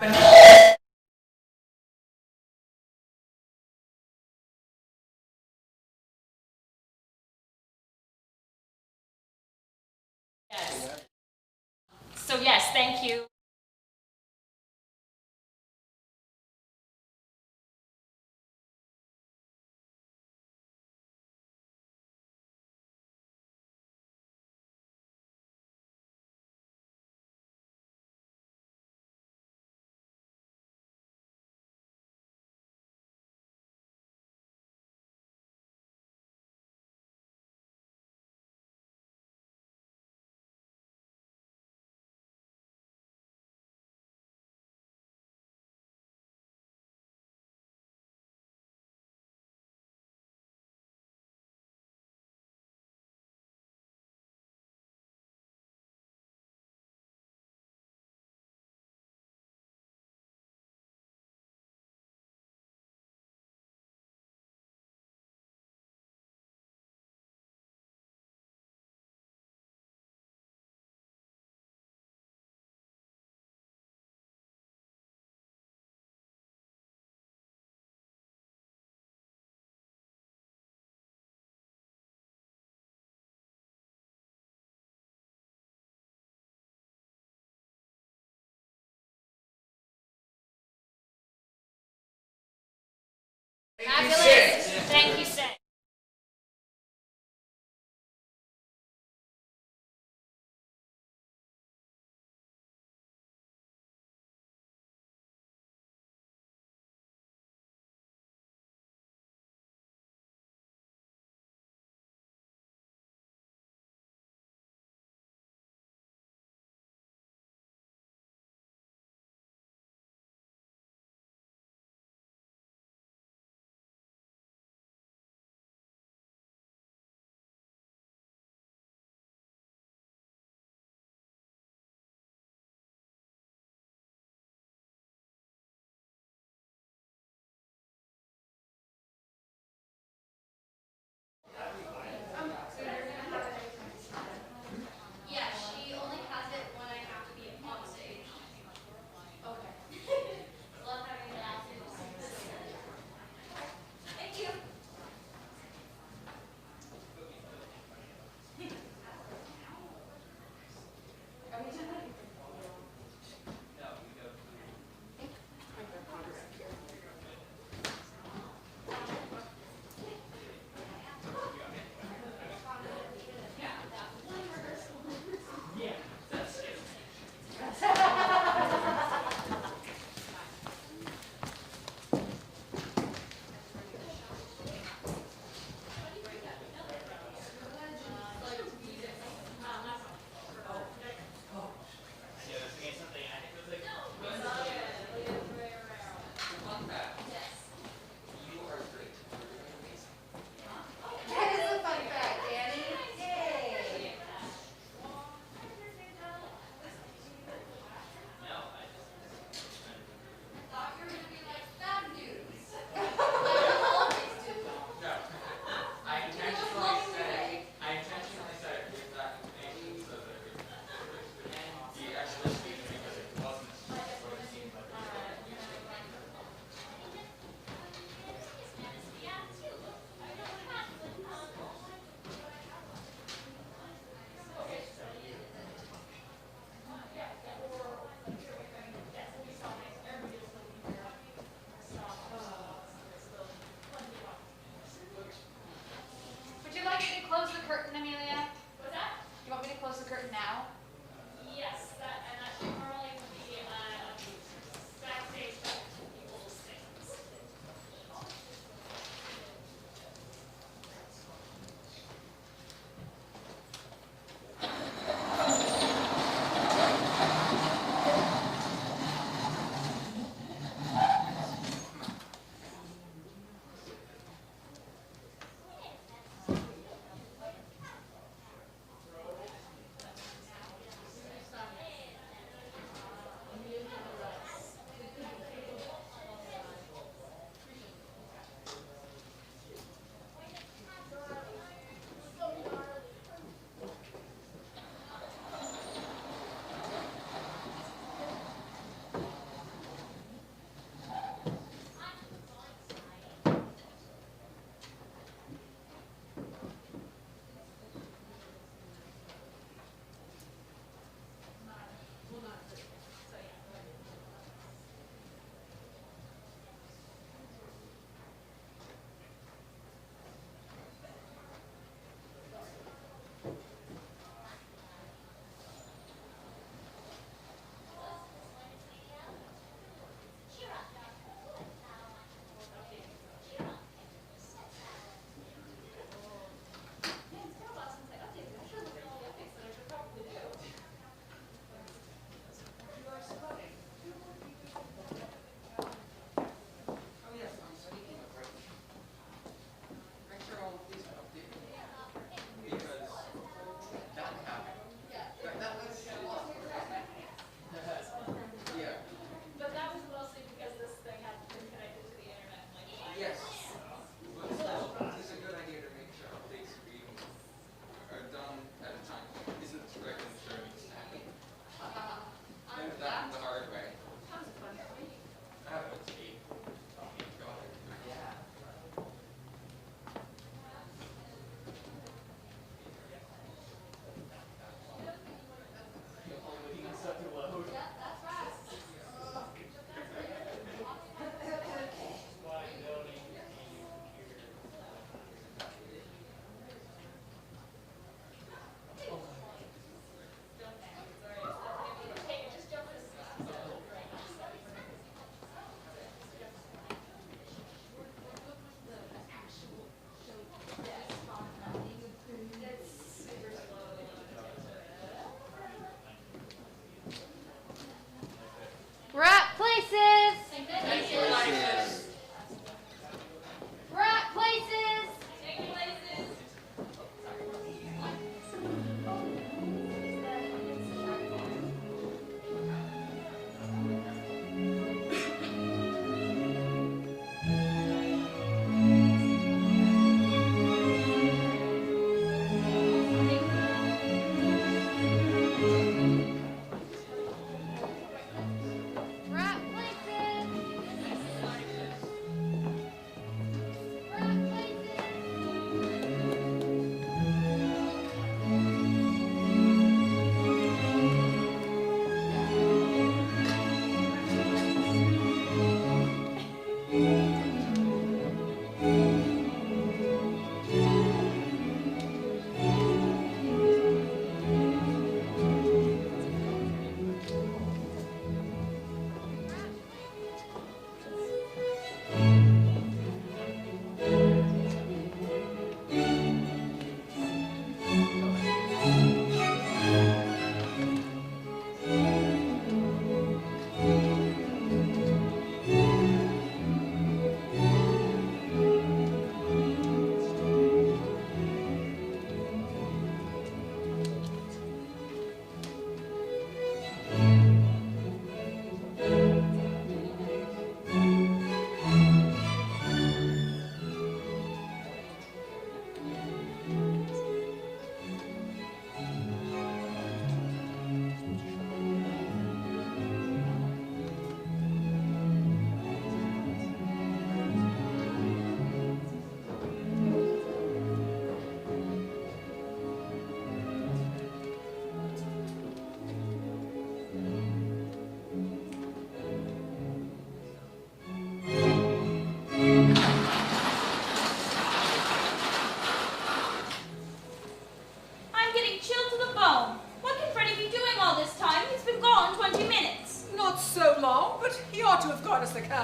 Yes. So yes, thank you. Fabulous. Thank you, Sid.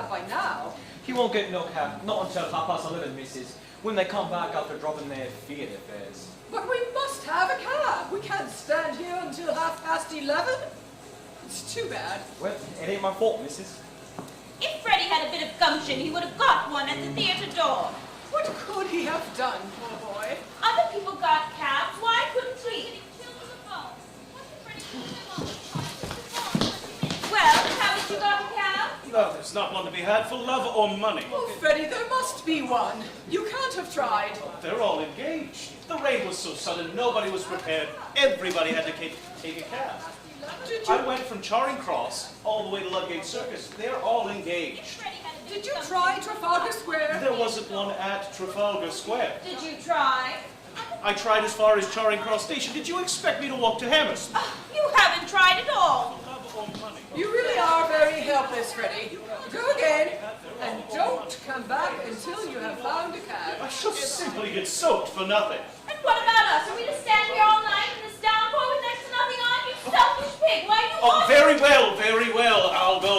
cab by now. He won't get no cab, not until 11:30, missus, when they come back after dropping their theatre fares. But we must have a cab. We can't stand here until 11:30. It's too bad. Well, it ain't my fault, missus. If Freddie had a bit of gumption, he would have got one at the theatre door. What could he have done, poor boy? Other people got cabs. Why couldn't we? Well, haven't you got a cab? No, there's not one to be had for love or money. Oh, Freddie, there must be one. You can't have tried. They're all engaged. The rain was so sudden, nobody was prepared. Everybody had to take a cab. Did I you, went from Charing Cross all the way to Ludgate Circus. They're all engaged. did you try Trafalgar Square? There wasn't one at Trafalgar Square. Did you try? I tried as far as Charing Cross Station. Did you expect me to walk to Hammersmith? You haven't tried at all. Love or money? You really are very helpless, Freddie. Go again, and don't come back until you have found a cab. I shall simply get soaked for nothing. And what about us? Are we to stand here all night in this downpour with next to nothing on? You selfish pig. Why you Oh, want very well, very well. I'll go.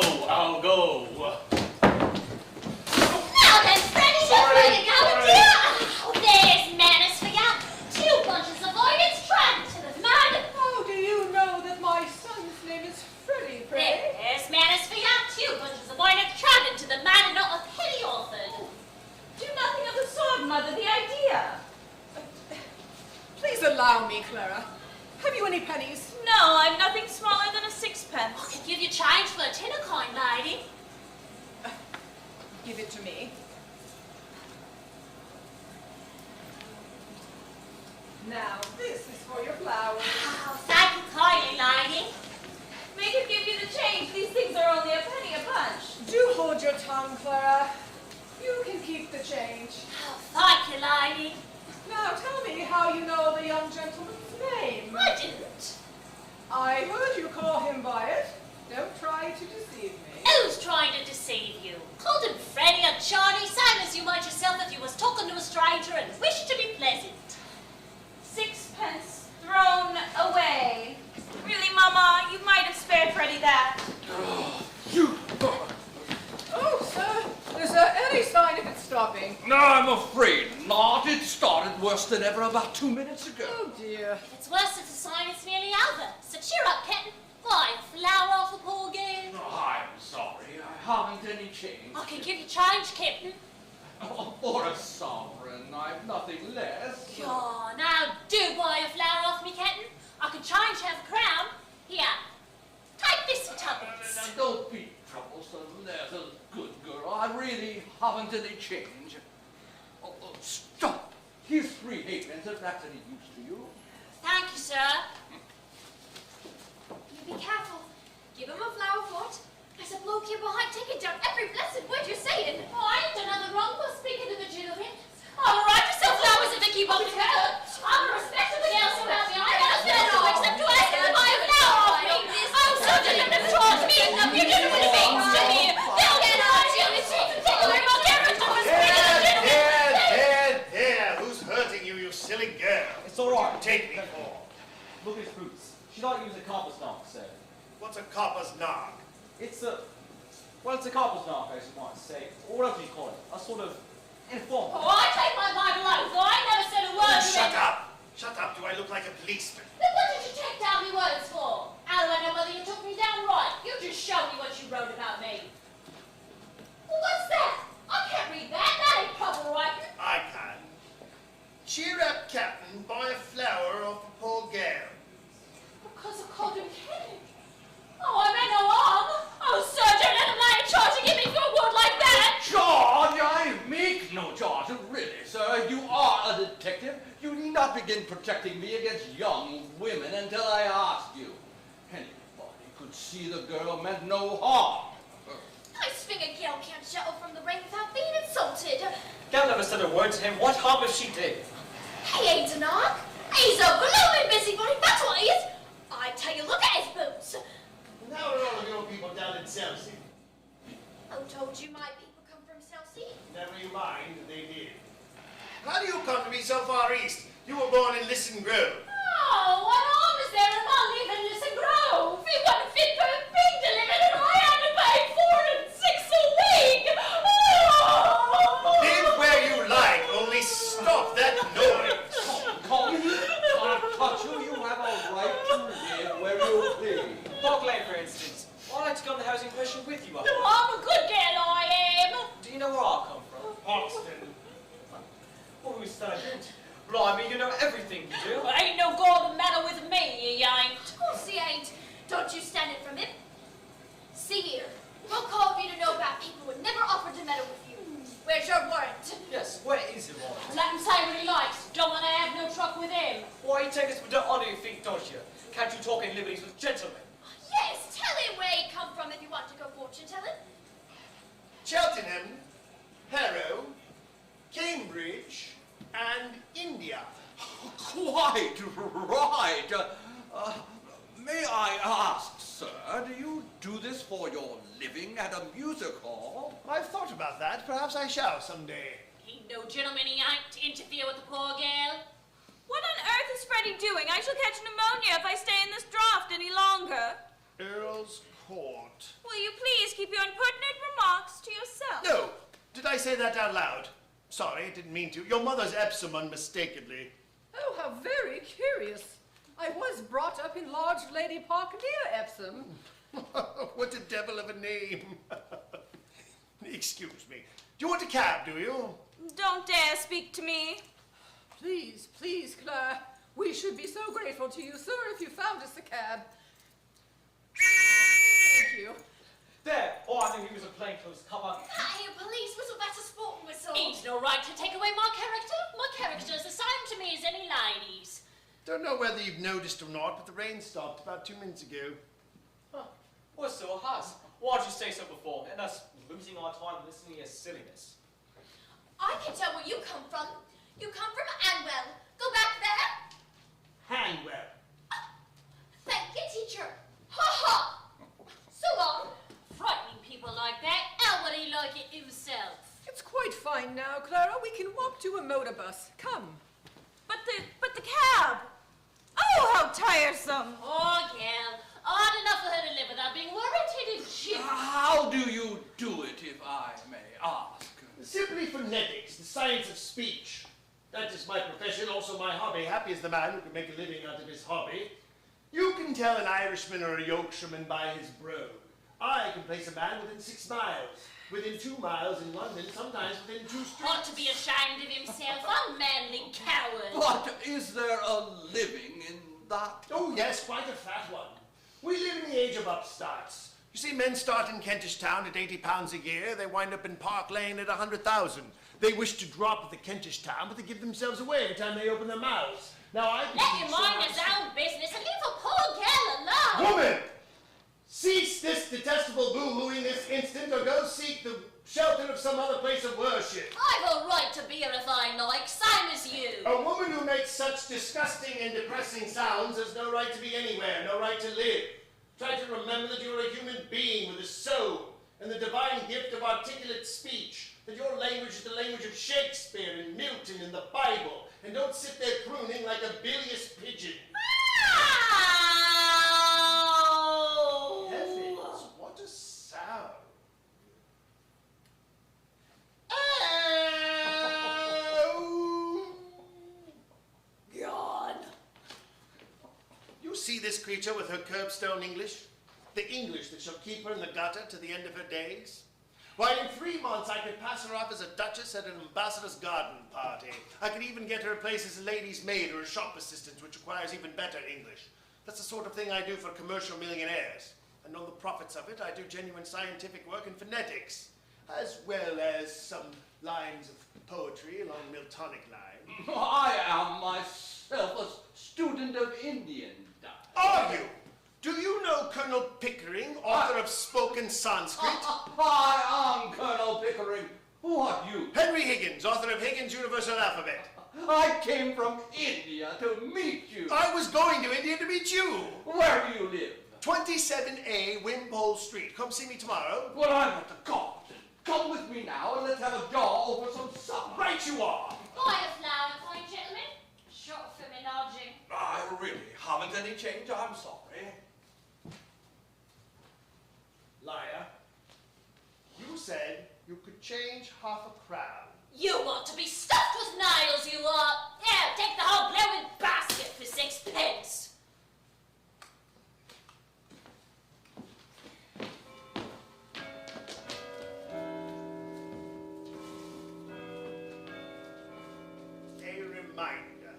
Now then, Freddie, Sorry, you're ready to go, sorry. dear. Oh, there's manners for you. 2 bunches of organs tramp to the mud. How do you know that my son's name is Freddie, pray? There's manners for you. 2 bunches of organs tramp to the mud and not a penny offered. do nothing of the sort, Mother? The idea. Please allow me, Clara. Have you any pennies? No, I've nothing smaller than a sixpence. I can give you change for a tenner coin, lady. Give it to me. Now, this is for your flowers. Oh, thank you kindly, lady. Make it give you the change. These things are only a penny a bunch. Do hold your tongue, Clara. You can keep the change. Oh, thank you, lady. Now, tell me how you know the young gentleman's name. I didn't. I heard you call him by it. Don't try to deceive me. Who's trying to deceive you? Called him Freddie or Johnny, same as you might yourself if you was talking to a stranger and wished to be pleasant. 6 thrown away. Really, Mama, you might have spared Freddie that. Oh, sir, is there any sign of it stopping? No, I'm afraid not. It started worse than ever about 2 minutes ago. Oh, dear. If it's worse, it's a sign it's nearly over. So cheer up, kitten. Buy a flower off a poor girl. I'm sorry, I haven't any change. I can give you change, kitten. Oh, for a sovereign, I've nothing less. Oh, now do buy a flower off me, kitten. I can change her for crown. Here, take this for tuppence. Now, don't be troublesome, there's a good girl. I really haven't any change. Oh, stop. Here's 3 halfpence if that's any use to you. Thank you, sir. You be careful. Give him a flower pot. There's a bloke here behind taking down every blessed word you're saying. Oh, I ain't done nothing wrong but speaking to the children. I'll write yourself flowers if they keep up with her. I'm a respectable girl, so help me. I never said no except to ask him to buy a flower off me. I'm so delighted to talk to me. You don't know what it means to me. They'll get on to you. It's particular about everything. There! Who's hurting you, you silly girl? It's all right. Take me for. Look at his boots. She don't use a copper's knock, sir. What's a copper's knock? It's a copper's knock, as you might say. Or whatever you call it. A sort of informal. Oh, I take my Bible oath, though I never said a word to Shut him. up! Shut up! Do I look like a policeman? Then what did you take down me words for? How do I know whether you took me down right? You just show me what you wrote about me. Well, what's that? I can't read that. That ain't proper writing. I can. Cheer up, Captain. Buy a flower off a poor girl. Because I called him Kenny. Oh, I meant no harm. Oh, sir, don't let a man in charge of give me for a word like that. Charge? I make no charge. Really, sir, you are a detective. You need not begin protecting me against young women until I ask you. Anybody could see the girl meant no harm. Nice finger girl can't shelter from the rain without being insulted. Gal never said a word to him. What harm if she did? He ain't a knock. He's a blooming busybody, that's what he is. I tell you, look at his boots. How are all of your people down in Chelsea? Who told you my people come from Chelsea? Never you mind, they did. How do you come to be so far east? You were born in Lisson Grove. Oh, what harm is there in my leaving Lisson Grove? He wasn't fit for a pig to live in, and I had to pay 4 and 6 a week. your warrant? Yes, where is your warrant? Let him say what he likes. Don't want to have no truck with him. Why you take us with the honour your feet, don't you? Can't you talk in liberties with gentlemen? Yes, tell him where he come from if you want to go fortune telling. Cheltenham, Harrow, Cambridge, and India. Quite right. May I ask, sir, do you do this for your living at a music hall? I've thought about that. Perhaps I shall someday. He no gentleman he ain't to interfere with the poor girl. What on earth is Freddie doing? I shall catch pneumonia if I stay in this draft any longer. Earl's Court. Will you please keep your impertinent remarks to yourself? No! Did I say that out loud? Sorry, didn't mean to. Your mother's Epsom unmistakably. Oh, how very curious. I was brought up in Large Lady Park near Epsom. What a devil of a name. Excuse me. Do you want a cab, do you? Don't dare speak to me. Please, please, Claire. We should be so grateful to you, sir, if you found us a cab. Thank you. There! Oh, I think he was a plainclothes copper. That here police whistle, that's a sporting whistle. He's no right to take away my character. My character's the same to me as any lady's. Don't know whether you've noticed or not, but the rain stopped about 2 minutes ago. Huh. Well, so it has. Why'd you say so before? And us losing our time listening to your silliness. I can tell where you come from. You come from Anwell. Go back there. Hanwell. Thank you, teacher. Ha ha! So long. Frightening people like that, how would he like it himself? It's quite fine now, Clara. We can walk to a motor bus. Come. But the cab! Oh, how tiresome! Oh, girl. Hard enough for her to live without being worried, isn't she? How do you do it, if I may ask? Simply phonetics, the science of speech. That is my profession, also my hobby. Happy is the man who can make a living out of his hobby. You can tell an Irishman or a Yorkshireman by his brogue. I can place a man within 6 miles, within 2 miles in London, sometimes within 2 streets. Ought to be ashamed of himself, unmanly coward. But is there a living in that? Oh yes, quite a fat one. We live in the age of upstarts. You see, men start in Kentish Town at £80 a year. They wind up in Park Lane at 100,000. They wish to drop at the Kentish Town, but they give themselves away every time they open their mouths. Now I can Let teach him so mind much- his own business and leave a poor girl alone. Woman! Cease this detestable boo-hooing this instant, or go seek the shelter of some other place of worship. I've a right to be here if I like, same as you. A woman who makes such disgusting and depressing sounds has no right to be anywhere, no right to live. Try to remember that you're a human being with a soul and the divine gift of articulate speech, that your language is the language of Shakespeare and Milton and the Bible, and don't sit there crooning like a bilious pigeon. Ow! Heavens, what a sound. God. You see this creature with her curbstone English? The English that shall keep her in the gutter to the end of her days? Why, in 3 months I could pass her off as a duchess at an ambassador's garden party. I could even get her a place as a lady's maid or a shop assistant, which requires even better English. That's the sort of thing I do for commercial millionaires. And on the profits of it, I do genuine scientific work in phonetics, as well as some lines of poetry along Miltonic lines. I am myself a student of Indian dance. Are you? Do you know Colonel Pickering, author of Spoken Sanskrit? I am Colonel Pickering. Who are you? Henry Higgins, author of Higgins' Universal Alphabet. I came from India to meet you. I was going to India to meet you. Where do you live? 27A Wimpole Street. Come see me tomorrow. Well, I'm at the garden. Come with me now and let's have a jaw over some supper. Right you are. Buy a flower, fine gentleman. Short for me lodging. I really haven't any change, I'm sorry. Liar. You said you could change half a crown. You want to be stuffed with nails, you are. Here, take the whole blowing basket for 6p. A reminder.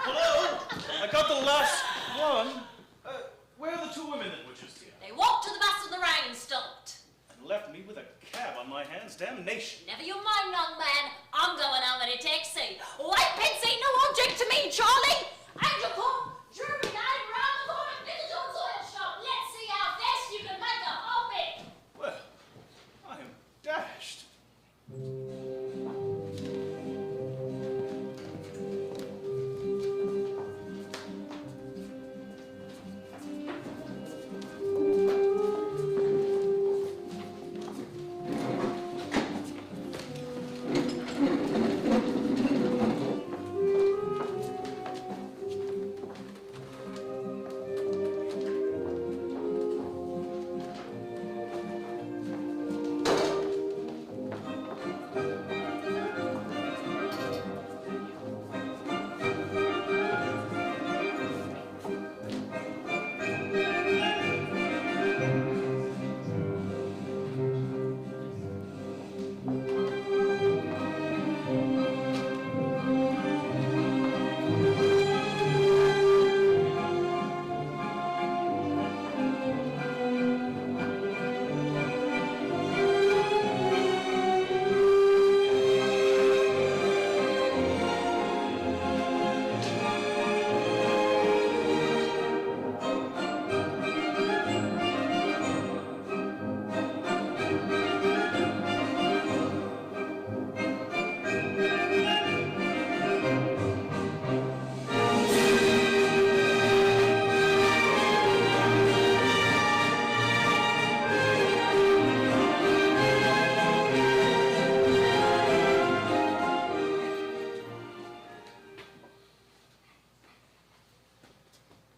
Hello? I got the last one. Where are the two women that were just here? They walked to the bus when the rain stopped. And left me with a cab on my hands. Damnation. Never you mind, young man. I'm going home in a taxi. White pence ain't no object to me, Charlie. And you come, German night round the corner, Middleton's oil shop. Let's see how fast you can make a hopping. Well, I am dashed.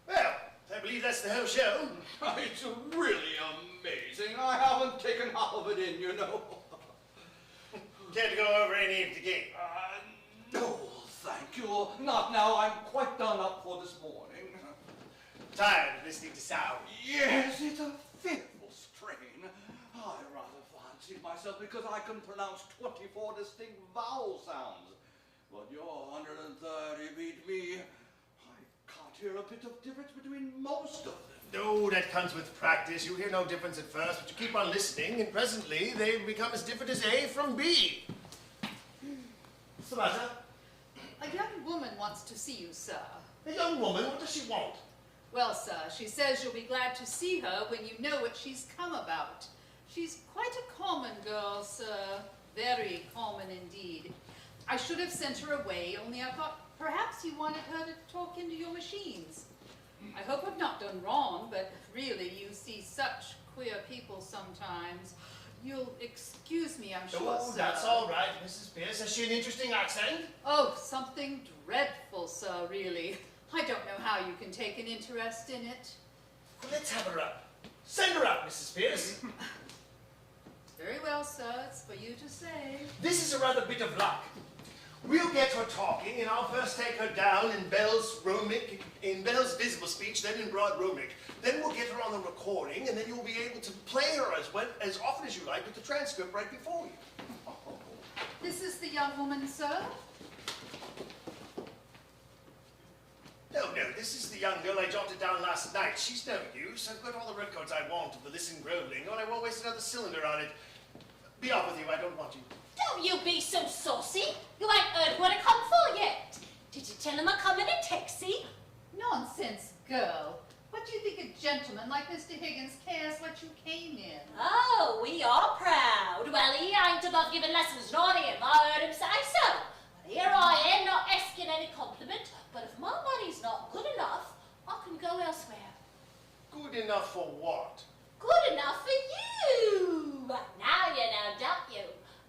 Well, I believe that's the whole show. It's really amazing. I haven't taken half of it in, you know. Care to go over any of the game? No, thank you. Not now. I'm quite done up for this morning. Tired of listening to sound. Yes, it's a fearful strain. I rather fancied myself because I can pronounce 24 distinct vowel sounds. But your 130 beat me. I can't hear a bit of difference between most of them. No, that comes with practice. You hear no difference at first, but you keep on listening, and presently they become as different as A from B. What's the matter? A young woman wants to see you, sir. A young woman? What does she want? Well, sir, she says you'll be glad to see her when you know what she's come about. She's quite a common girl, sir. Very common indeed. I should have sent her away, only I thought perhaps you wanted her to talk into your machines. I hope I've not done wrong, but really, you see such queer people sometimes. You'll excuse me, I'm sure, Oh, sir. that's all right, Mrs. Pierce. Has she an interesting accent? Oh, something dreadful, sir, really. I don't know how you can take an interest in it. Well, let's have her up. Send her up, Mrs. Pierce. Very well, sir, it's for you to say. This is a rather bit of luck. We'll get her talking, and I'll first take her down in Bell's Romic, in Bell's visible speech, then in Broad Romic. Then we'll get her on the recording, and then you'll be able to play her as often as you like with the transcript right before you. This is the young woman, sir? No, this is the young girl I jotted down last night. She's no use. I've got all the records I want of the Listen Growling, and I won't waste another cylinder on it. Be off with you, I don't want you. Don't you be so saucy. You ain't heard what I come for yet. Did you tell him I come in a taxi? Nonsense, girl. What do you think a gentleman like Mr. Higgins cares what you came in? Oh, we are proud. Well, he ain't above giving lessons, not him. I heard him say so. But here I am, not asking any compliment, but if my money's not good enough, I can go elsewhere. Good enough for what? Good enough for you. Now you know, don't you?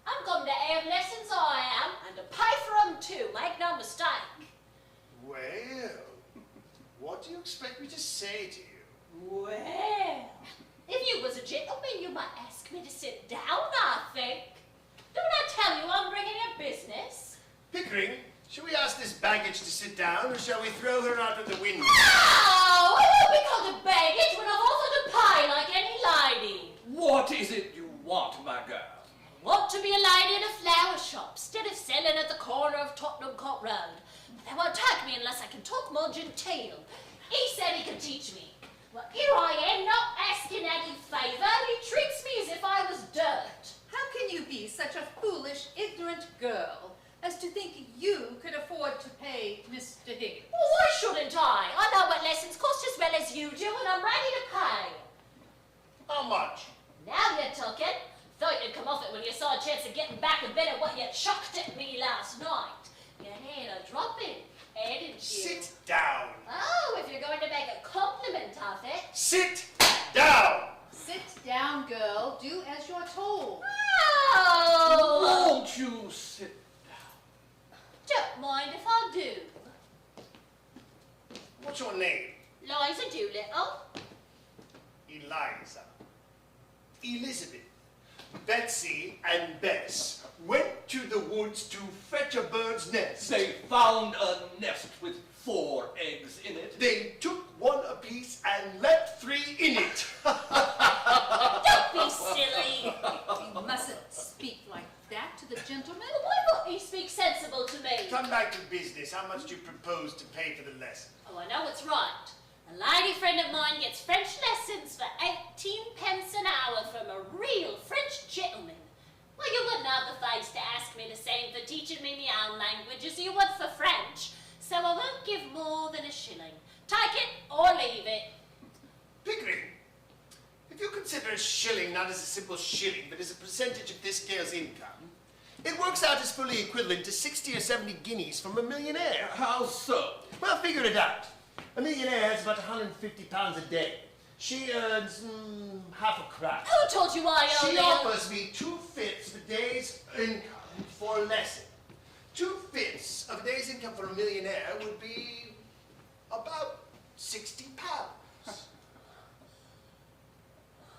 I'm going to have lessons, I am, and to pay for them too, make no mistake. Well, what do you expect me to say to you? Well, if you was a gentleman, you might ask me to sit down, I think. Don't I tell you I'm bringing Pickering, shall we ask this baggage to sit down, or shall we throw her out of the window? No! I won't be called a baggage when I've offered to pay like any lady. What is it you want, my girl? Want to be a lady in a flower shop instead of selling at the corner of Tottenham Court Road. But they won't take me unless I can talk more genteel. He said he could teach me. Well, here I am, not asking any favour. He treats me as if I was dirt. How can you be such a foolish, ignorant girl as to think you could afford to pay Mr. Higgins? Well, why shouldn't I? I know what lessons cost as well as you do, and I'm ready to pay. How much? Now you're talking. Thought you'd come off it when you saw a chance of getting back a bit of what you chucked at me last night. You had a dropping, hadn't you? Sit down. Oh, if you're going to make a compliment of it. Sit down. Sit down, girl. Do as you're told. Oh! Won't you sit Don't mind if I do. What's your name? Liza Doolittle. Eliza. Elizabeth. Betsy and Bess went to the woods to fetch a bird's nest. They found a nest with 4 eggs in it. They took one apiece and left 3 in it. Don't be silly. You mustn't speak like that to the gentleman. Why won't he speak sensible to me? Come back to business. How much do you propose to pay for the lesson? Oh, I know what's right. A lady friend of mine gets French lessons for 18 pence an hour from a real French gentleman. Well, you wouldn't have the face to ask me the same for teaching me my own language as you would for French, so I won't give more than a shilling. Take it or leave it. Pickering, if you consider a shilling not as a simple shilling, but as a percentage of this girl's income, it works out as fully equivalent to 60 or 70 guineas from a millionaire. How so? Well, figure it out. A millionaire has about £150 a day. She earns half a crown. Who told you I owe She you? offers me 2/5 of a day's income for a lesson. 2/5 of a day's income for a millionaire would be about £60.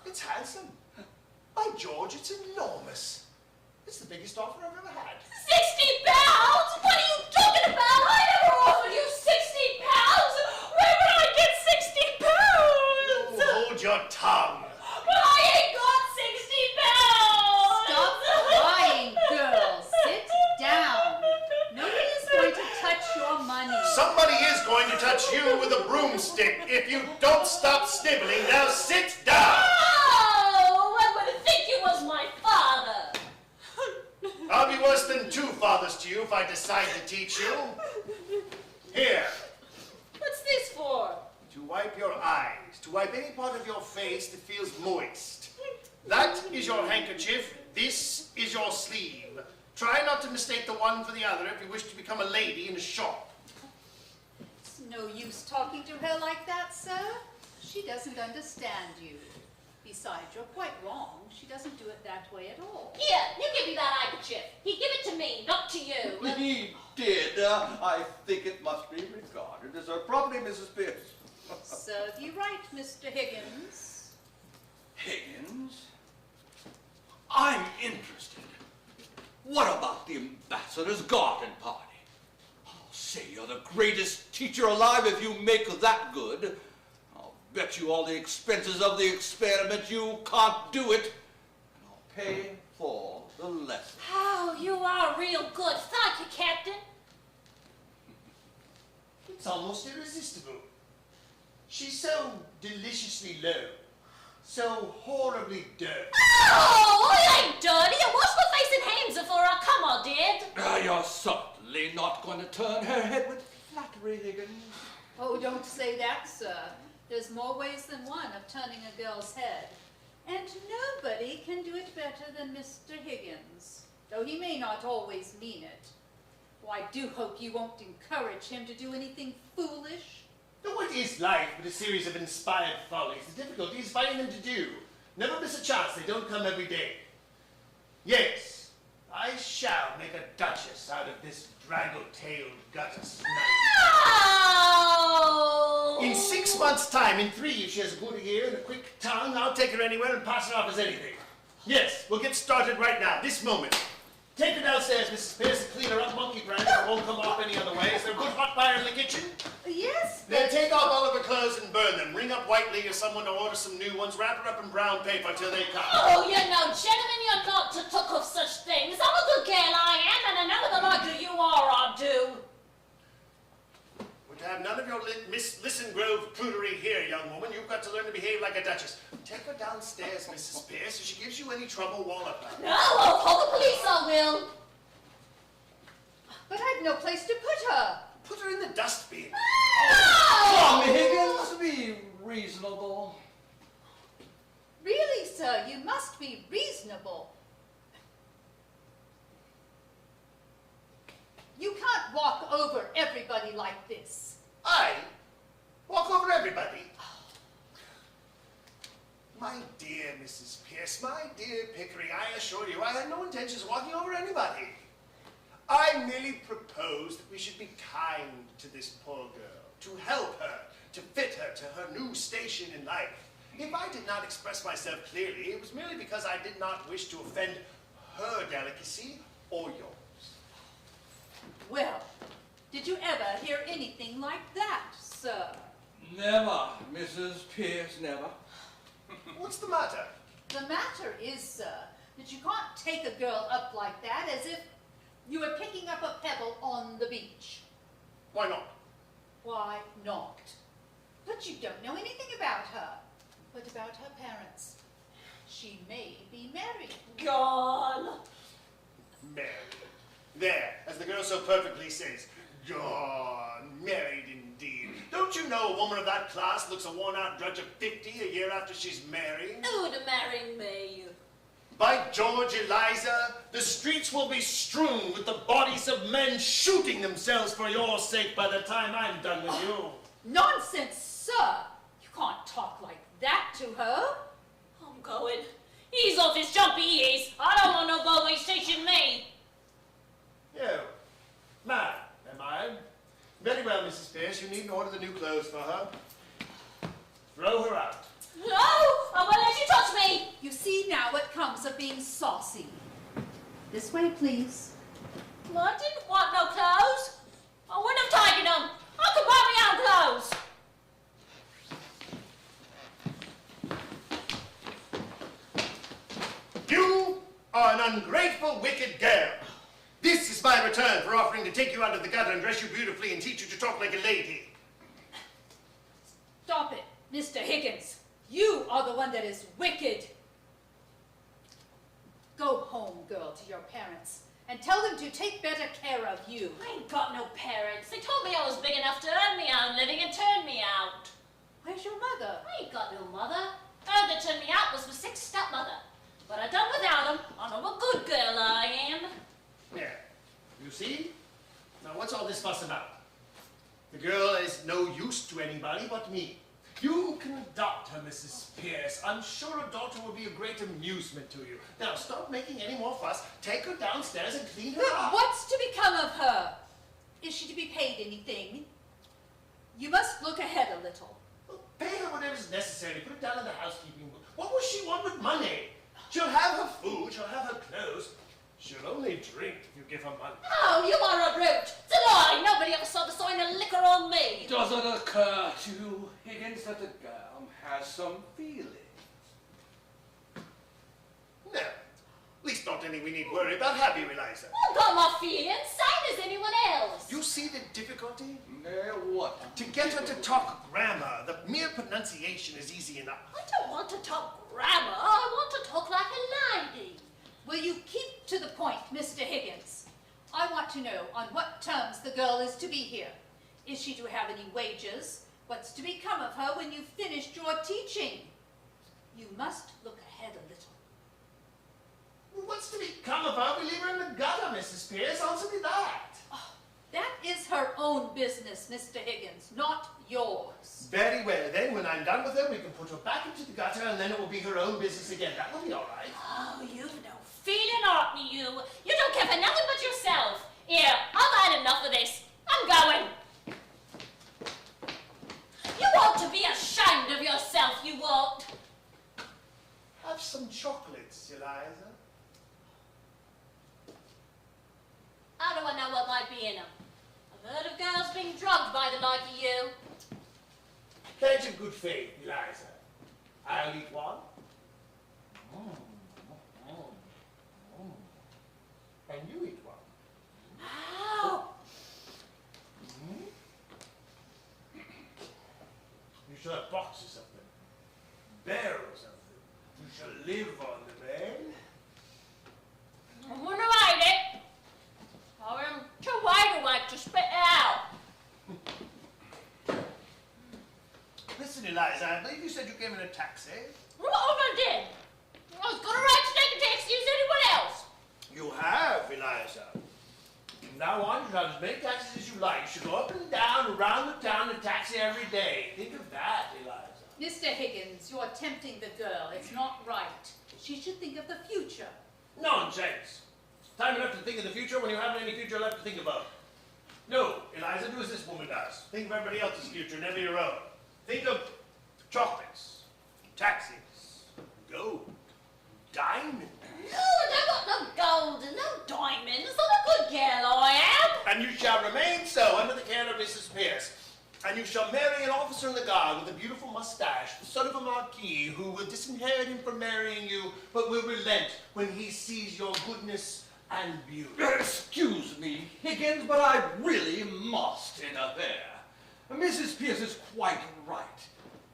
It's handsome. By George, it's enormous. It's the biggest offer I've ever had. 60 pounds? What are you talking about? I never offered you 60 pounds. Where would I get 60 pounds? Oh, hold your tongue. But I ain't got 60 pounds. Stop crying, girl. Sit down. Nobody is going to touch your money. Somebody is going to touch you with a broomstick if you don't stop sniveling. Now sit down. Oh, I would think you was my father. I'll be worse than 2 fathers to you if I decide to teach you. Here, What's this for? to wipe your eyes, to wipe any part of your face that feels moist. That is your handkerchief. This is your sleeve. Try not to mistake the one for the other if you wish to become a lady in a shop. It's no use talking to her like that, sir. She doesn't understand you. Besides, you're quite wrong. She doesn't do it that way at all. Here, you give me that handkerchief. He give it to me, not to you. He did. I think it must be regarded as her property, Mrs. Pierce. Serve you right, Mr. Higgins. Higgins? I'm interested. What about the ambassador's garden party? I'll say you're the greatest teacher alive if you make that good. I'll bet you all the expenses of the experiment you can't do it. And I'll pay for the lesson. Oh, you are real good. Thank you, Captain. It's almost irresistible. She's so deliciously low, so horribly dirty. Oh, I ain't dirty. I washed my face and hands before I come, I did. You're certainly not going to turn her head with flattery, Higgins. Oh, don't say that, sir. There's more ways than one of turning a girl's head. And nobody can do it better than Mr. Higgins, though he may not always mean it. Oh, I do hope you won't encourage him to do anything foolish. Now, what is life but a series of inspired follies? The difficulty is finding them to do. Never miss a chance. They don't come every day. Yes, I shall make a duchess out of this draggle-tailed gutter snipe. Oh! In 6 months' time, in 3, if she has a good ear and a quick tongue, I'll take her anywhere and pass her off as anything. Yes, we'll get started right now, this moment. Take her downstairs, Mrs. Pierce, and clean her up monkey branch. It won't come off any other way. Is there a good hot fire in the kitchen? Yes, Then but... take off all of her clothes and burn them. Ring up Whiteley or someone to order some new ones. Wrap her up in brown paper till they come. Oh, you know, gentlemen, you're not to talk of such things. I'm a good girl, I am, and I know the like you are, I do. We're to have none of your Miss Listen Grove prudery here, young woman. You've got to learn to behave like a duchess. Take her downstairs, Mrs. Pierce. If she gives you any trouble, wallop her. No, I'll call the police, I will. But I've no place to put her. Put her in the dustbin. Young Higgins, be reasonable. Really, sir, you must be reasonable. You can't walk over everybody like this. I walk over everybody. My dear Mrs. Pierce, my dear Pickering, I assure you I had no intentions of walking over anybody. I merely proposed that we should be kind to this poor girl, to help her, to fit her to her new station in life. If I did not express myself clearly, it was merely because I did not wish to offend her delicacy or yours. Well, did you ever hear anything like that, sir? Never, Mrs. Pierce, never. What's the matter? The matter is, sir, that you can't take a girl up like that as if you were picking up a pebble on the beach. Why not? Why not? But you don't know anything about her. What about her parents? She may be married. Gone. Married. There, as the girl so perfectly says, gone, married indeed. Don't you know a woman of that class looks a worn-out drudge of 50 a year after she's married? Who'd marry me? By George, Eliza, the streets will be strewn with the bodies of men shooting themselves for your sake by the time I'm done with you. Nonsense, sir! You can't talk like that to her. I'm going. He's off his jumpy ears. I don't want no boys teaching me. You, mad, am I? Very well, Mrs. Pierce, you needn't order the new clothes for her. Throw her out. No, I won't let you touch me. You see now what comes of being saucy. This way, please. I didn't want no clothes. I wouldn't have taken them. I could buy my own clothes. You are an ungrateful, wicked girl. This is my return for offering to take you out of the gutter and dress you beautifully and teach you to talk like a lady. Stop it, Mr. Higgins. You are the one that is wicked. Go home, girl, to your parents, and tell them to take better care of you. I ain't got no parents. They told me I was big enough to earn me own living and turn me out. Where's your mother? I ain't got no mother. Her that turned me out was my sick stepmother. But I done without 'em. I'm a good girl, I am. There. You see? Now what's all this fuss about? The girl is no use to anybody but me. You can adopt her, Mrs. Pierce. I'm sure a daughter will be a great amusement to you. Now stop making any more fuss. Take her downstairs and clean her But up. what's to become of her? Is she to be paid anything? You must look ahead a little. Well, pay her whatever's necessary. Put it down in the housekeeping book. What will she want with money? She'll have her food. She'll have her clothes. She'll only drink if you give her money. Oh, you are a brute. It's a lie. Nobody ever saw the sign of liquor on me. Does it occur to you, Higgins, that the girl has some feelings? No. At least not any we need worry about, have you, Eliza? I've got my feelings, same as anyone else. You see the difficulty? What? To get her to talk grammar, the mere pronunciation is easy enough. I don't want to talk grammar. I want to talk like a lady. Will you keep to the point, Mr. Higgins? I want to know on what terms the girl is to be here. Is she to have any wages? What's to become of her when you've finished your teaching? You must look ahead a little. Well, what's to become of her? We leave her in the gutter, Mrs. Pierce. Answer me that. That is her own business, Mr. Higgins, not yours. Very well, then, when I'm done with her, we can put her back into the gutter, and then it will be her own business again. That will be all right. Oh, you've no feeling, aren't you? You don't care for nothing but yourself. Here, I've had enough of this. I'm going. You ought to be ashamed of yourself, you ought. Have some chocolates, Eliza. How do I know what might be in them? I've heard of girls being drugged by the like of you. Pledge of good faith, Eliza. I'll eat one. And you eat one. How? You shall have boxes of them, barrels of them. You shall live on them, eh? I wouldn't have ate it. I am too wide awake to spit it out. Listen, Eliza, I believe you said you came in a taxi. What have I did? I was gonna right to take a taxi as anyone else. You have, Eliza. From now on, you shall have as many taxis as you like. You should go up and down, around the town in a taxi every day. Think of that, Eliza. Mr. Higgins, you're tempting the girl. It's not right. She should think of the future. Nonsense. Time enough to think of the future when you haven't any future left to think about. No, Eliza, do as this woman does. Think of everybody else's future, never your own. Think of chocolates, taxis, gold, diamonds. No, I don't want no gold and no diamonds. I'm a good girl, I am. And you shall remain so under the care of Mrs. Pierce. And you shall marry an officer in the guard with a beautiful mustache, the son of a marquis, who will disinherit him from marrying you, but will relent when he sees your goodness and beauty. Excuse me, Higgins, but I really must interfere. Mrs. Pierce is quite right.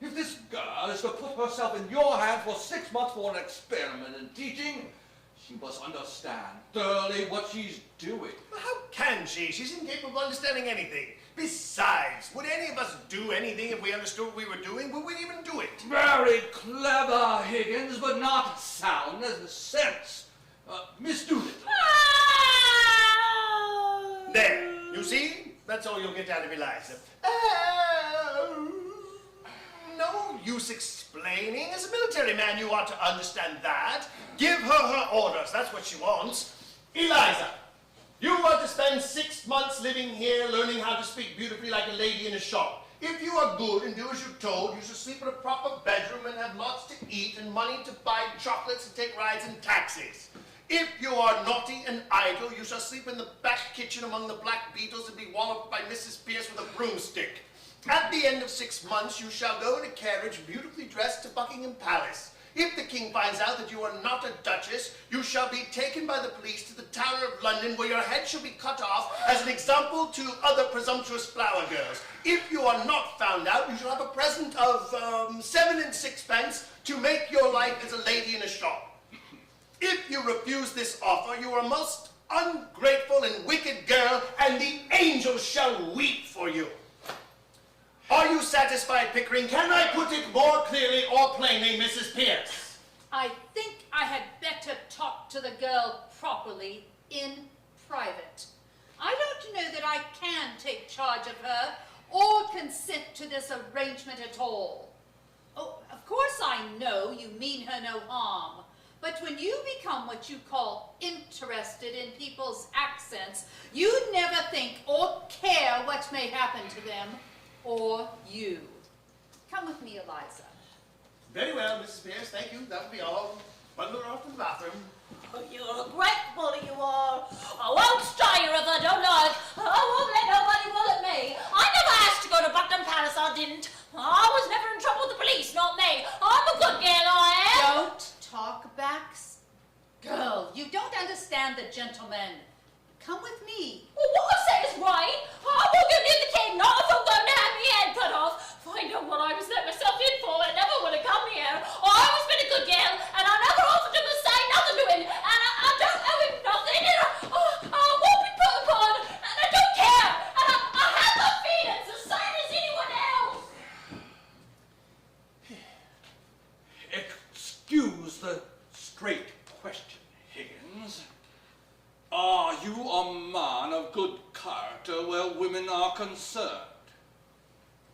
If this girl is to put herself in your hands for 6 months for an experiment in teaching, she must understand thoroughly what she's doing. Well, how can she? She's incapable of understanding anything. Besides, would any of us do anything if we understood what we were doing? Would we even do it? Very clever, Higgins, but not sound as the sense. Miss Doolittle. There, you see? That's all you'll get out of Eliza. No use explaining. As a military man, you ought to understand that. Give her orders. That's what she wants. Eliza, you want to spend 6 months living here, learning how to speak beautifully like a lady in a shop. If you are good and do as you're told, you should sleep in a proper bedroom and have lots to eat and money to buy chocolates and take rides in taxis. If you are naughty and idle, you shall sleep in the back kitchen among the black beetles and be walloped by Mrs. Pierce with a broomstick. At the end of 6 months, you shall go in a carriage beautifully dressed to Buckingham Palace. If the king finds out that you are not a duchess, you shall be taken by the police to the Tower of London, where your head shall be cut off as an example to other presumptuous flower girls. If you are not found out, you shall have a present of 7 and 6pence to make your life as a lady in a shop. If you refuse this offer, you are a most ungrateful and wicked girl, and the angels shall weep for you. Are you satisfied, Pickering? Can I put it more clearly or plainly, Mrs. Pierce? I think I had better talk to the girl properly in private. I don't know that I can take charge of her or consent to this arrangement at all. Oh, of course I know you mean her no harm. But when you become what you call interested in people's accents, you never think or care what may happen to them or you. Come with me, Eliza. Very well, Mrs. Pierce, thank you. That will be all. Bundle her off to the bathroom. Oh, you're a great bully, you are. I won't stir you if I don't like. I won't let nobody bullet me. I never asked to go to Buckingham Palace, I didn't. I was never in trouble with the police, not me. I'm a good girl, I am. Don't talk back. Girl, you don't understand the gentleman. Come with me. Well, what I say is right. I won't go near the king, not if I'm going to have my head cut off. Find out what I was let myself in for. I never would have come here. I've always been a good girl, and I never offered him to say nothing to him, and I don't owe him nothing, and I won't be put upon, and I don't care, and I have my feelings the same as anyone else. Excuse the straight question, Higgins. Are you a man of good character where women are concerned?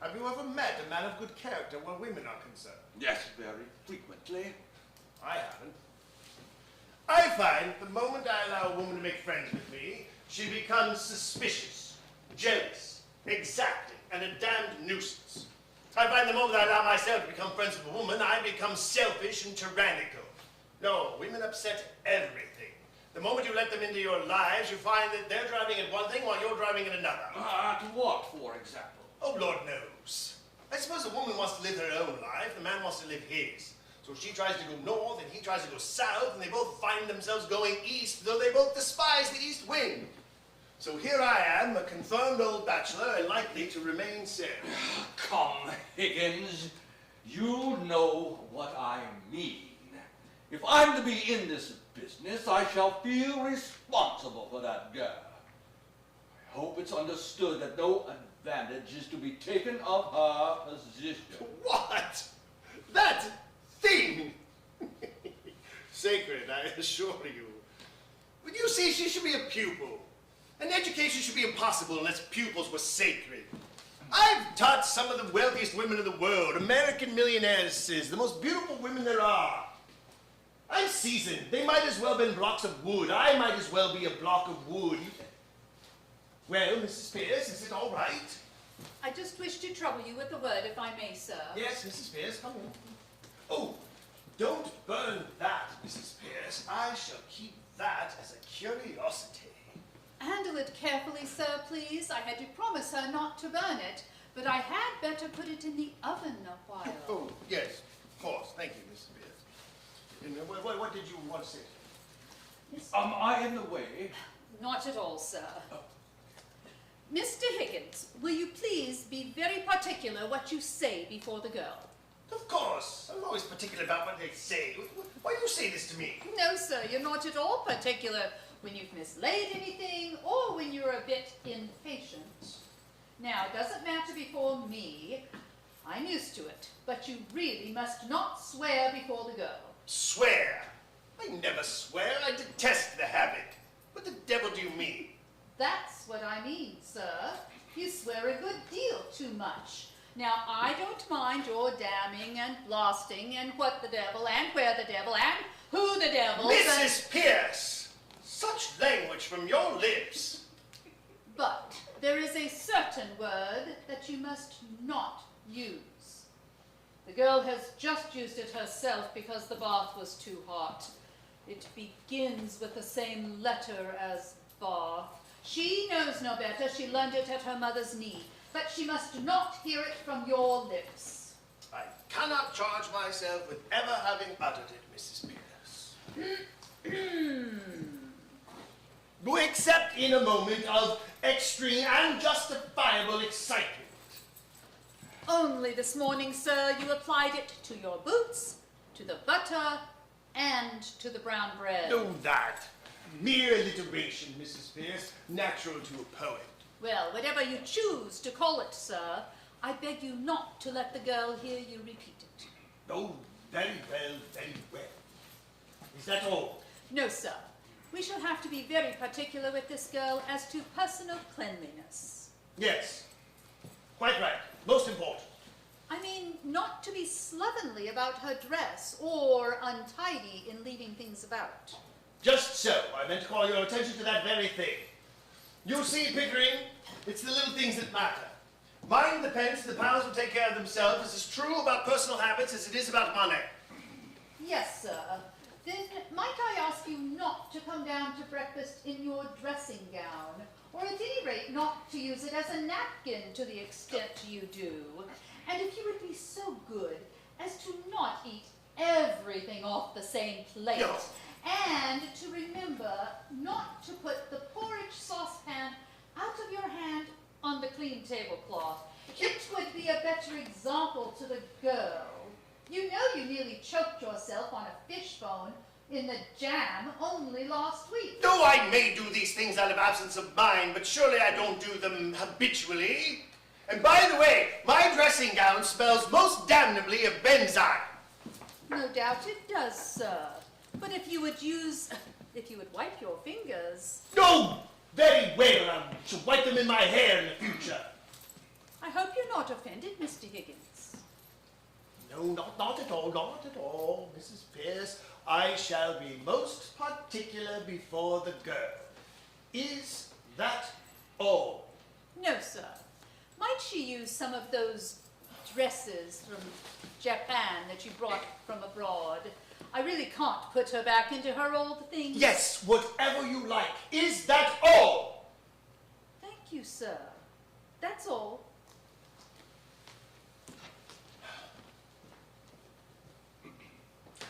Have you ever met a man of good character where women are concerned? Yes, very frequently. I haven't. I find the moment I allow a woman to make friends with me, she becomes suspicious, jealous, exacting, and a damned nuisance. I find the moment I allow myself to become friends with a woman, I become selfish and tyrannical. No, women upset everything. The moment you let them into your lives, you find that they're driving at one thing while you're driving at another. To what, for example? Oh, Lord knows. I suppose a woman wants to live her own life, the man wants to live his. So she tries to go north, and he tries to go south, and they both find themselves going east, though they both despise the east wind. So here I am, a confirmed old bachelor, and likely to remain so. Come, Higgins. You know what I mean. If I'm to be in this business, I shall feel responsible for that girl. I hope it's understood that no advantage is to be taken of her position. What? That thing? Sacred, I assure you. But you see, she should be a pupil. An education should be impossible unless pupils were sacred. I've taught some of the wealthiest women in the world, American millionairesses, the most beautiful women there are. I'm seasoned. They might as well have been blocks of wood. I might as well be a block of wood. Well, Mrs. Pierce, is it all right? I just wish to trouble you with a word, if I may, sir. Yes, Mrs. Pierce, come in. Oh, don't burn that, Mrs. Pierce. I shall keep that as a curiosity. Handle it carefully, sir, please. I had to promise her not to burn it, but I had better put it in the oven a while. Oh, yes, of course. Thank you, Mrs. Pierce. And what did you want to say? Am I in the way? Not at all, sir. Mr. Higgins, will you please be very particular what you say before the girl? Of course. I'm always particular about what they say. Why do you say this to me? No, sir, you're not at all particular when you've mislaid anything or when you're a bit impatient. Now, it doesn't matter before me. I'm used to it, but you really must not swear before the girl. Swear? I never swear. I detest the habit. What the devil do you mean? That's what I mean, sir. You swear a good deal too much. Now, I don't mind your damning and blasting and what the devil and where the devil and who the devil. Mrs. Pierce! Such language from your lips. But there is a certain word that you must not use. The girl has just used it herself because the bath was too hot. It begins with the same letter as bath. She knows no better. She learned it at her mother's knee. But she must not hear it from your lips. I cannot charge myself with ever having uttered it, Mrs. Pierce. Except in a moment of extreme and justifiable excitement. Only this morning, sir, you applied it to your boots, to the butter, and to the brown bread. No, that. Mere alliteration, Mrs. Pierce, natural to a poet. Well, whatever you choose to call it, sir, I beg you not to let the girl hear you repeat it. Oh, very well, very well. Is that all? No, sir. We shall have to be very particular with this girl as to personal cleanliness. Yes. Quite right. Most important. I mean, not to be slovenly about her dress or untidy in leaving things about. Just so. I meant to call your attention to that very thing. You see, Pickering, it's the little things that matter. Mind the pence, the pounds will take care of themselves. It's as true about personal habits as it is about money. Yes, sir. Then might I ask you not to come down to breakfast in your dressing gown, or at any rate not to use it as a napkin to the extent you do. And if you would be so good as to not eat everything off the same plate. No. And to remember not to put the porridge saucepan out of your hand on the clean tablecloth. It would be a better example to the girl. You know you nearly choked yourself on a fish bone in the jam only last week. Though I may do these things out of absence of mind, but surely I don't do them habitually. And by the way, my dressing gown smells most damnably of benzine. No doubt it does, sir. But if you would wipe your fingers. No! Very well, I shall wipe them in my hair in the future. I hope you're not offended, Mr. Higgins. No, not at all, Mrs. Pierce. I shall be most particular before the girl. Is that all? No, sir. Might she use some of those dresses from Japan that you brought from abroad? I really can't put her back into her old things. Yes, whatever you like. Is that all? Thank you, sir. That's all.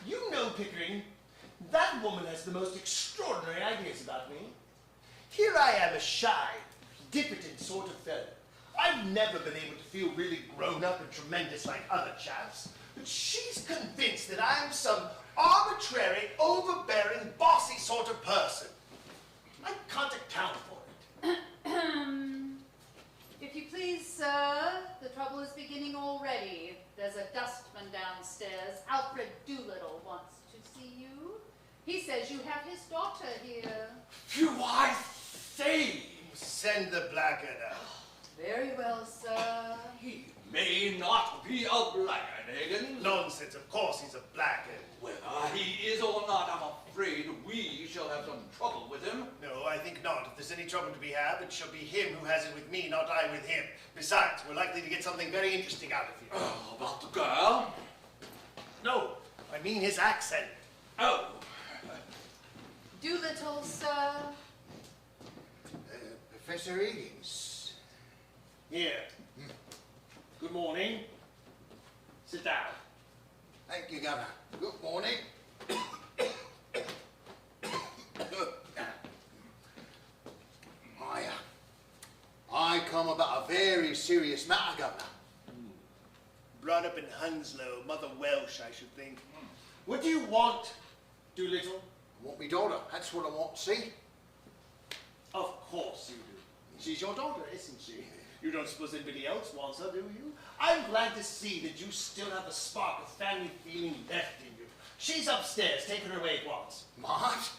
You know, Pickering, that woman has the most extraordinary ideas about me. Here I am, a shy, diffident sort of fellow. I've never been able to feel really grown up and tremendous like other chaps. But she's convinced that I'm some arbitrary, overbearing, bossy sort of person. I can't account for it. If you please, sir, the trouble is beginning already. There's a dustman downstairs. Alfred Doolittle wants to see you. He says you have his daughter here. Do I say? Send the blackguard out. Very well, sir. He may not be a blackguard, Higgins. Nonsense, of course he's a blackguard. Whether he is or not, I'm afraid we shall have some trouble with him. No, I think not. If there's any trouble to be had, it shall be him who has it with me, not I with him. Besides, we're likely to get something very interesting out of you. Oh, about the girl? No, I mean his accent. Oh. Doolittle, sir. Professor Higgins. Here. Good morning. Sit down. Thank you, Governor. Good morning. I come about a very serious matter, Governor. Brought up in Hounslow, Mother Welsh, I should think. What do you want, Doolittle? I want me daughter. That's what I want to see. Of course you do. She's your daughter, isn't she? You don't suppose anybody else wants her, do you? I'm glad to see that you still have a spark of family feeling left in you. She's upstairs. Take her away at once. What?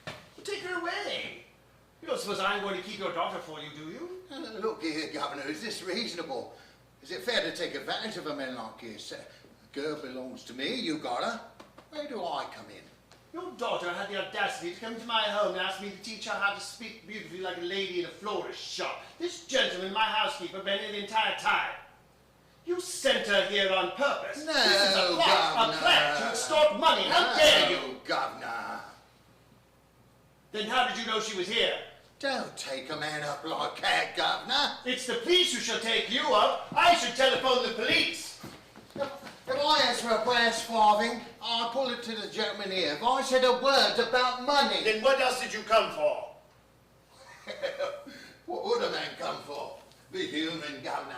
Well, take her away. You don't suppose I'm going to keep your daughter for you, do you? Look here, Governor. Is this reasonable? Is it fair to take advantage of a man like this? The girl belongs to me. You got her. Where do I come in? Your daughter had the audacity to come to my home and ask me to teach her how to speak beautifully like a lady in a florist shop. This gentleman, my housekeeper, been here the entire time. You sent her here on purpose. No, this is a plot, Governor. a plan to extort money. How dare you? Governor. Then how did you know she was here? Don't take a man up like that, Governor. It's the police who shall take you up. I should telephone the police. If I ask for a brass farthing, I'll pull it to the gentleman here. If I said a word about money... Then what else did you come for? What would a man come for? Be human, Governor.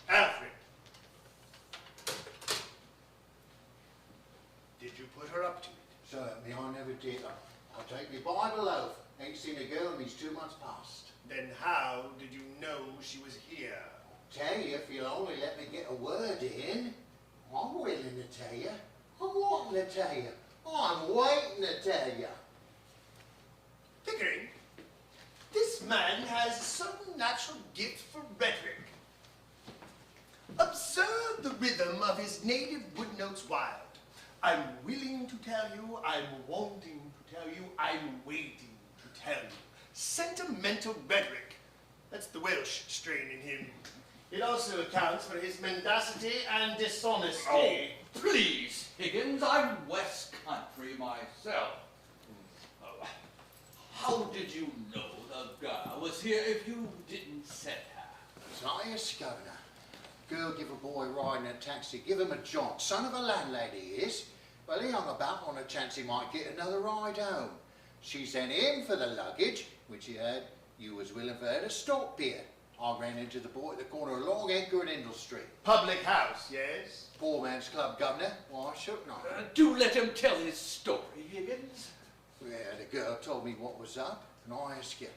Alfred. Did you put her up to it? Certainly, I never did. I'll take my Bible oath. Ain't seen a girl in these 2 months past. Then how did you know she was here? Tell you, if you'll only let me get a word in. I'm willing to tell you. I'm wanting to tell you. I'm waiting to tell you. Pickering, this man has some natural gift for rhetoric. Observe the rhythm of his native wood notes wild. I'm willing to tell you, I'm wanting to tell you, I'm waiting to tell you. Sentimental rhetoric. That's the Welsh strain in him. It also accounts for his mendacity and dishonesty. Oh, please, Higgins, I'm West Country myself. Oh, how did you know the girl was here if you didn't send her? Nice, Governor. Girl give a boy a ride in a taxi, give him a jaunt. Son of a landlady he is. Well, he hung about on a chance he might get another ride home. She sent him for the luggage, which he heard you was willing for her to stop here. I ran into the boy at the corner of Long Acre and Indle Street. Public house, yes? Poor man's club, Governor. Why shouldn't I? Do let him tell his story, Higgins. Yeah, the girl told me what was up, and I asked you,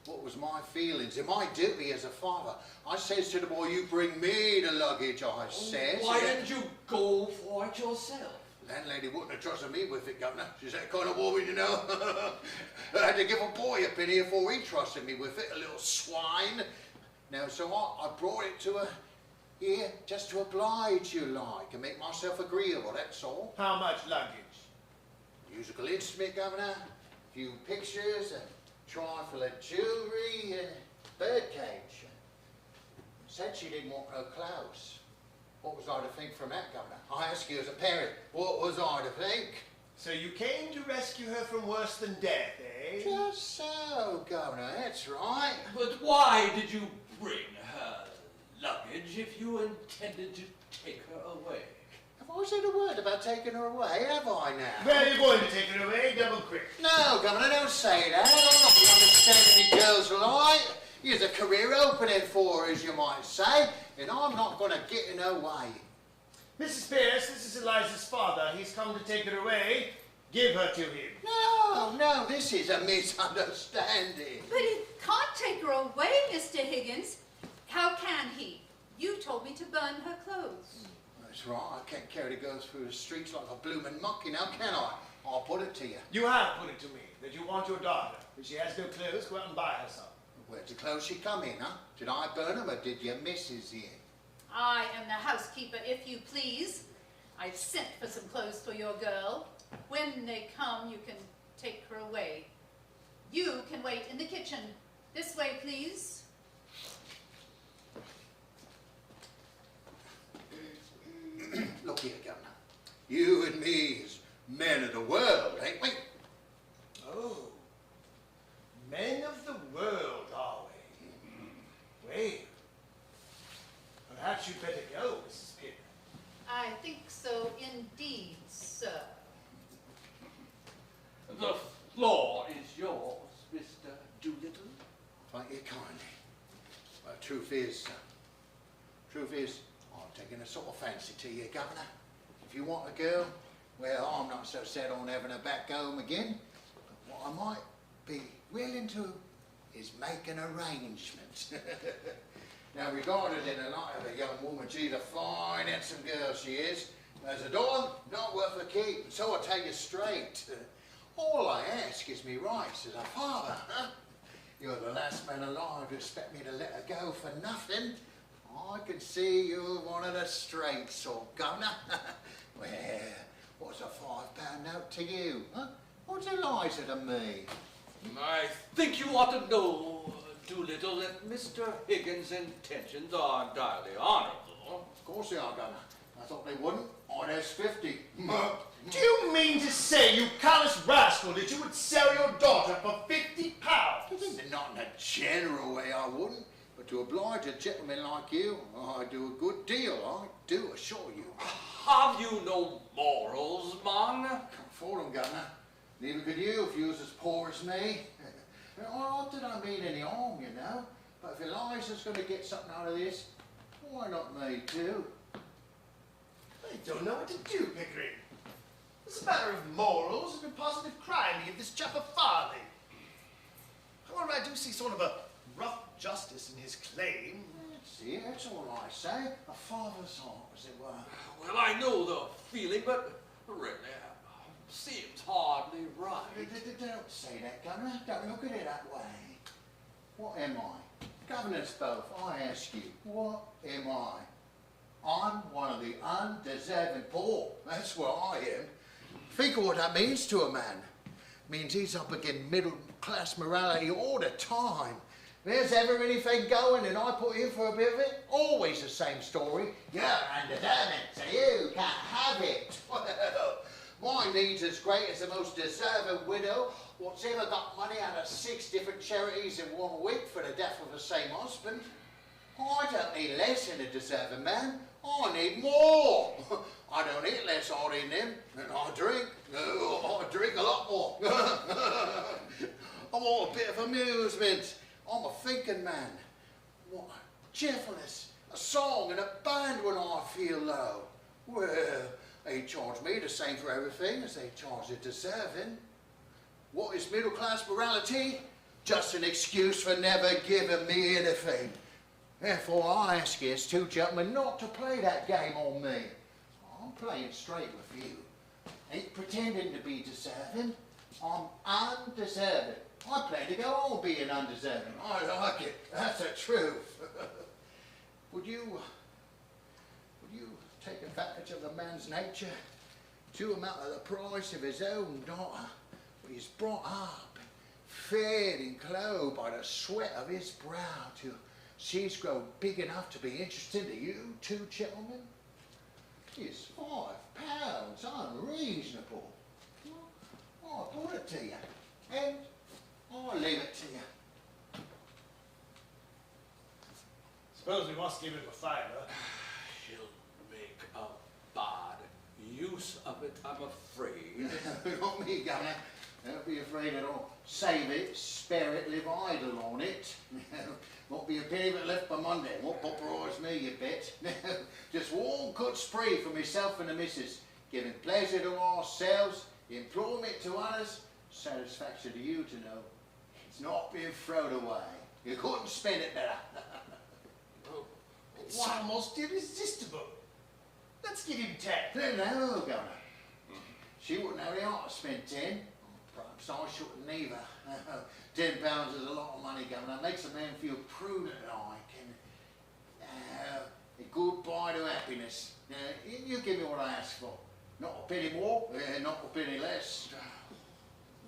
what was my feelings and my duty as a father? I says to the boy, you bring me the luggage, I says. Why didn't you go for it yourself? Landlady wouldn't have trusted me with it, Governor. She's that kind of woman, you know. I had to give a boy a penny before he trusted me with it, a little swine. Now, so I brought it to her here just to oblige you like and make myself agreeable, that's all. How much luggage? Musical instrument, Governor, a few pictures, a trifle of jewellery, a birdcage. Said she didn't want no clothes. What was I to think from that, Governor? I ask you as a parent, what was I to think? So you came to rescue her from worse than death, eh? Just so, Governor, that's right. But why did you bring her luggage if you intended to take her away? Have I said a word about taking her away, have I now? Where are you going to take her away, double quick? No, Governor, don't say that. I'm not going to understand any girls lie. Here's a career opening for her, as you might say, and I'm not going to get in her way. Mrs. Pierce, this is Eliza's father. He's come to take her away. Give her to him. No, this is a misunderstanding. But he can't take her away, Mr. Higgins. How can he? You told me to burn her clothes. That's right, I can't carry the girls through the streets like a bloomin' monkey now, can I? I'll put it to you. You have put it to me that you want your daughter. If she has no clothes, go out and buy her some. Where'd the clothes she come in, huh? Did I burn them or did your missus here? I am the housekeeper, if you please. I've sent for some clothes for your girl. When they come, you can take her away. You can wait in the kitchen. This way, please. Look here, Governor. You and me is men of the world, ain't we? Oh, men of the world, are we? Well, perhaps you'd better go, Mrs. Pierce. I think so indeed, sir. The floor is yours, Mr. Doolittle. Thank you kindly. Well, truth is, I'm taking a sort of fancy to you, Governor. If you want a girl, well, I'm not so set on having her back home again. But what I might be willing to is make an arrangement. Now, regarded in the light of a young woman, she's a fine, handsome girl, she is. As a daughter, not worth a keep, so I tell you straight. All I ask is me rights as a father, huh? You're the last man alive to expect me to let her go for nothing. I can see you're one of the straight sort, Governor. Well, what's a £5 note to you, huh? What's Eliza to me? I think you ought to know, Doolittle, that Mr. Higgins' intentions are entirely honorable. Of course they are, Governor. I thought they wouldn't. I'd ask 50. Do you mean to say, you callous rascal, that you would sell your daughter for £50? Not in a general way, I wouldn't. But to oblige a gentleman like you, I do a good deal, I do assure you. Have you no morals, man? Can't afford 'em, Governor. Neither could you if you was as poor as me. I didn't mean any harm, you know. But if Eliza's going to get something out of this, why not me too? I don't know what to do, Pickering. It's a matter of morals and a positive crime to give this chap a farthing. However, I do see sort of a rough justice in his claim. See, that's all I say. A father's heart, as it were. Well, I know the feeling, but really, seems hardly right. Don't say that, Governor. Don't look at it that way. What am I? Governors both, I ask you, what am I? I'm one of the undeserving poor. That's what I am. Think of what that means to a man. Means he's up against middle-class morality all the time. If there's ever anything going and I put in for a bit of it, always the same story. You're undeserving, so you can't have it. Well, my need's as great as the most deserving widow what's ever got money out of 6 different charities in 1 week for the death of the same husband. I don't need less than a deserving man. I need more. I don't eat less odd in them, and I drink. I drink a lot more. I want a bit of amusement. I'm a thinking man. What cheerfulness, a song and a band when I feel low. Well, they charge me the same for everything as they charge the deserving. What is middle class morality? Just an excuse for never giving me anything. Therefore, I ask you, as 2 gentlemen, not to play that game on me. I'm playing straight with you. Ain't pretending to be deserving. I'm undeserving. I plan to go on being undeserving. I like it. That's the truth. Would you take advantage of a man's nature to amount of the price of his own daughter? He's brought up, fed and clothed by the sweat of his brow till she's grown big enough to be interested to you 2 gentlemen? It's £5. Unreasonable. I'll put it to you. And I'll leave it to you. Suppose we must give him a favour. He'll make a bad use of it, I'm afraid. Not me, Governor. Don't be afraid at all. Save it, spare it, live idle on it. Won't be a penny but left by Monday. Won't popperise me, you bet. Just one good spree for myself and the missus. Giving pleasure to ourselves, employment to others, satisfaction to you to know it's not being thrown away. You couldn't spend it better. It's almost irresistible. Let's give him 10. No, Governor. She wouldn't have the heart to spend 10. Perhaps I shouldn't either. £10 is a lot of money, Governor. Makes a man feel prudent like, and a goodbye to happiness. You give me what I ask for. Not a penny more, not a penny less.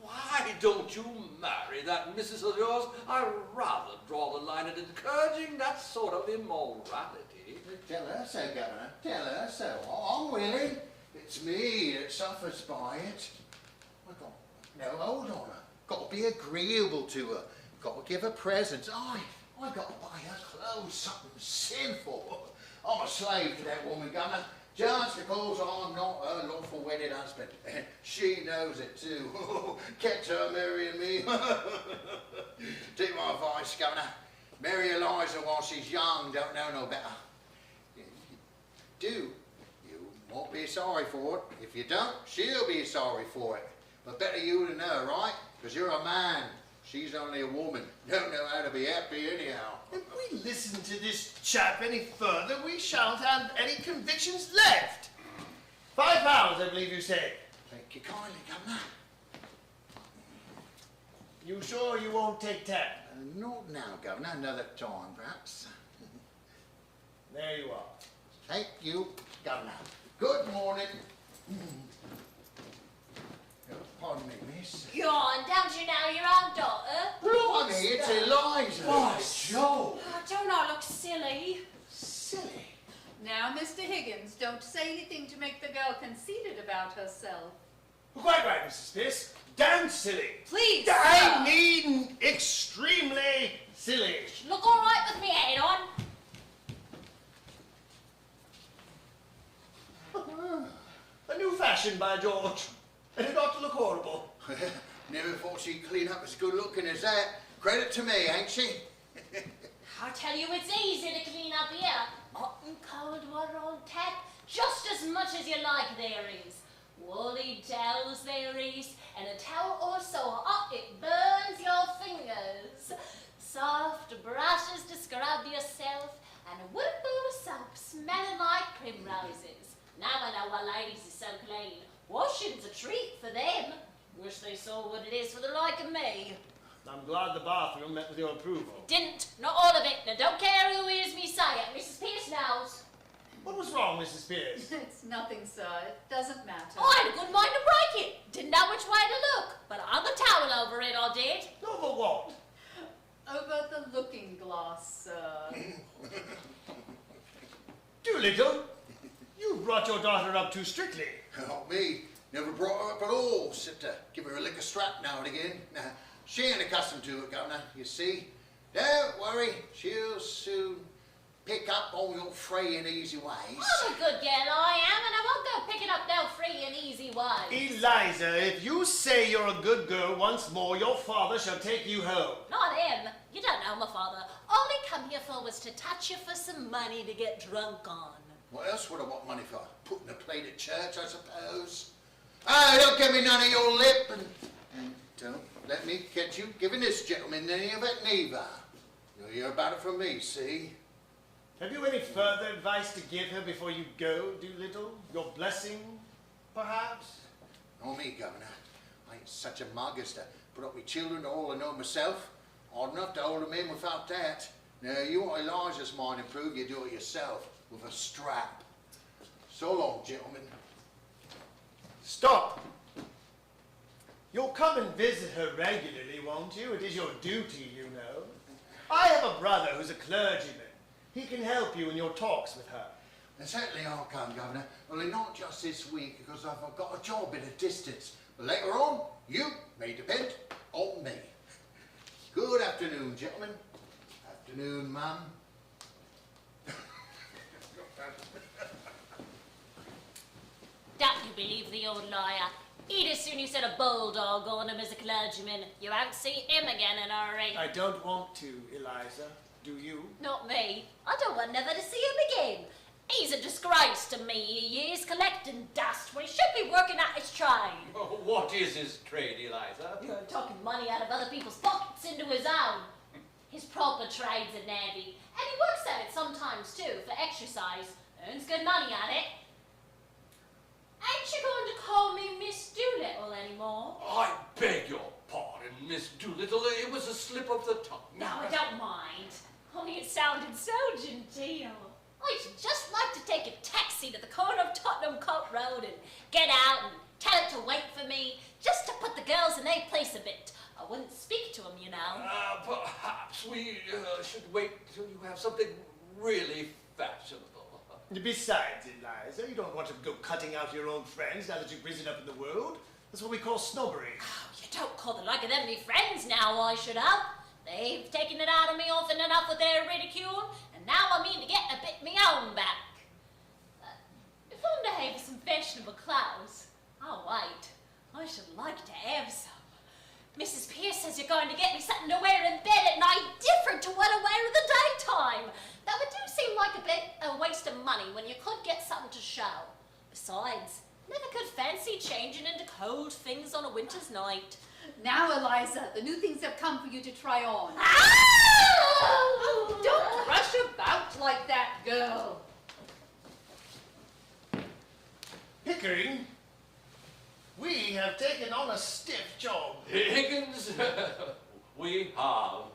Why don't you marry that missus of yours? I rather draw the line at encouraging that sort of immorality. Tell her so, Governor. Tell her so. I'm willing. It's me that suffers by it. No, hold on. Got to be agreeable to her. Got to give her presents. I got to buy her clothes, something sinful. I'm a slave to that woman, Governor, just because I'm not her lawful wedded husband. She knows it too. Catch her marrying me. Take my advice, Governor. Marry Eliza while she's young, don't know no better. You won't be sorry for it. If you don't, she'll be sorry for it. But better you than her, right? Because you're a man. She's only a woman. Don't know how to be happy anyhow. If we listen to this chap any further, we shan't have any convictions left. £5, I believe you said. Thank you kindly, Governor. You sure you won't take 10? Not now, Governor. Another time, perhaps. There you are. Thank you, Governor. Good morning. Pardon me, miss. Go on, don't you know your own daughter? Blimey, it's Eliza. By Jove! Oh, don't I look silly? Silly. Now, Mr. Higgins, don't say anything to make the girl conceited about herself. Quite right, Mrs. Pierce. Damn silly. Please, I sir. mean extremely silly. Look all right with me head on. A new fashion, by George. And it ought to look horrible. Never thought she'd clean up as good looking as that. Credit to me, ain't she? I tell you, it's easy to clean up here. Hot and cold water on tap, just as much as you like there is. Woolly towels there is, and a towel also hot it burns your fingers. Soft brushes to scrub yourself, and a wooden bowl of soap smelling like primroses. Now I know why ladies is so clean. Washing's a treat for them. Wish they saw what it is for the like of me. I'm glad the bathroom met with your approval. Didn't, not all of it. Now don't care who hears me say it. Mrs. Pierce knows. What was wrong, Mrs. Pierce? It's nothing, sir. It doesn't matter. I had a good mind to break it. Didn't know which way to look, but I hung a towel over it, I did. Over what? Over the looking glass, sir. Doolittle, you brought your daughter up too strictly. Not me. Never brought her up at all, except to give her a lick of strap now and again. She ain't accustomed to it, Governor, you see. Don't worry, she'll soon pick up all your free and easy ways. I'm a good girl, I am, and I won't go picking up no free and easy ways. Eliza, if you say you're a good girl once more, your father shall take you home. Not him. You don't know my father. All he come here for was to touch you for some money to get drunk on. What else would I want money for? Putting a plate at church, I suppose. Ah, don't give me none of your lip, and don't let me catch you giving this gentleman any of it neither. You'll hear about it from me, see? Have you any further advice to give her before you go, Doolittle? Your blessing, perhaps? Nor me, Governor. I ain't such a mug as to put up with children all I know myself. Hard enough to hold 'em in without that. Now, you want Elijah's mind improved, you do it yourself, with a strap. So long, gentlemen. Stop! You'll come and visit her regularly, won't you? It is your duty, you know. I have a brother who's a clergyman. He can help you in your talks with her. And certainly I'll come, Governor. Only not just this week, because I've got a job in a distance. But later on, you may depend on me. Good afternoon, gentlemen. Afternoon, Mum. Don't you believe the old liar? He'd as soon you said a bulldog on him as a clergyman. You won't see him again in a hurry. I don't want to, Eliza. Do you? Not me. I don't want never to see him again. He's a disgrace to me. He is collecting dust when he should be working at his trade. Oh, what is his trade, Eliza? You're talking money out of other people's pockets into his own. His proper trade's a navvy, and he works at it sometimes too, for exercise. Earns good money at it. Ain't you going to call me Miss Doolittle anymore? I beg your pardon, Miss Doolittle. It was a slip of the tongue. No, I don't mind. Only it sounded so genteel. I should just like to take a taxi to the corner of Tottenham Court Road and get out and tell it to wait for me, just to put the girls in their place a bit. I wouldn't speak to them, you know. Perhaps we should wait till you have something really fashionable. Besides, Eliza, you don't want to go cutting out your own friends now that you've risen up in the world. That's what we call snobbery. Oh, you don't call the like of them me friends now, I should have. They've taken it out of me often enough with their ridicule, and now I mean to get a bit me own back. If I'm to have some fashionable clothes, oh wait, I should like to have some. Mrs. Pierce says you're going to get me something to wear in bed at night different to what I wear in the daytime. Though it do seem like a bit a waste of money when you could get something to show. Besides, never could fancy changing into cold things on a winter's night. Now, Eliza, the new things have come for you to try on. Ah! Don't rush about like that, girl. Pickering, we have taken on a stiff job. Higgins, we have.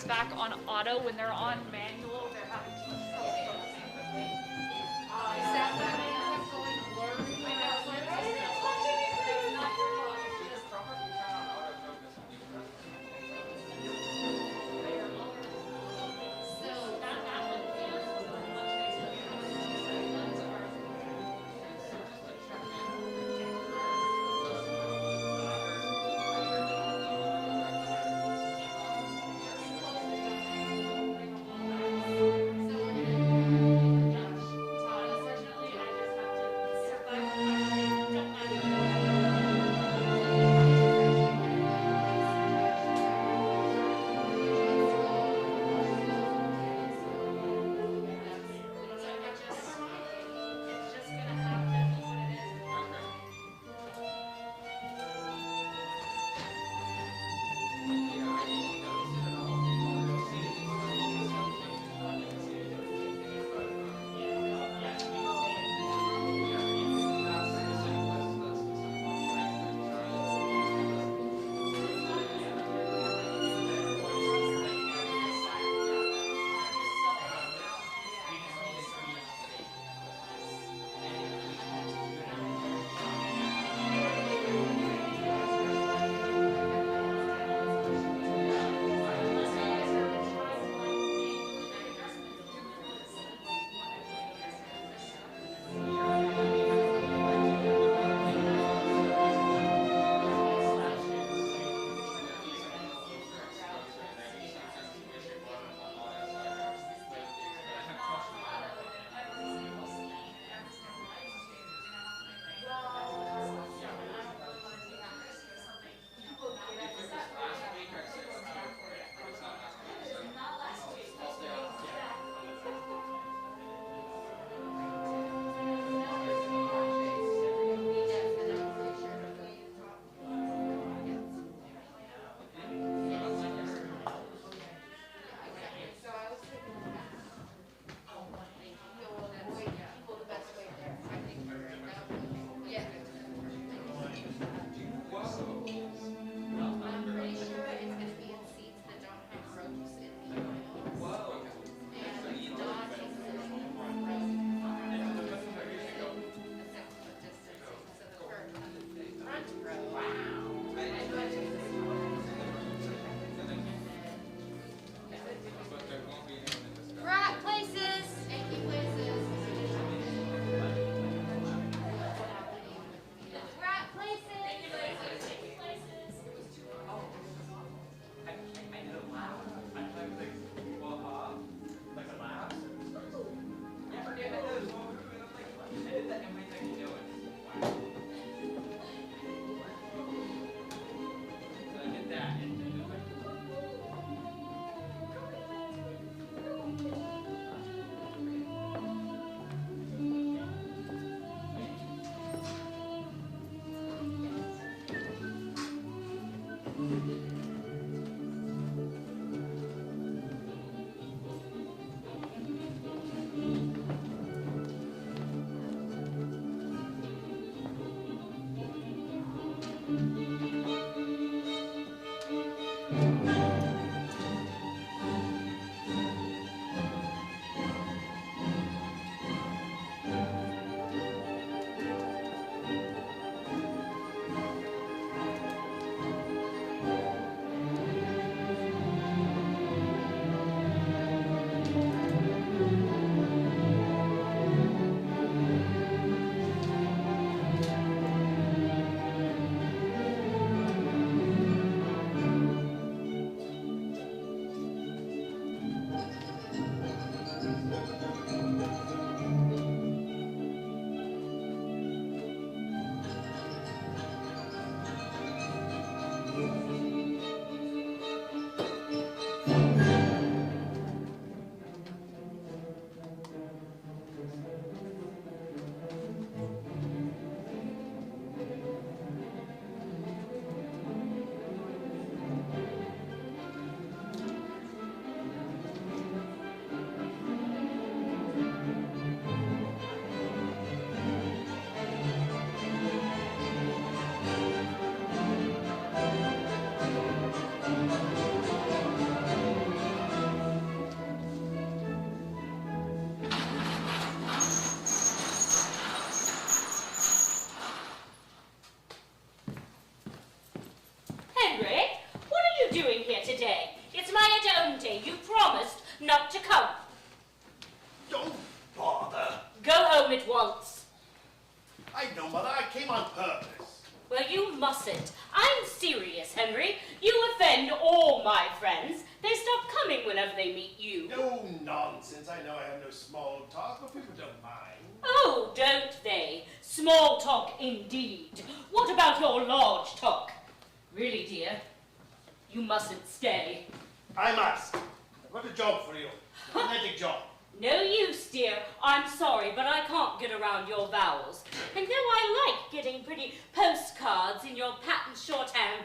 Back on auto when they're on manual. They're having too much trouble. Is that what I have going blurry? day you promised not to come. Don't bother. Go home at once. I know, Mother. I came on purpose. Well, you mustn't. I'm serious, Henry. You offend all my friends. They stop coming whenever they meet you. No nonsense. I know I have no small talk, but people don't mind. Oh, don't they? Small talk indeed. What about your large talk? Really, dear, you mustn't stay. I must. I've got a job for you. A kinetic job. No use, dear. I'm sorry, but I can't get around your vowels. And though I like getting pretty postcards in your patent shorthand,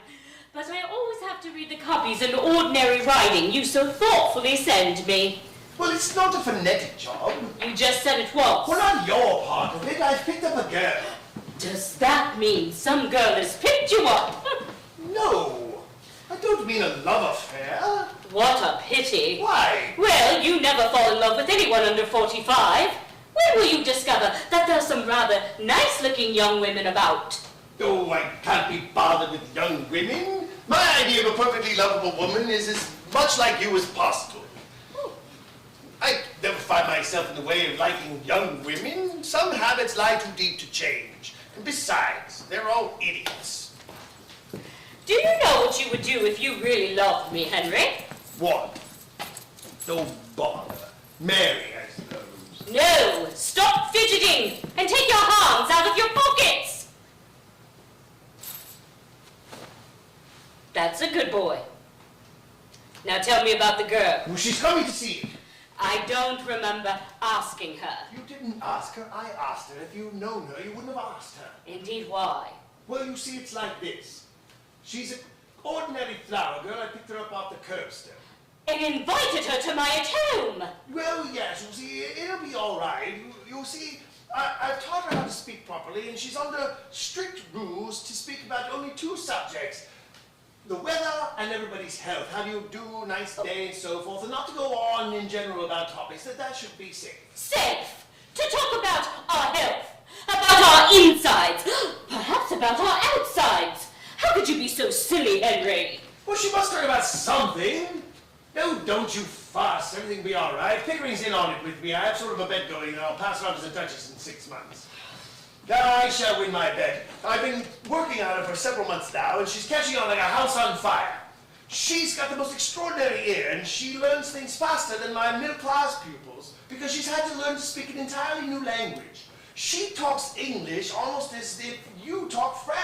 but I always have to read the copies in ordinary writing you so thoughtfully send me. Well, it's not a phonetic job. You just said it was. Well, not your part of it. I've picked up a girl. Does that mean some girl has picked you up? No. I don't mean a love affair. What a pity. Why? Well, you never fall in love with anyone under 45. When will you discover that there's some rather nice-looking young women about? Oh, I can't be bothered with young women. My idea of a perfectly lovable woman is as much like you as possible. I never find myself in the way of liking young women. Some habits lie too deep to change. And besides, they're all idiots. Do you know what you would do if you really loved me, Henry? What? Don't bother. Mary, I suppose. No! Stop fidgeting and take your hands out of your pockets! That's a good boy. Now tell me about the girl. Well, she's coming to see you. I don't remember asking her. You didn't ask her, I asked her. If you'd known her, you wouldn't have asked her. Indeed, why? Well, you see, it's like this. She's an ordinary flower girl. I picked her up off the curbstone. And invited her to my home. Well, yes, you see, it'll be all right. You see, I've taught her how to speak properly, and she's under strict rules to speak about only two subjects. The weather and everybody's health. How do you do, nice day, and so forth. And not to go on in general about topics. That should be safe. Safe? To talk about our health, about our insides, perhaps about our outsides. How could you be so silly, Henry? Well, she must talk about something. No, don't you fuss. Everything will be all right. Pickering's in on it with me. I have sort of a bet going, and I'll pass her on as a duchess in 6 months. I shall win my bet. I've been working on her for several months now, and she's catching on like a house on fire. She's got the most extraordinary ear, and she learns things faster than my middle-class pupils, because she's had to learn to speak an entirely new language. She talks English almost as if you talk French.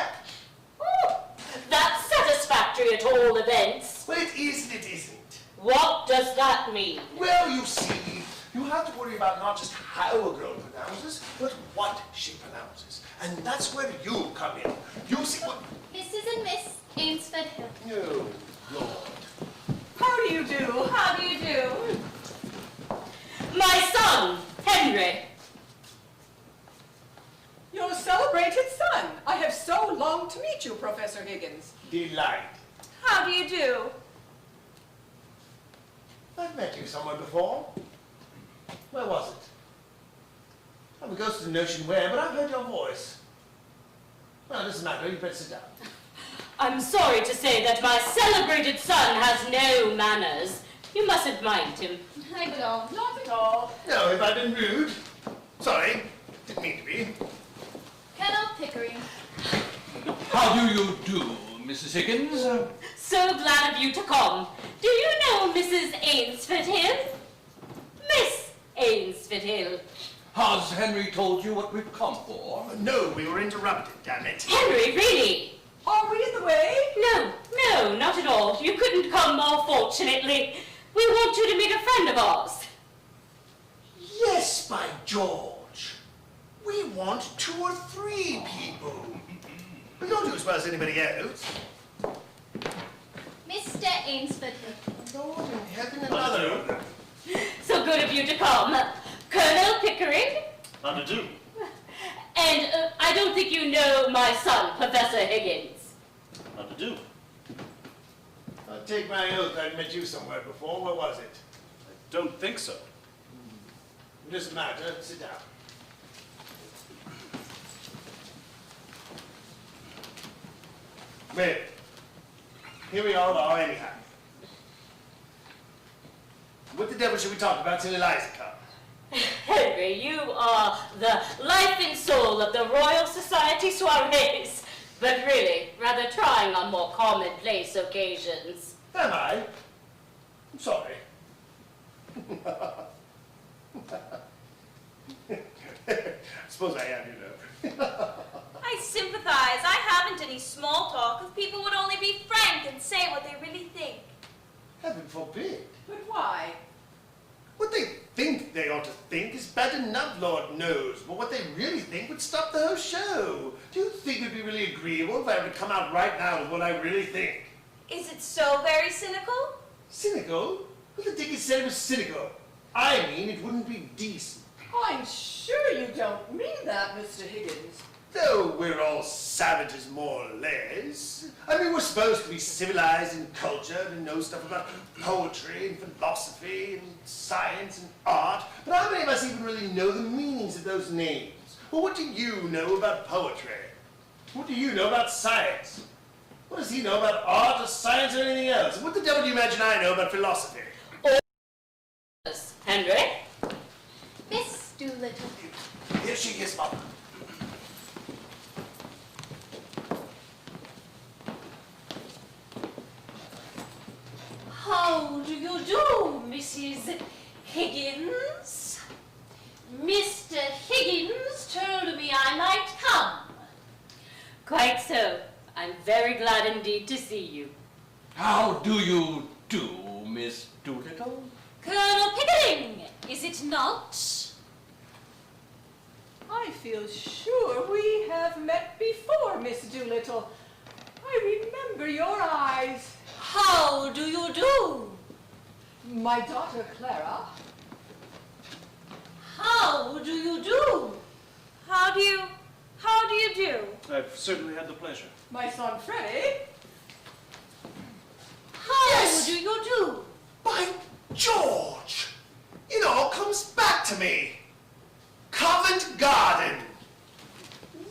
Oh, that's satisfactory at all events. Well, it is and it isn't. What does that mean? Well, you see, you have to worry about not just how a girl pronounces, but what she pronounces. And that's where you come in. You see what... Mrs. and Miss Ainsford Hill. No, Lord. How do you do? How do you do? My son, Henry. Your celebrated son. I have so longed to meet you, Professor Higgins. Delight. How do you do? I've met you somewhere before. Where was it? I have a ghostly notion where, but I've heard your voice. Well, it doesn't matter. You better sit down. I'm sorry to say that my celebrated son has no manners. You mustn't mind him. I don't. Not at all. No, have I been rude? Sorry. Didn't mean to be. Colonel Pickering. How do you do, Mrs. Higgins? So glad of you to come. Do you know Mrs. Ainsford Hill? Miss Ainsford Hill. Has Henry told you what we've come for? No, we were interrupted, damn it. Henry, really? Are we in the way? No, not at all. You couldn't come more fortunately. We want you to meet a friend of ours. Yes, by George. We want 2 or 3 people. We don't do as well as anybody else. Mr. Ainsford Hill. Lord in heaven, another of them. So good of you to come. Colonel Pickering? How to do? And I don't think you know my son, Professor Higgins. How to do? I'll take my oath I've met you somewhere before. Where was it? I don't think so. It doesn't matter. Sit down. Well, here we all are anyhow. What the devil should we talk about till Eliza comes? Henry, you are the life and soul of the Royal Society soirees, but really rather trying on more commonplace occasions. Am I? I'm sorry. Suppose I am, you know. I sympathize. I haven't any small talk if people would only be frank and say what they really think. Heaven forbid. But why? What they think they ought to think is bad enough, Lord knows. But what they really think would stop the whole show. Do you think it would be really agreeable if I were to come out right now with what I really think? Is it so very cynical? Cynical? Who the dickens said it was cynical? I mean, it wouldn't be decent. I'm sure you don't mean that, Mr. Higgins. Though we're all savages, more or less. I mean, we're supposed to be civilized and cultured and know stuff about poetry and philosophy and science and art. But how many of us even really know the meanings of those names? Well, what do you know about poetry? What do you know about science? What does he know about art or science or anything else? And what the devil do you imagine I know about philosophy? Henry? Miss Doolittle. Here she is, Mother. How do you do, Mrs. Higgins? Mr. Higgins told me I might come. Quite so. I'm very glad indeed to see you. How do you do, Miss Doolittle? Colonel Pickering, is it not? I feel sure we have met before, Miss Doolittle. I remember your eyes. How do you do? My daughter Clara. How do you do? How do you do? I've certainly had the pleasure. My son Freddie. How Yes. do you do? By George! It all comes back to me. Covent Garden.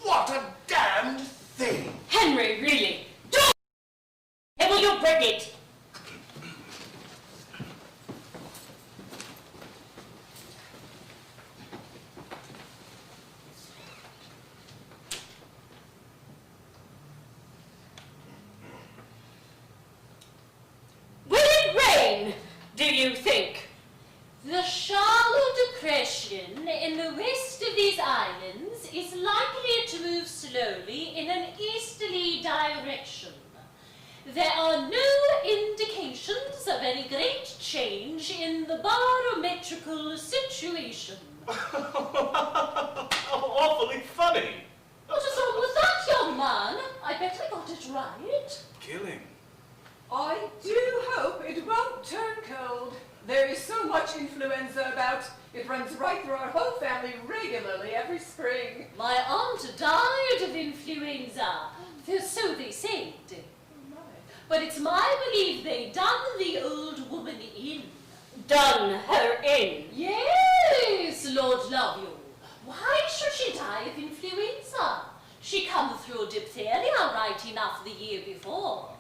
What a damned thing. Henry, really? Don't! Will you break it? Will it rain, do you think? The shallow depression in the west of these islands is likely to move slowly in an easterly direction. There are no indications of any great change in the barometrical situation. Awfully funny. What is wrong with that, young man? I bet I got it right. Killing. I do hope it won't turn cold. There is so much influenza about. It runs right through our whole family regularly every spring. My aunt died of influenza, so they said. But it's my belief they done the old woman in. Done her in? Yes, Lord love you. Why should she die of influenza? She come through diphtheria right enough the year before.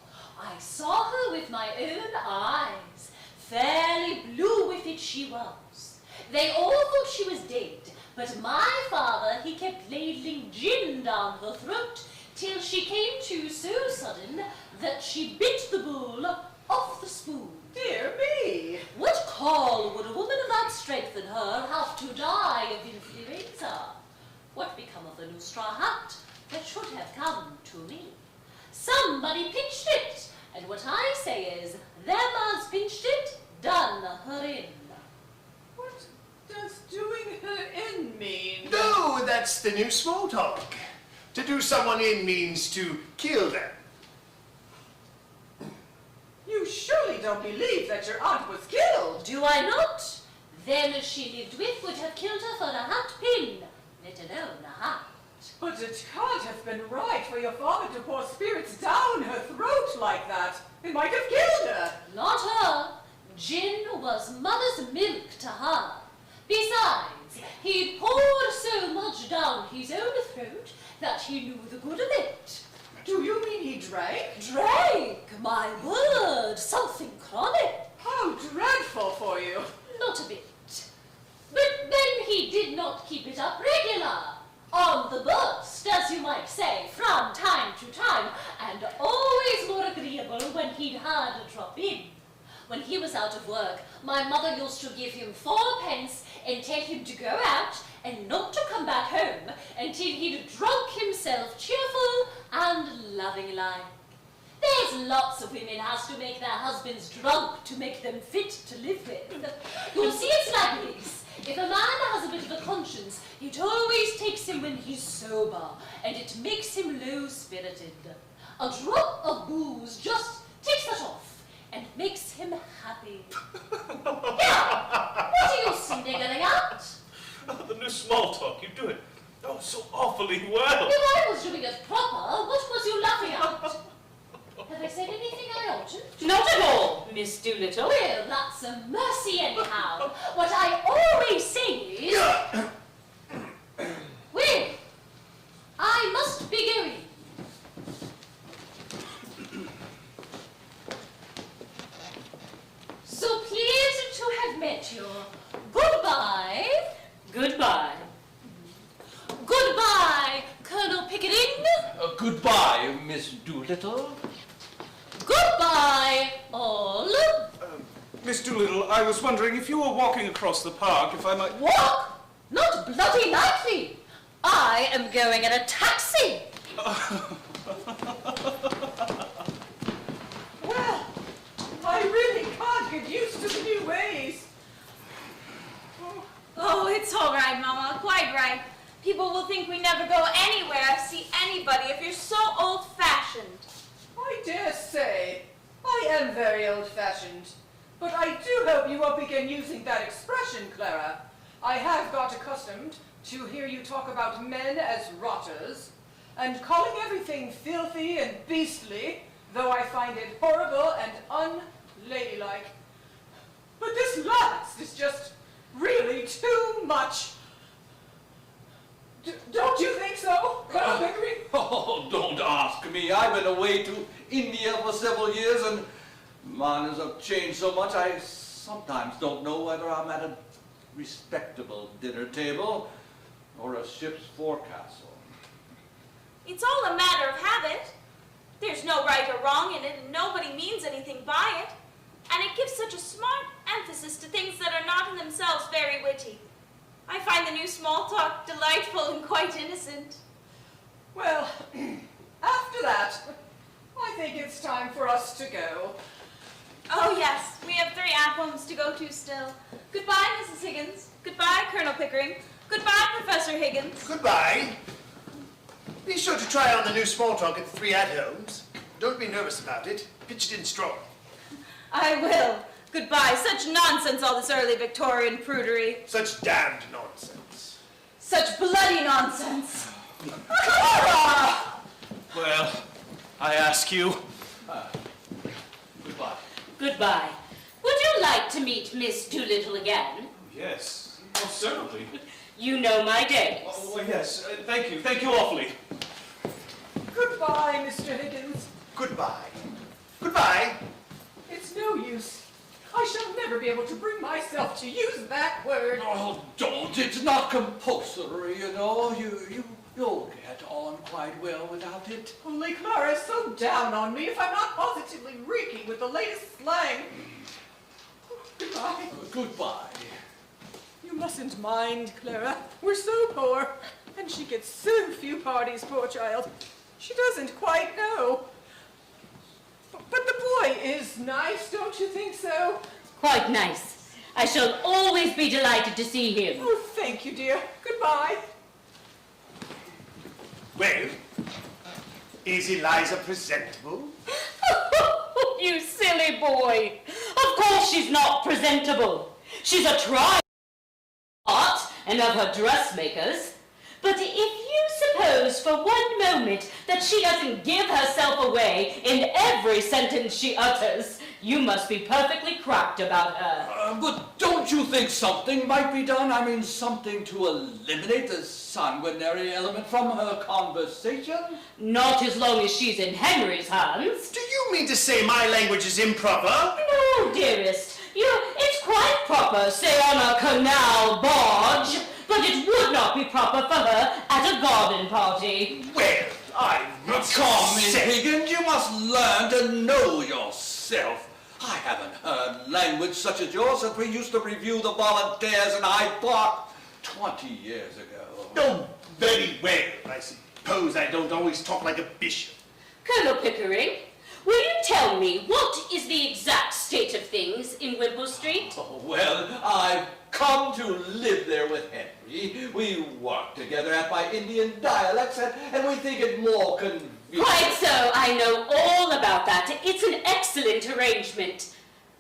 I saw her with my own eyes. Fairly blue with it she was. They all thought she was dead, but my father, he kept ladling gin down her throat till she came to so sudden that she bit the bowl off the spoon. Dear me. What call would a woman of that strength in her have to die of influenza? What become of the new straw hat that should have come to me? Somebody pinched it, and what I say is, them as pinched it, done her in. What does doing her in mean? No, that's the new small talk. To do someone in means to kill them. You surely don't believe that your aunt was killed. Do I not? Them as she lived with would have killed her for a hat pin, let alone a hat. But it can't have been right for your father to pour spirits down her throat like that. It might have killed her. Not her. Gin was mother's milk to her. Besides, he'd poured so much down his own throat that he knew the good of it. Do you mean he drank? Drank, my word, something chronic. How dreadful for you. not keep it up regular. On the burst, as you might say, from time to time, and always more agreeable when he'd had a drop in. When he was out of work, my mother used to give him 4 pence and tell him to go out and not to come back home until he'd drunk himself cheerful and loving-like. There's lots of women has to make their husbands drunk to make them fit to live with. You'll see it's like this. If a man has a bit of a conscience, it always takes him when he's sober, and it makes him low-spirited. A drop of booze just takes that off, and makes him happy. Yeah, what are you sniggering at? The new small talk, you do it. Oh, so awfully well. If I was doing it proper, what was you laughing at? Have I said anything I oughtn't? Not at all, Miss Doolittle. Well, that's a mercy anyhow. What I always say is... Well, I must be going. So pleased to have met you. Goodbye. Goodbye. Goodbye, Colonel Pickering. Goodbye, Miss Doolittle. Goodbye, all. Miss Doolittle, I was wondering if you were walking across the park, if I might... Walk? Not bloody likely. I am going in a taxi. Well, I really can't get used to the new ways. Oh, it's all right, Mama. Quite right. People will think we never go anywhere, see anybody, if you're so old-fashioned. I dare say. I am very old-fashioned. But I do hope you won't begin using that expression, Clara. I have got accustomed to hear you talk about men as rotters, and calling everything filthy and beastly, though I find it horrible and unladylike. But this last is just really too much. Don't you think so, Colonel Pickering? Oh, don't ask me. I've been away to India for several years, and manners have changed so much I sometimes don't know whether I'm at a respectable dinner table or a ship's forecastle. It's all a matter of habit. There's no right or wrong in it, and nobody means anything by it. And it gives such a smart emphasis to things that are not in themselves very witty. I find the new small talk delightful and quite innocent. Well, after that, I think it's time for us to go. Oh yes, we have 3 at-homes to go to still. Goodbye, Mrs. Higgins. Goodbye, Colonel Pickering. Goodbye, Professor Higgins. Goodbye. Be sure to try on the new small talk at the 3 at-homes. Don't be nervous about it. Pitch it in strong. I will. Goodbye. Such nonsense, all this early Victorian prudery. Such damned nonsense. Such bloody nonsense. Well, I ask you. Goodbye. Goodbye. Would you like to meet Miss Doolittle again? Yes, most certainly. You know my days. Oh, well, yes, thank you awfully. Goodbye, Mr. Higgins. Goodbye. Goodbye. It's no use. I shall never be able to bring myself to use that word. Oh, don't. It's not compulsory, you know. You'll get on quite well without it. Only Clara is so down on me if I'm not positively reeking with the latest slang. Goodbye. Goodbye. You mustn't mind, Clara. We're so poor. And she gets so few parties, poor child. She doesn't quite know. But the boy is nice, don't you think so? Quite nice. I shall always be delighted to see him. Oh, thank you, dear. Goodbye. Well, is Eliza presentable? You silly boy. Of course she's not presentable. She's a trial art and of her dressmakers. But if you suppose for one moment that she doesn't give herself away in every sentence she utters, you must be perfectly cracked about her. But don't you think something might be done? I mean, something to eliminate the sanguinary element from her conversation? Not as long as she's in Henry's hands. Do you mean to say my language is improper? No, dearest. It's quite proper, say on a canal barge. But but it would not be proper for her at a garden party. Well, I'm not Come, Miss sick. Higgins, you must learn to know yourself. I haven't heard language such as yours since we used to review the volunteers in Hyde Park 20 years ago. Oh, very well. I suppose I don't always talk like a bishop. Colonel Pickering, will you tell me what is the exact state of things in Wimple Street? Oh, well, I've come to live there with Henry. We work together at my Indian dialects, and we think it more convenient. Quite so, I know all about that. It's an excellent arrangement.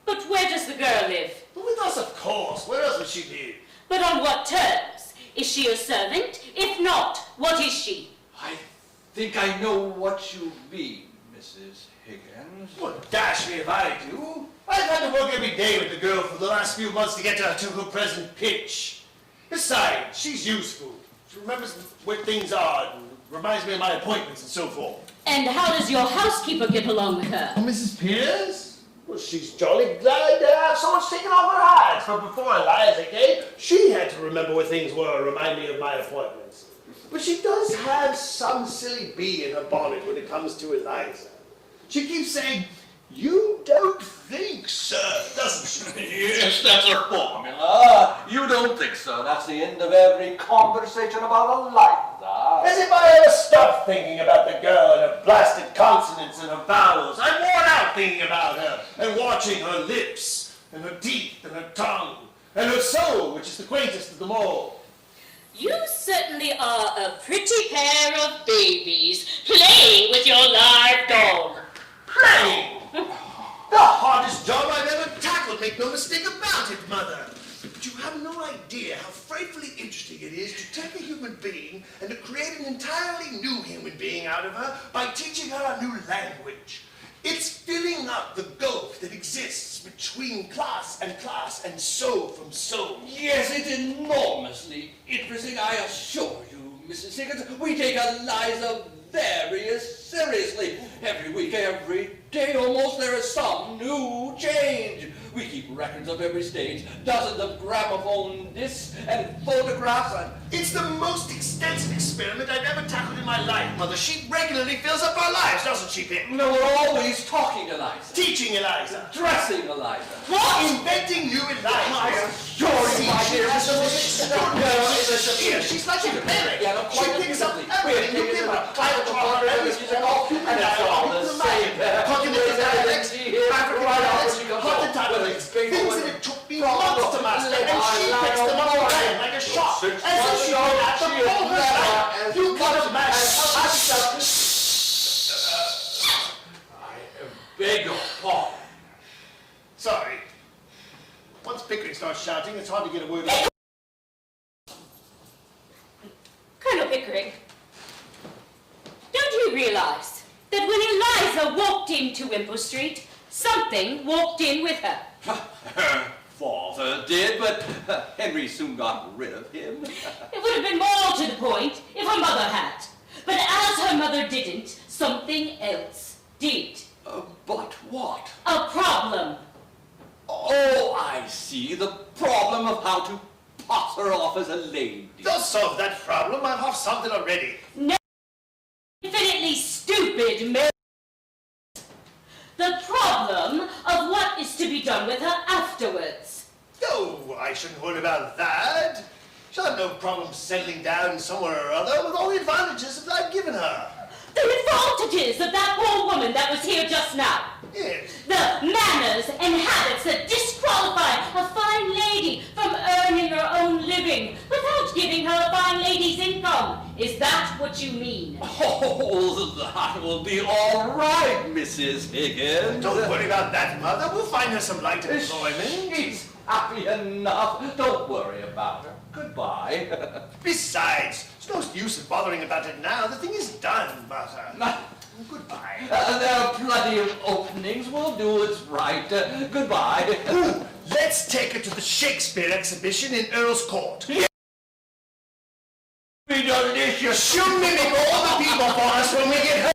But where does the girl live? With us, of course. Where else would she live? But on what terms? Is she a servant? If not, what is she? I think I know what you mean, Mrs. Higgins. Well, dash me if I do. I've had to work every day with the girl for the last few months to get her to her present pitch. Besides, she's useful. She remembers where things are and reminds me of my appointments and so forth. And how does your housekeeper get along with her? Oh, Mrs. Pierce? Well, she's jolly glad to have so much taken off her hands. For before Eliza came, she had to remember where things were and remind me of my appointments. But she does have some silly bee in her bonnet when it comes to Eliza. She keeps saying, "You don't think, sir," doesn't she? Yes, that's a formula. You don't think so. That's the end of every conversation about Eliza. As if I ever stopped thinking about the girl and her blasted consonants and her vowels. I'm worn out thinking about her and watching her lips and her teeth and her tongue and her soul, which is the quaintest of them all. You certainly are a pretty pair of babies, playing with your live dog. Playing! The hardest job I've ever tackled, make no mistake about it, Mother. But you have no idea how frightfully interesting it is to take a human being and to create an entirely new human being out of her by teaching her a new language. It's filling up the gulf that exists between class and soul from soul. Yes, it's enormously interesting, I assure you, Mrs. Higgins. We take Eliza very seriously. Every week, every day almost, there is some new change. We keep records of every stage, dozens of gramophone discs and photographs. It's the most extensive experiment I've ever tackled in my life, Mother. She regularly fills up our lives, doesn't she, Pip? No, we're always talking Eliza. Teaching Eliza. Dressing Eliza. What? Inventing new Eliza. I assure you, my dear, She has the most extraordinary. She's like a parrot. She picks up everything you give her. I taught her everything. And I always the same. Talking with the dialects, African dialects, Hottentot things that it took me months to master, and she picks them up again like a shot. As if she would have to pull herself. You got a match. I beg your pardon. Sorry. Once Pickering starts shouting, it's hard to get a word out. Colonel Pickering, don't you realize that when Eliza walked into Wimple Street, something walked in with her? Her father did, but Henry soon got rid of him. It would have been more to the point if her mother had. But as her mother didn't, something else did. But what? A problem. Oh, I see. The problem of how to pass her off as a lady. Don't solve that problem. I've half solved it already. No, infinitely stupid Mary. The problem of what is to be done with her afterwards. Oh, I shouldn't worry about that. She'll have no problem settling down somewhere or other with all the advantages that I've given her. The advantages of that poor woman that was here just now. Yes. The manners and habits that disqualify a fine lady from earning her own living without giving her a fine lady's income. Is that what you mean? Oh, that will be all right, Mrs. Higgins. Don't worry about that, Mother. We'll find her some light employment. She's happy enough. Don't worry about her. Goodbye. Besides, there's no use in bothering about it now. The thing is done, Mother. Goodbye. There are plenty of openings. We'll do what's right. Goodbye. Ooh, let's take her to the Shakespeare exhibition in Earl's Court. Be delicious. She'll mimic all the people for us when we get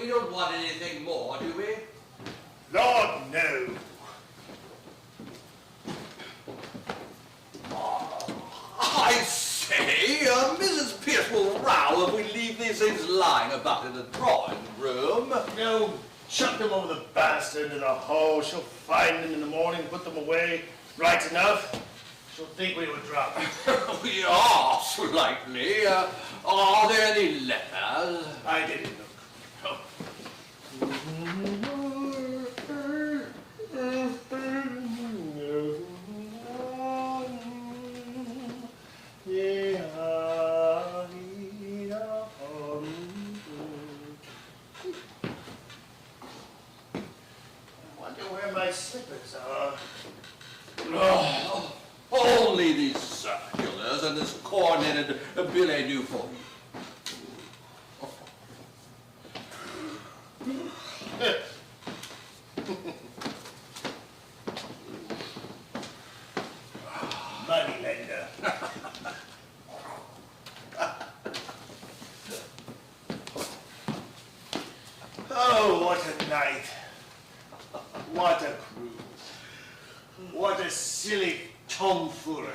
We don't want anything more, do we? Lord, no. I say, Mrs. Pierce will row if we leave these things lying about in the drawing room. No, chuck them over the banister into the hall. She'll find them in the morning, put them away. Right enough. She'll think we were drunk. We are, slightly. Are there any letters? I didn't look. I wonder where my slippers are. Oh, only these circulars and this corn-headed billet doux for you. Money lender. Oh, what a night. What a crew. What a silly tomfoolery.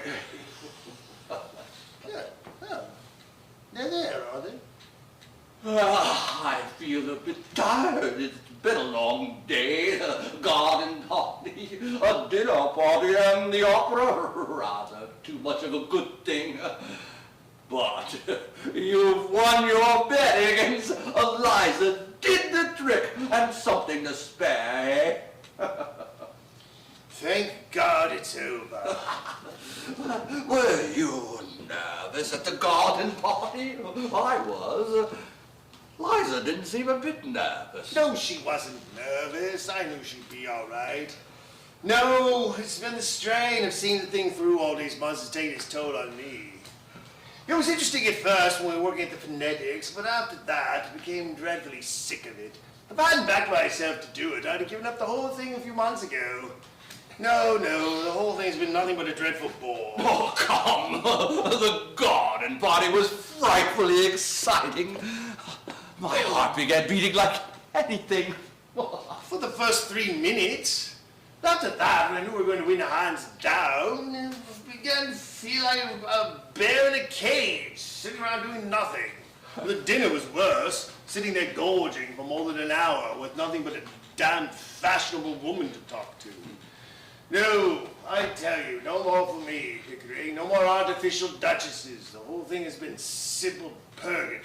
Yeah, oh. They're there, are they? I feel a bit tired. It's been a long day. A garden party, a dinner party, and the opera. Rather too much of a good thing. But you've won your bet against Eliza. Did the trick and something to spare, eh? Thank God it's over. Were you nervous at the garden party? I was. Liza didn't seem a bit nervous. No, she wasn't nervous. I knew she'd be all right. No, it's been the strain of seeing the thing through all these months that's taken its toll on me. It was interesting at first when we were working at the phonetics, but after that, I became dreadfully sick of it. If I hadn't backed myself to do it, I'd have given up the whole thing a few months ago. No, the whole thing's been nothing but a dreadful bore. Oh, come! The garden party was frightfully exciting. My heart began beating like anything. For the first 3 minutes. After that, when I knew we were going to win hands down, it began to feel like a bear in a cage, sitting around doing nothing. The dinner was worse, sitting there gorging for more than an hour with nothing but a damn fashionable woman to talk to. No, I tell you, no more for me, Pickering. No more artificial duchesses. The whole thing has been simple purgatory.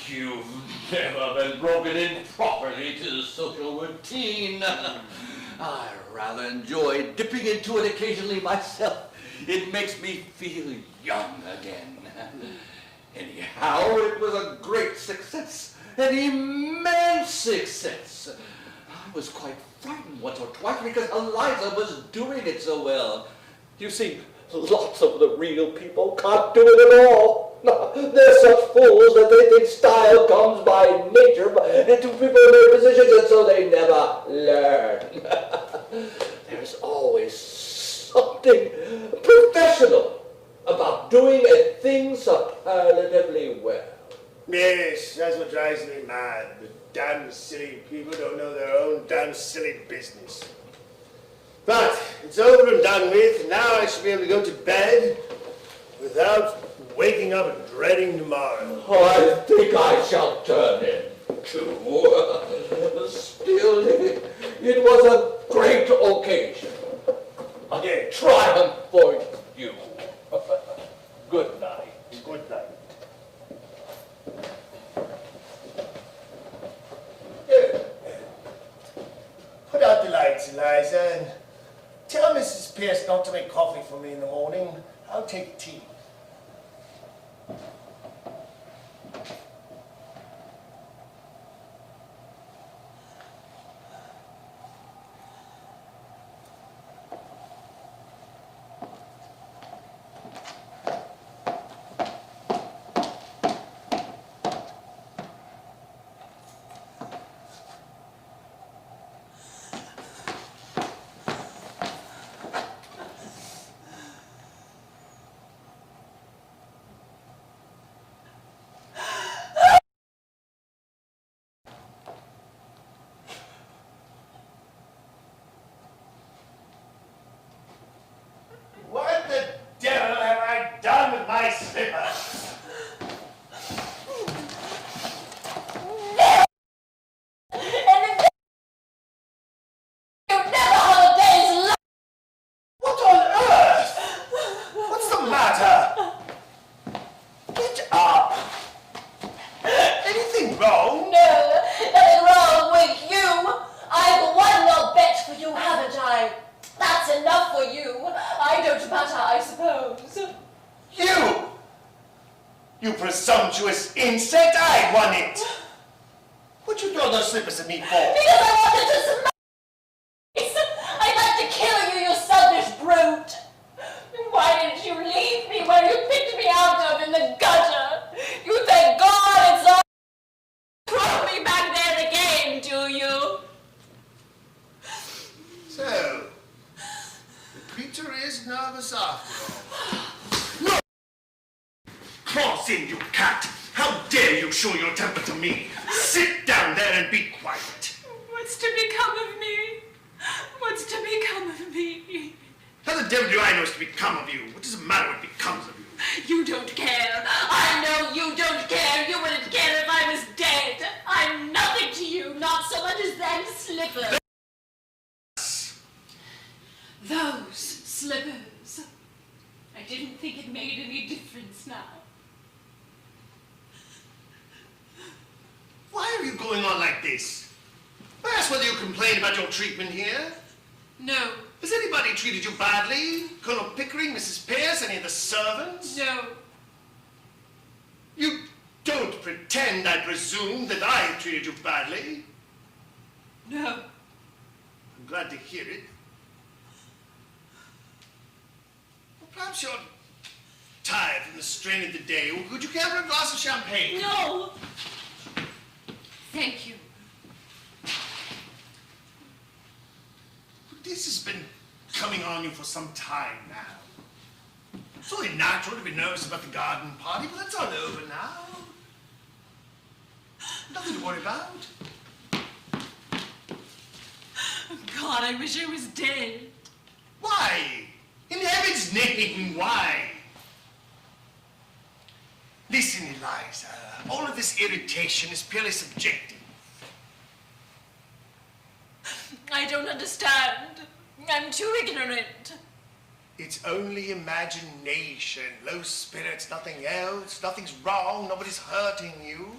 You've never been broken in properly to the social routine. I rather enjoy dipping into it occasionally myself. It makes me feel young again. Anyhow, it was a great success, an immense success. I was quite frightened once or twice because Eliza was doing it so well. You see, lots of the real people can't do it at all. They're such fools that they think style comes by nature to people in their positions, and so they never learn. There's always something professional about doing a thing superlatively well. Yes, that's what drives me mad. The damn silly people don't know their own damn silly business. But it's over and done with. Now I should be able to go to bed without waking up and dreading tomorrow. I think I shall turn in too. Still, it was a great occasion. A triumph for you. Good night. Good night. Put out the lights, Eliza, and tell Mrs. Pierce not to make coffee for me in the morning. I'll take tea. You presumptuous insect, I won it. What you throw those slippers at me for? Because I wanted to smash. I had to kill you, you selfish brute. Why didn't you leave me where you picked me out of in the gutter? You thank God it's all. Throw me back there again, do you? So, the creature is nervous after all. No! Cross in, you cat! How dare you show your temper to me? Sit down there and be quiet. What's to become of me? What's to become of me? How the devil do I know what's to become of you? What does it matter what becomes of you? You don't care. I know you don't care. You wouldn't care if I was dead. I'm nothing to you, not so much as them slippers. Those slippers. I didn't think it made any difference now. Why are you going on like this? I asked whether you complained about your treatment here. No. Has anybody treated you badly? Colonel Pickering, Mrs. Pierce, any of the servants? No. You don't pretend, I presume, that I treated you badly. No. I'm glad to hear it. Well, perhaps you're tired from the strain of the day. Would you care for a glass of champagne? No. Thank you. This has been coming on you for some time now. It's only natural to be nervous about the garden party, but that's all over now. Nothing to worry about. God, I wish I was dead. Why? In heaven's name, why? Listen, Eliza, all of this irritation is purely subjective. I don't understand. I'm too ignorant. It's only imagination, low spirits, nothing else. Nothing's wrong, nobody's hurting you.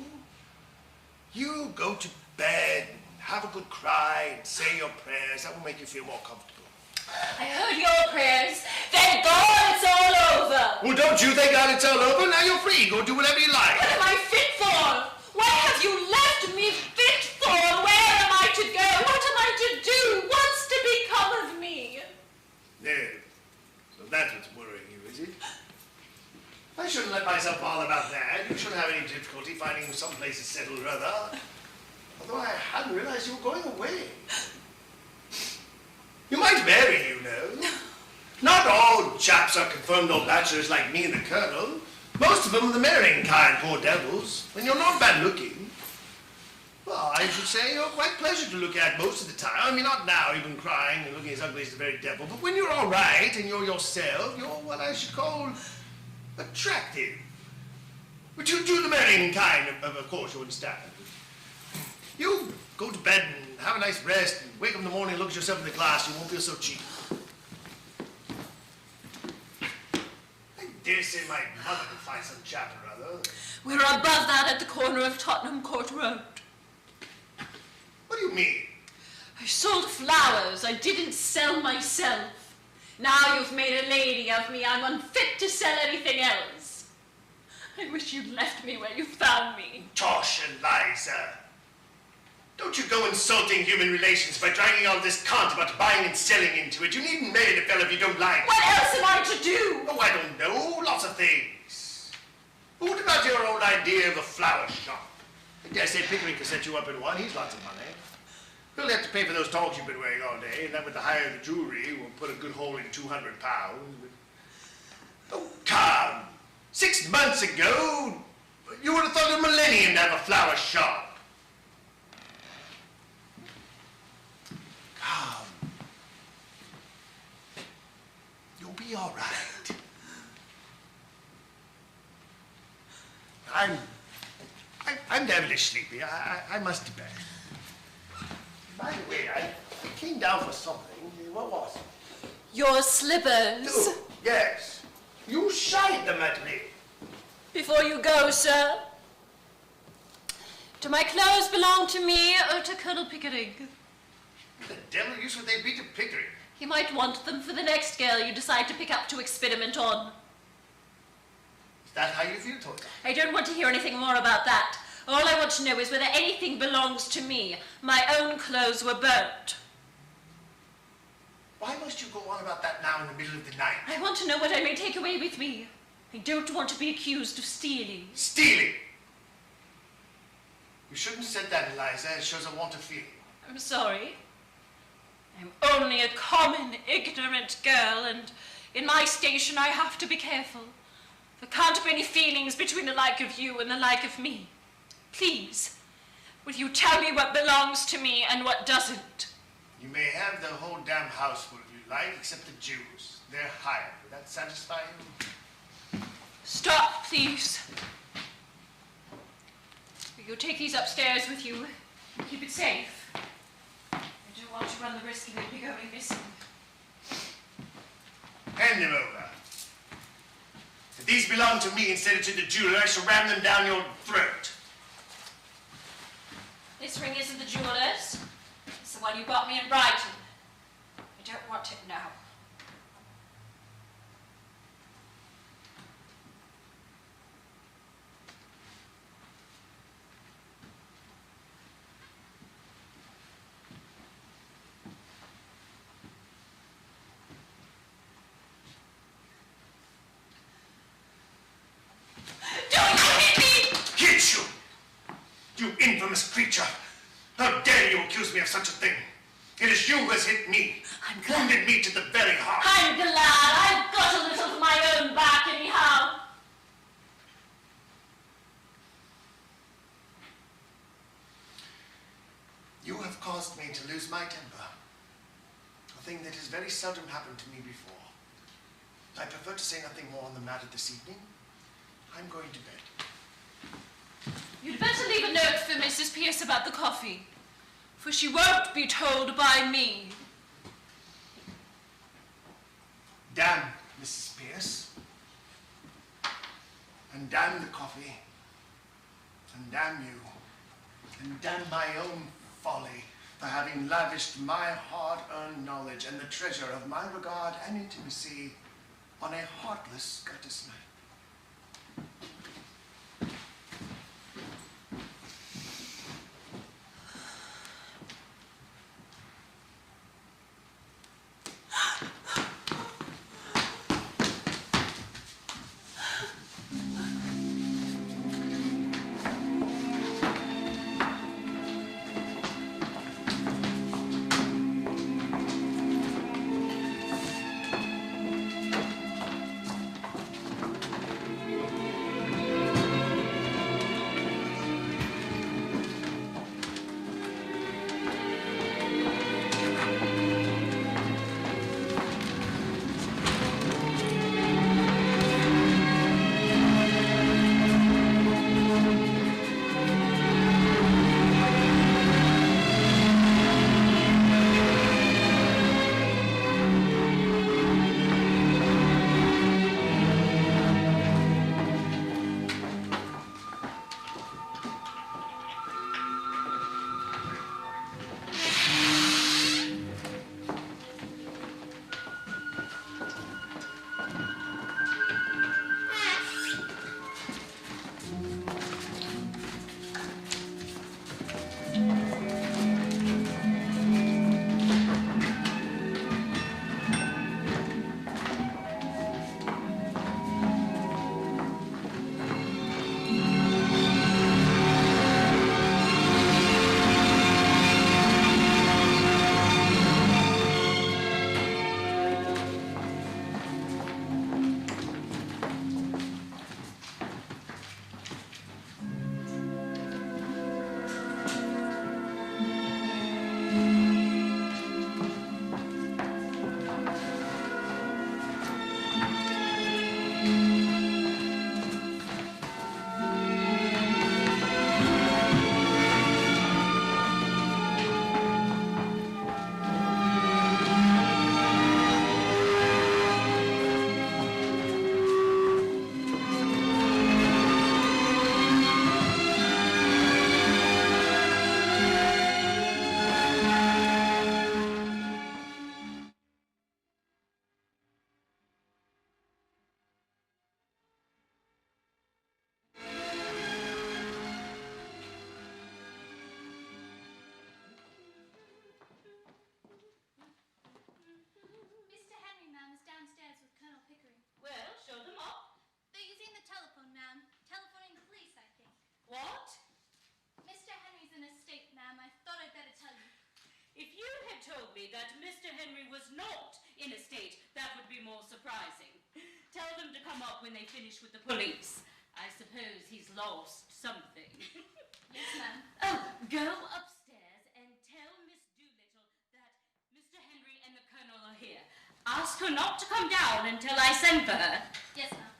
You go to bed, have a good cry, and say your prayers. That will make you feel more comfortable. I heard your prayers. Thank God it's all over. Well, don't you thank God it's all over? Now you're free. Go do whatever you like. What am I fit for? What have you left me fit for? Where am I to go? What am I to do? What's to become of me? There. So that's what's worrying you, is it? I shouldn't let myself bother about that. You shouldn't have any difficulty finding some place to settle, rather. Although I hadn't realized you were going away. You might marry, you know. Not all chaps are confirmed old bachelors like me and the Colonel. Most of them are the marrying kind, poor devils. And you're not bad looking. Well, I should say you're quite a pleasure to look at most of the time. I mean, not now, you've been crying and looking as ugly as the very devil. But when you're all right and you're yourself, you're what I should call attractive. But you do the marrying kind, of course, you understand. You go to bed and have a nice rest and wake up in the morning and look at yourself in the glass. You won't feel so cheap. I dare say my mother could find some chap or other. We're above that at the corner of Tottenham Court Road. What do you mean? I sold flowers. I didn't sell myself. Now you've made a lady of me. I'm unfit to sell anything else. I wish you'd left me where you found me. Tosh, Eliza. Don't you go insulting human relations by dragging all this cant about buying and selling into it. You needn't marry the fellow if you don't like. What else am I to do? Oh, I don't know. Lots of things. But what about your old idea of a flower shop? I dare say Pickering can set you up in one. He's lots of money. You'll have to pay for those togs you've been wearing all day, and then with the hire of the jewelry, we'll put a good hole in £200. Oh, come. 6 months ago, you would have thought a millennium to have a flower shop. Come. You'll be all right. I'm devilish sleepy. I must to bed. By the way, I came down for something. What was it? Your slippers. Oh, yes. You shied them at me. Before you go, sir, do my clothes belong to me or to Colonel Pickering? The devil use would they be to Pickering? He might want them for the next girl you decide to pick up to experiment on. Is that how you feel toward her? I don't want to hear anything more about that. All I want to know is whether anything belongs to me. My own clothes were burnt. Why must you go on about that now in the middle of the night? I want to know what I may take away with me. I don't want to be accused of stealing. Stealing! You shouldn't have said that, Eliza. It shows a want of feeling. I'm sorry. I'm only a common, ignorant girl, and in my station I have to be careful. There can't be any feelings between the like of you and the like of me. Please, will you tell me what belongs to me and what doesn't? You may have the whole damn house full if you like, except the Jews. They're hired. Would that satisfy you? Stop, please. Will you take these upstairs with you and keep it safe? I don't want to run the risk of it going missing. Hand them over. If these belong to me instead of to the jeweler, I shall ram them down your throat. This ring isn't the jeweler's. It's the one you bought me in Brighton. I don't want it now. Don't hit me! Hit you! You infamous creature! How dare you accuse me of such a thing? It is you who has hit me, I'm glad. wounded me to the very heart. I'm glad. I've got a little of my own back anyhow. You have caused me to lose my temper, a thing that has very seldom happened to me before. I prefer to say nothing more on the matter this evening. I'm going to bed. You'd better leave a note for Mrs. Pierce about the coffee, for she won't be told by me. Damn Mrs. Pierce, and damn the coffee, and damn you, and damn my own folly for having lavished my hard-earned knowledge and the treasure of my regard and intimacy on a heartless gutter night. had told me that Mr. Henry was not in a state, that would be more surprising. Tell them to come up when they finish with the police. I suppose he's lost something. Yes, ma'am. Oh, go upstairs and tell Miss Doolittle that Mr. Henry and the Colonel are here. Ask her not to come down until I send for her. Yes, ma'am.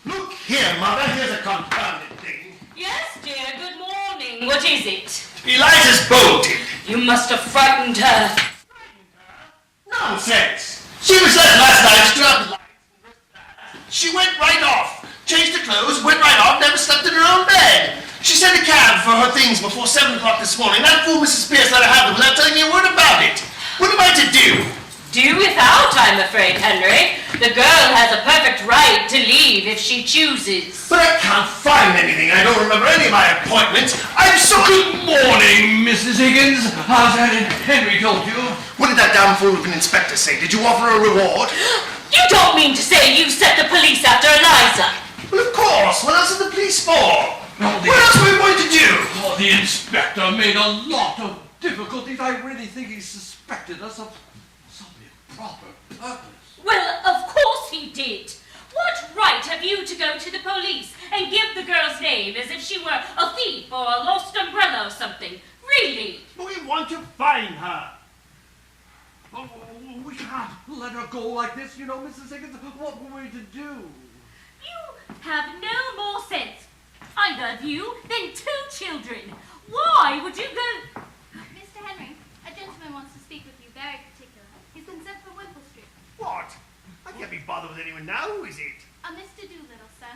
Look here, Mother, here's a confounded thing. Yes, dear, good morning. What is it? Eliza's bolted. You must have frightened her. Nonsense. She was left last night, she turned out the lights. She went right off, changed her clothes, went right off, never slept in her own bed. She sent a cab for her things before 7 o'clock this morning. That fool Mrs. Pierce let her have them without telling me a word about it. What am I to do? Do without, I'm afraid, Henry. The girl has a perfect right to leave if she chooses. But I can't find anything. I don't remember any of my appointments. I'm so... Good morning, Mrs. Higgins. How's Henry told you? What did that damn fool of an inspector say? Did you offer a reward? You don't mean to say you set the police after Eliza? Well, of course. What else are the police for? Well, What else were we going to do? Oh, the inspector made a lot of difficulties. I really think he suspected us of some improper purpose. Well, of course he did. What right have you to go to the police and give the girl's name as if she were a thief or a lost umbrella or something? Really? We want to find her. Oh, we can't let her go like this, you know, Mrs. Higgins. What were we to do? You have no more sense, either of you, than 2 children. Why would you go... Mr. Henry, a gentleman wants to speak with you, very particular. He's been sent from Wimple Street. What? I can't be bothered with anyone now. Who is it? A Mr. Doolittle, sir.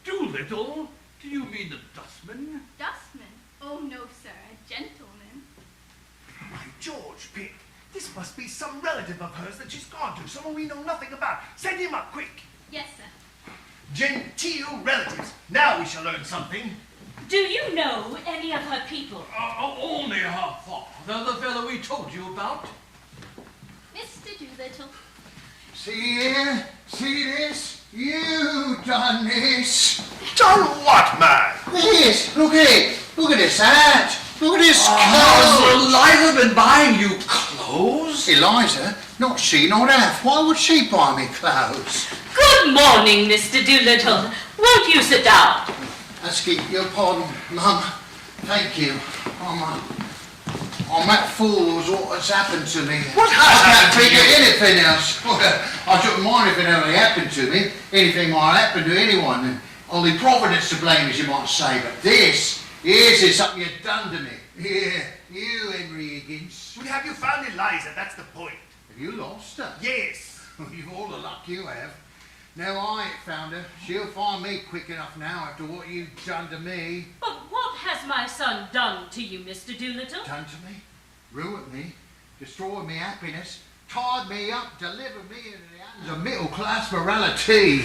Doolittle? Do you mean the dustman? Dustman? Oh, no, sir, a gentleman. My George, Pip. This must be some relative of hers that she's gone to, someone we know nothing about. Send him up, quick. Yes, sir. Genteel relatives. Now we shall learn something. Do you know any of her people? Only her father, the fellow we told you about. Mr. Doolittle. See here? See this? You done this. Done what, man? This, look at it. Look at this hat. Look at this Has clothes. Eliza been buying you clothes? Eliza? Not she, not Alf. Why would she buy me clothes? Good morning, Mr. Doolittle. Won't you sit down? Asking your pardon, Mum. Thank you. I'm that fool was what has happened to me. What has I can't happened to think of you? anything else. Well, I shouldn't mind if it only happened to me. Anything might happen to anyone. And only Providence to blame, as you might say. But this is something you've done to me. Yeah, you, Henry Higgins. Well, have you found Eliza? That's the point. Have you lost her? Yes. You've all the luck you have. Now I ain't found her. She'll find me quick enough now after what you've done to me. But what has my son done to you, Mr. Doolittle? Done to me, ruined me, destroyed me happiness, tied me up, delivered me into the hands of middle-class morality.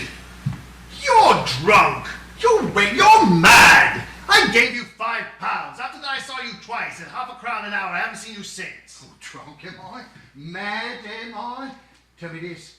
You're drunk. You're mad. I gave you £5. After that I saw you twice at £0.50 an hour. I haven't seen you since. Oh, drunk am I? Mad am I? Tell me this.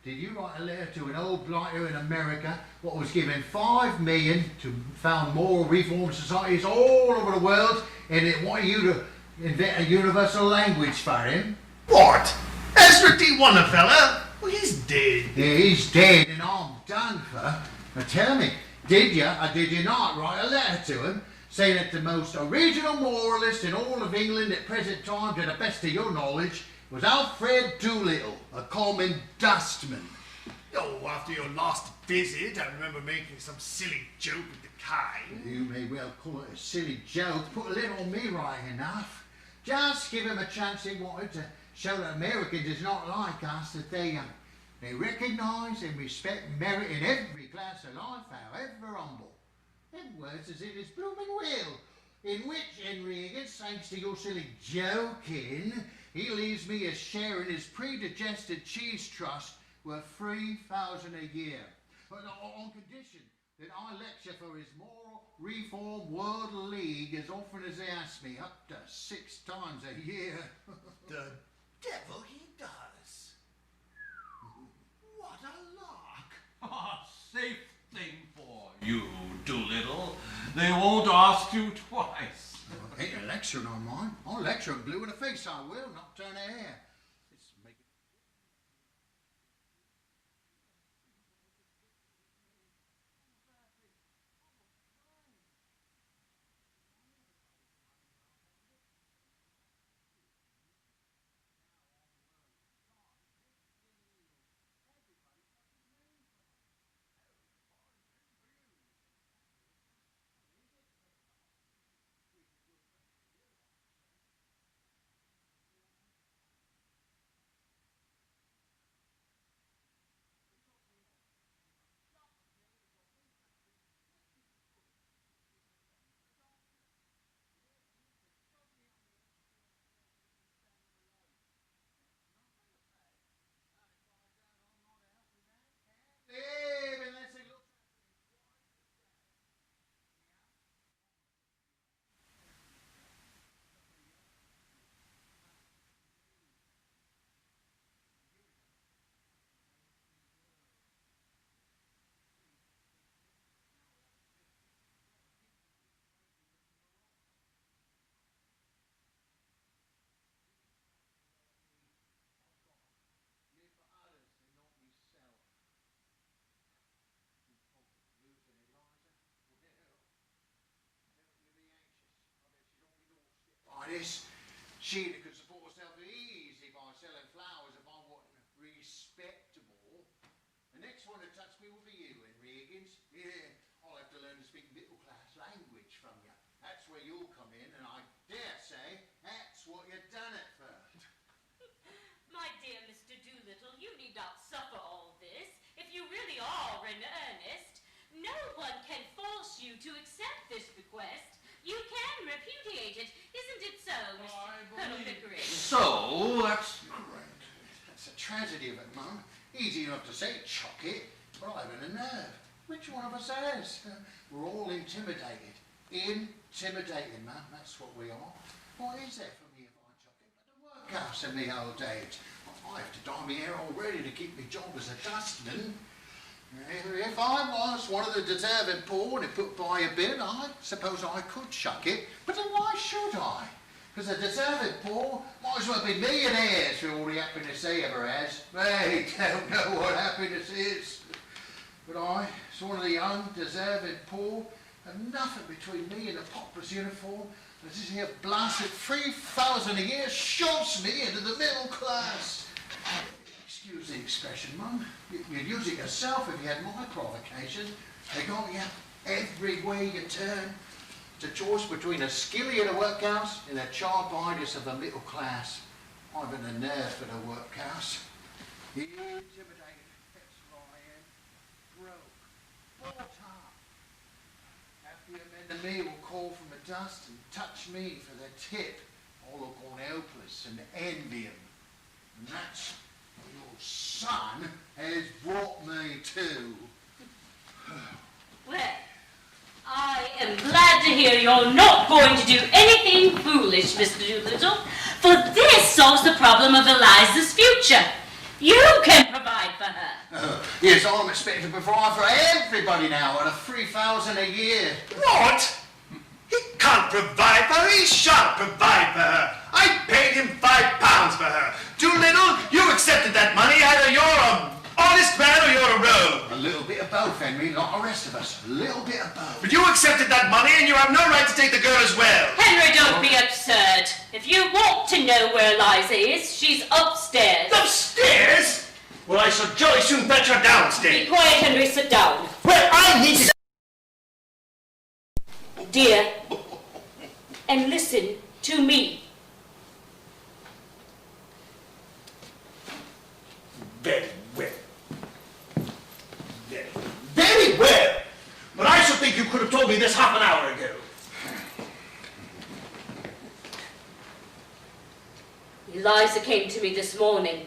Did you write a letter to an old blighter in America what was given $5 million to found moral reform societies all over the world and it wanted you to invent a universal language for him? What? Ezra T. Wonderfella? Well, he's dead. Yeah, he's dead and I'm done for. Now tell me, did you or did you not write a letter to him saying that the most original moralist in all of England at present time, to the best of your knowledge, was Alfred Doolittle, a common dustman? Oh, after your last visit, I remember making some silly joke with the kind. You may well call it a silly joke. Put a little on me right enough. Just give him a chance he wanted to show that Americans is not like us, that they recognise and respect merit in every class of life, however humble. Them words is in his blooming will, in which Henry Higgins, thanks to your silly joking, he leaves me a share in his pre-digested cheese trust worth $3,000 a year, but on condition that I lecture for his Moral Reform World League as often as they ask me, up to 6 times a year. The devil he does. What a lark. Ah, safe thing for you, Doolittle. They won't ask you twice. I ain't a lecturing on mine. I'll lecture 'em blue in the face, I will, not turn a hair. It's making... This, she that could support herself easy by selling flowers if I wasn't respectable. The next one to touch me will be you, Henry Higgins. Yeah, I'll have to learn to speak middle class language from you. That's where you'll come in, and I dare say that's what you've done it for. My dear Mr. Doolittle, you need not suffer all this. If you really are in earnest, no one can force you to accept this bequest. You can repudiate it. Isn't it so, Mr. Colonel Pickering? So, that's correct. That's a tragedy of it, Mum. Easy enough to say, chuck it, but I haven't a nerve. Which one of us has? We're all intimidated. Intimidated, Mum. That's what we are. What is there for me if I chuck it but the workhouse in me old age? I have to dye my hair already to keep my job as a dustman. If I was one of the deserving poor and it put by a bit, I suppose I could chuck it. But then why should I? Because the deserving poor might as well be millionaires for all the happiness they ever has. They don't know what happiness is. But I, as one of the undeserving poor, have nothing between me and a pauper's uniform. And this here blasted 3,000 a year shoves me into the middle class. Excuse the expression, Mum. You'd use it yourself if you had my provocation. They got you every way you turn. It's a choice between a skilly in a workhouse and a childbinders of the middle class. I've been a nerve for the workhouse. Intimidated, that's who I am. Broke, bought up. Happier men than me will call from the dust and touch me for their tip. I'll look on helpless and envy 'em. And that's what your son has brought me to. Well, I am glad to hear you're not going to do anything foolish, Mr. Doolittle, for this solves the problem of Eliza's future. You can provide for her. Yes, I'm expected to provide for everybody now at a 3,000 a year. What? He can't provide for her. He shan't provide for her. I paid him £5 for her. Doolittle, you accepted that money. Either you're an honest man or you're a rogue. A little bit of both, Henry, like the rest of us. A little bit of both. But you accepted that money and you have no right to take the girl as well. Henry, don't be absurd. If you want to know where Eliza is, she's upstairs. Upstairs? Well, I shall jolly soon fetch her downstairs. Be quiet, Henry, sit down. Well, I need to... Dear, and listen to me. Very well. Very well. But I should think you could have told me this half an hour ago. Eliza came to me this morning.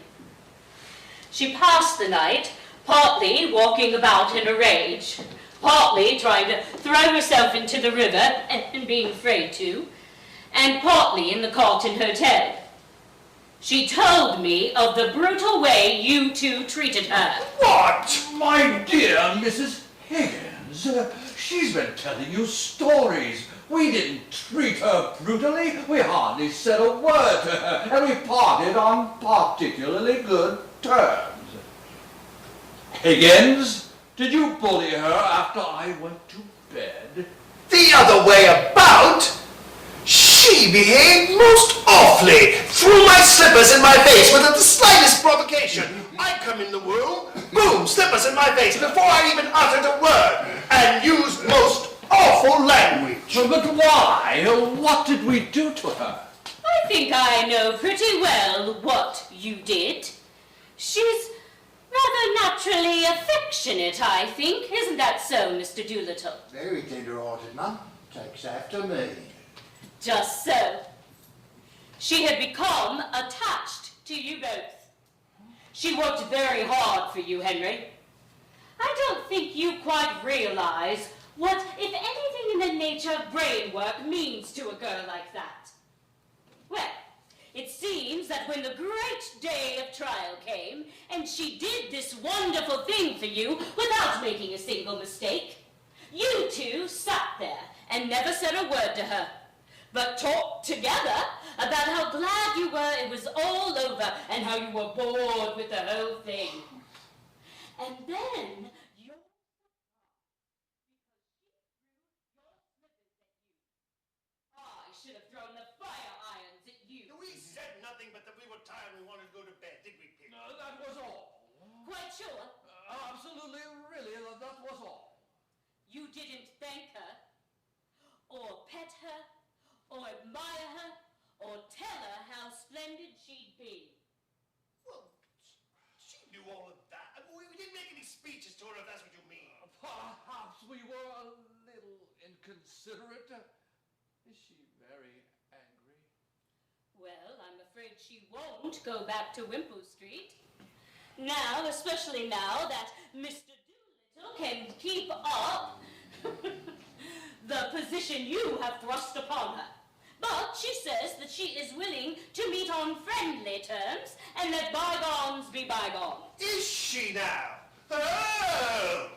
She passed the night, partly walking about in a rage, partly trying to throw herself into the river and being afraid to, and partly in the Carlton Hotel. She told me of the brutal way you two treated her. What? My dear Mrs. Higgins, She's been telling you stories. We didn't treat her brutally. We hardly said a word to her, and we parted on particularly good terms. Higgins, did you bully her after I went to bed? The other way about? She behaved most awfully, threw my slippers in my face without the slightest provocation. I come in the room, boom, slippers in my face before I even uttered a word, and used most awful language. But why? What did we do to her? I think I know pretty well what you did. She's rather naturally affectionate, I think. Isn't that so, Mr. Doolittle? Very tender-hearted, Mum. Takes after me. Just so. She had become attached to you both. She worked very hard for you, Henry. I don't think you quite realize what, if anything in the nature of brain work, means to a girl like that. Well, it seems that when the great day of trial came, and she did this wonderful thing for you without making a single mistake, you two sat there and never said a word to her, but talked together about how glad you were it was all over and how you were bored with the whole thing. And then I should have thrown the fire irons at you. We said nothing but that we were tired and we wanted to go to bed, did we, Pip? No, that was all. Quite sure? Absolutely, really, that was all. You didn't thank her, or pet her, or admire her, or tell her how splendid she'd be. Well, she knew all of that. I mean, we didn't make any speeches to her, if that's what you mean. Perhaps we were a little inconsiderate. Is she very angry? Well, I'm afraid she won't go back to Wimpole Street. Now, especially now that Mr. Doolittle can keep up the position you have thrust upon her. But she says that she is willing to meet on friendly terms and let bygones be bygones. Is she now? Oh!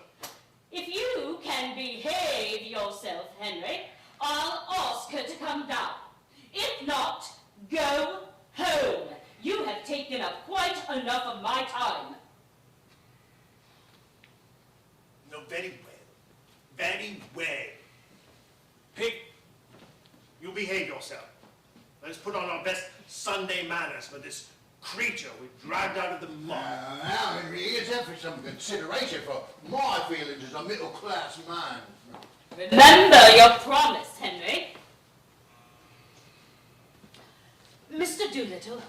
If you can behave yourself, Henry, I'll ask her to come down. If not, go home. You have taken up quite enough of my time. No, very well. Very well. Pig, you behave yourself. Let us put on our best Sunday manners for this creature we dragged out of the mud. Now, Henry, here's that for some consideration for my feelings as a middle-class man. Remember your promise, Henry. Mr. Doolittle,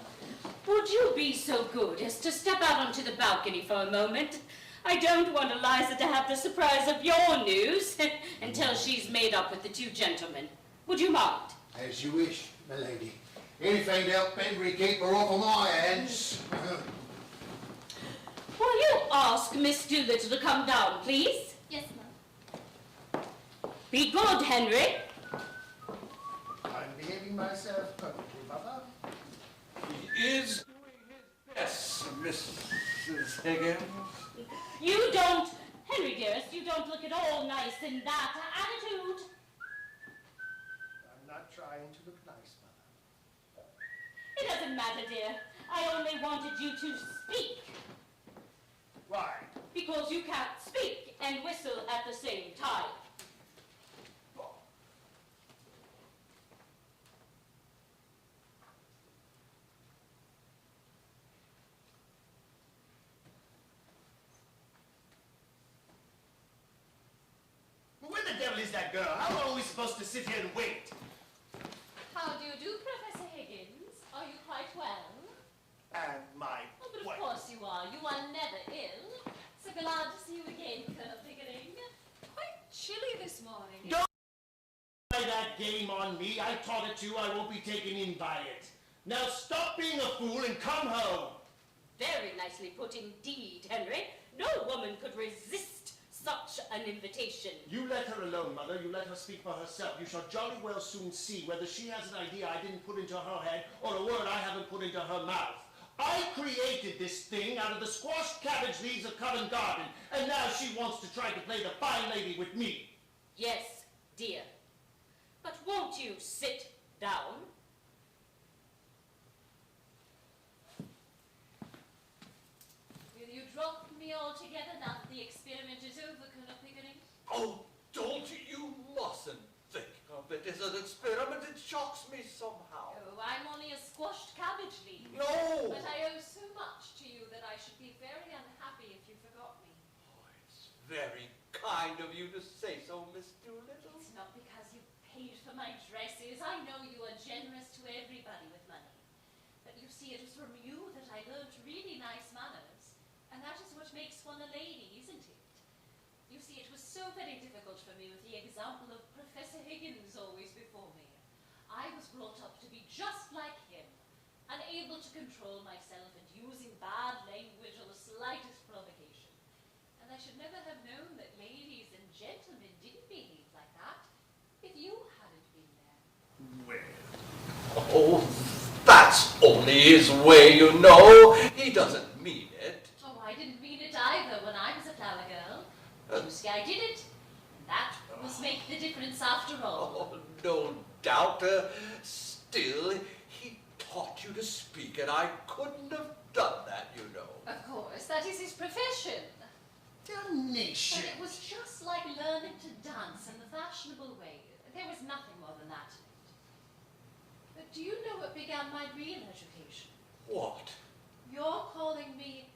would you be so good as to step out onto the balcony for a moment? I don't want Eliza to have the surprise of your news until she's made up with the two gentlemen. Would you mind? As you wish, my lady. Anything to help Henry keep her off of my hands. Will you ask Miss Doolittle to come down, please? Yes, ma'am. Be good, Henry. I'm behaving myself perfectly, Papa. He is doing his best, Mrs. Higgins. You don't, Henry dearest, you don't look at all nice in that attitude. I'm not trying to look nice, Mother. It doesn't matter, dear. I only wanted you to speak. Why? Because you can't speak and whistle at the same time. Where the devil is that girl? How long are we supposed to sit here and wait? How do you do, Professor Higgins? Are you quite well? And my Oh, but of wife. course you are. You are never ill. So glad to see you again, Colonel Pickering. Quite chilly this morning. Don't play that game on me. I taught it to you. I won't be taken in by it. Now stop being a fool and come home. Very nicely put indeed, Henry. No woman could resist such an invitation. You let her alone, Mother. You let her speak for herself. You shall jolly well soon see whether she has an idea I didn't put into her head or a word I haven't put into her mouth. I created this thing out of the squashed cabbage leaves of Covent Garden, and now she wants to try to play the fine lady with me. Yes, dear. But won't you sit down? Will you drop me altogether now that the experiment is over, Colonel Pickering? Oh, don't you mustn't think of it as an experiment. It shocks me somehow. Oh, I'm only a squashed cabbage leaf. No! But I owe so much to you that I should be very unhappy if you forgot me. Oh, it's very kind of you to say so, Miss Doolittle. It's not because you paid for my dresses. I know you are generous to everybody with money. But you see, it was from you that I learned really nice manners. And that is what makes one a lady, isn't it? You see, it was so very difficult for me with the example of Professor Higgins always before me. I was brought up to be just like him, unable to control myself and using bad language on the slightest provocation. And I should never have known that ladies and gentlemen didn't behave like that if you hadn't been there. Well, Oh, that's only his way, you know. He doesn't mean it. Oh, I didn't mean it either when I was a flower girl. You see, I did it. That must make the difference after all. Oh, no doubt. Still, he taught you to speak, and I couldn't have done that, you know. Of course, that is his profession. damnation. But it was just like learning to dance in the fashionable way. There was nothing more than that in it. But do you know what began my real education? What? Your calling me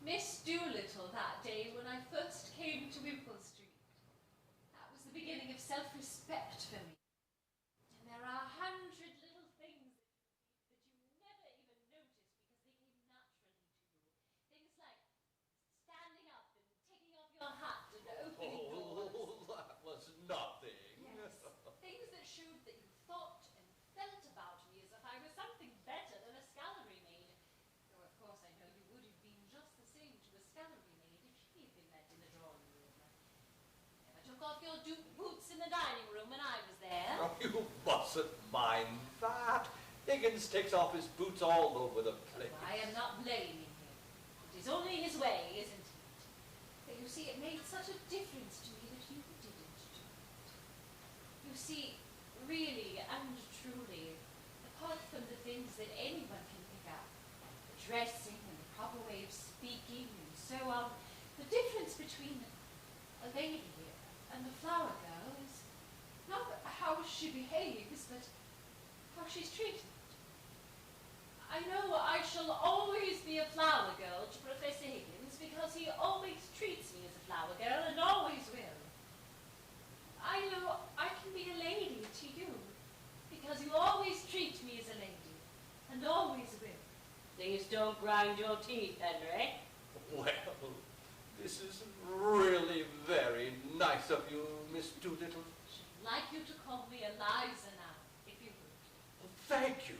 Miss Doolittle that day when I first came to Wimpole Street. That was the beginning of self-respect for me. And there are 100 little things that you never even notice because they came naturally to you. Things like standing up and taking off your hat and opening doors. Oh, that was nothing. Yes, things that showed that you thought and felt about me as if I was something better than a scullery maid. Though of course I know you would have been just the same to a scullery maid if she had been let in the drawing room. Never took off your boots in the dining room when I was there. Oh, you mustn't mind that. Higgins takes off his boots all over the place. I am not blaming him. It is only his way, isn't it? But you see, it made such a difference to me that you didn't do it. You see, really and truly, apart from the things that anyone can pick up, the dressing and the proper way of speaking and so on, the difference between a lady and the flower girl is not how she behaves, but how she's treated. I know I shall always be a flower girl to Professor Higgins because he always treats me as a flower girl and always will. I know I can be a lady to you because you always treat me as a lady and always will. Please don't grind your teeth, Henry. Well, this is really very nice of you, Miss Doolittle. I'd like you to call me Eliza now, if you would. Thank you.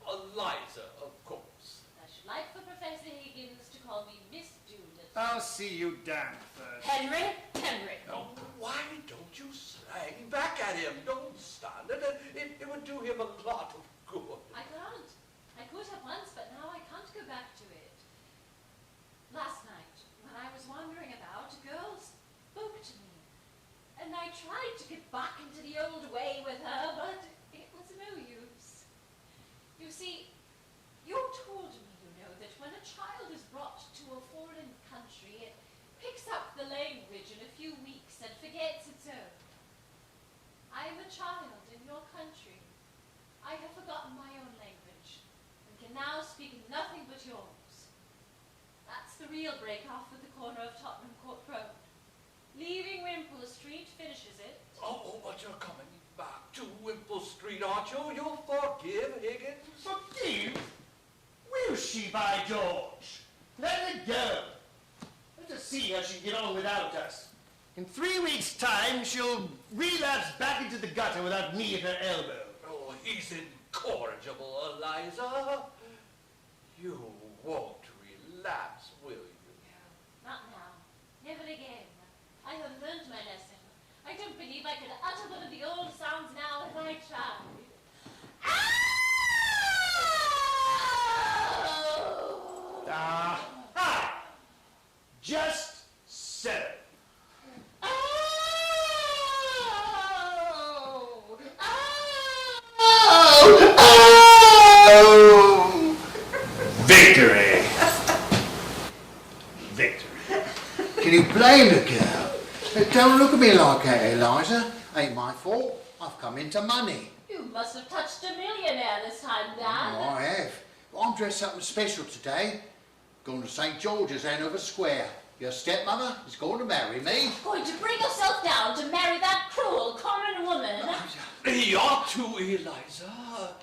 Eliza, of course. I should like for Professor Higgins to call me Miss Doolittle. I'll see you damned first. Henry, Henry. Now, why don't you slang back at him? Don't stand it. It would do him a lot of good. I can't. I could have once, but now I can't go back to it. Last night, when I was wandering about, a girl spoke to me. And I tried to get back into the old way with her, but it was no use. You see, you told me, you know, that when a child is brought to a foreign country, it picks up the language in a few weeks and forgets its own. I am a child in your country. I have forgotten my own language and can now speak nothing but yours. That's the real break-off at the corner of Tottenham Court Road. Leaving Wimpole Street finishes it. Oh, but you're coming back to Wimpole Street, aren't you? You'll forgive Higgins? Forgive? Will she, by George? Let her go. Let us see how she'll get on without us. In 3 weeks' time, she'll relapse back into the gutter without me at her elbow. Oh, he's incorrigible, Eliza. You won't relapse, will you? No, not now. Never again. I have learned my lesson. I don't believe I could utter one of the old sounds now if I tried. Aha! Just so. don't look at me like that, Eliza. Ain't my fault. I've come into money. You must have touched a millionaire this time, Dad. Oh, I have. But I'm dressed something special today. Going to St. George's, Hanover Square. Your stepmother is going to marry me. Going to bring yourself down to marry that cruel, common woman. You ought to, Eliza.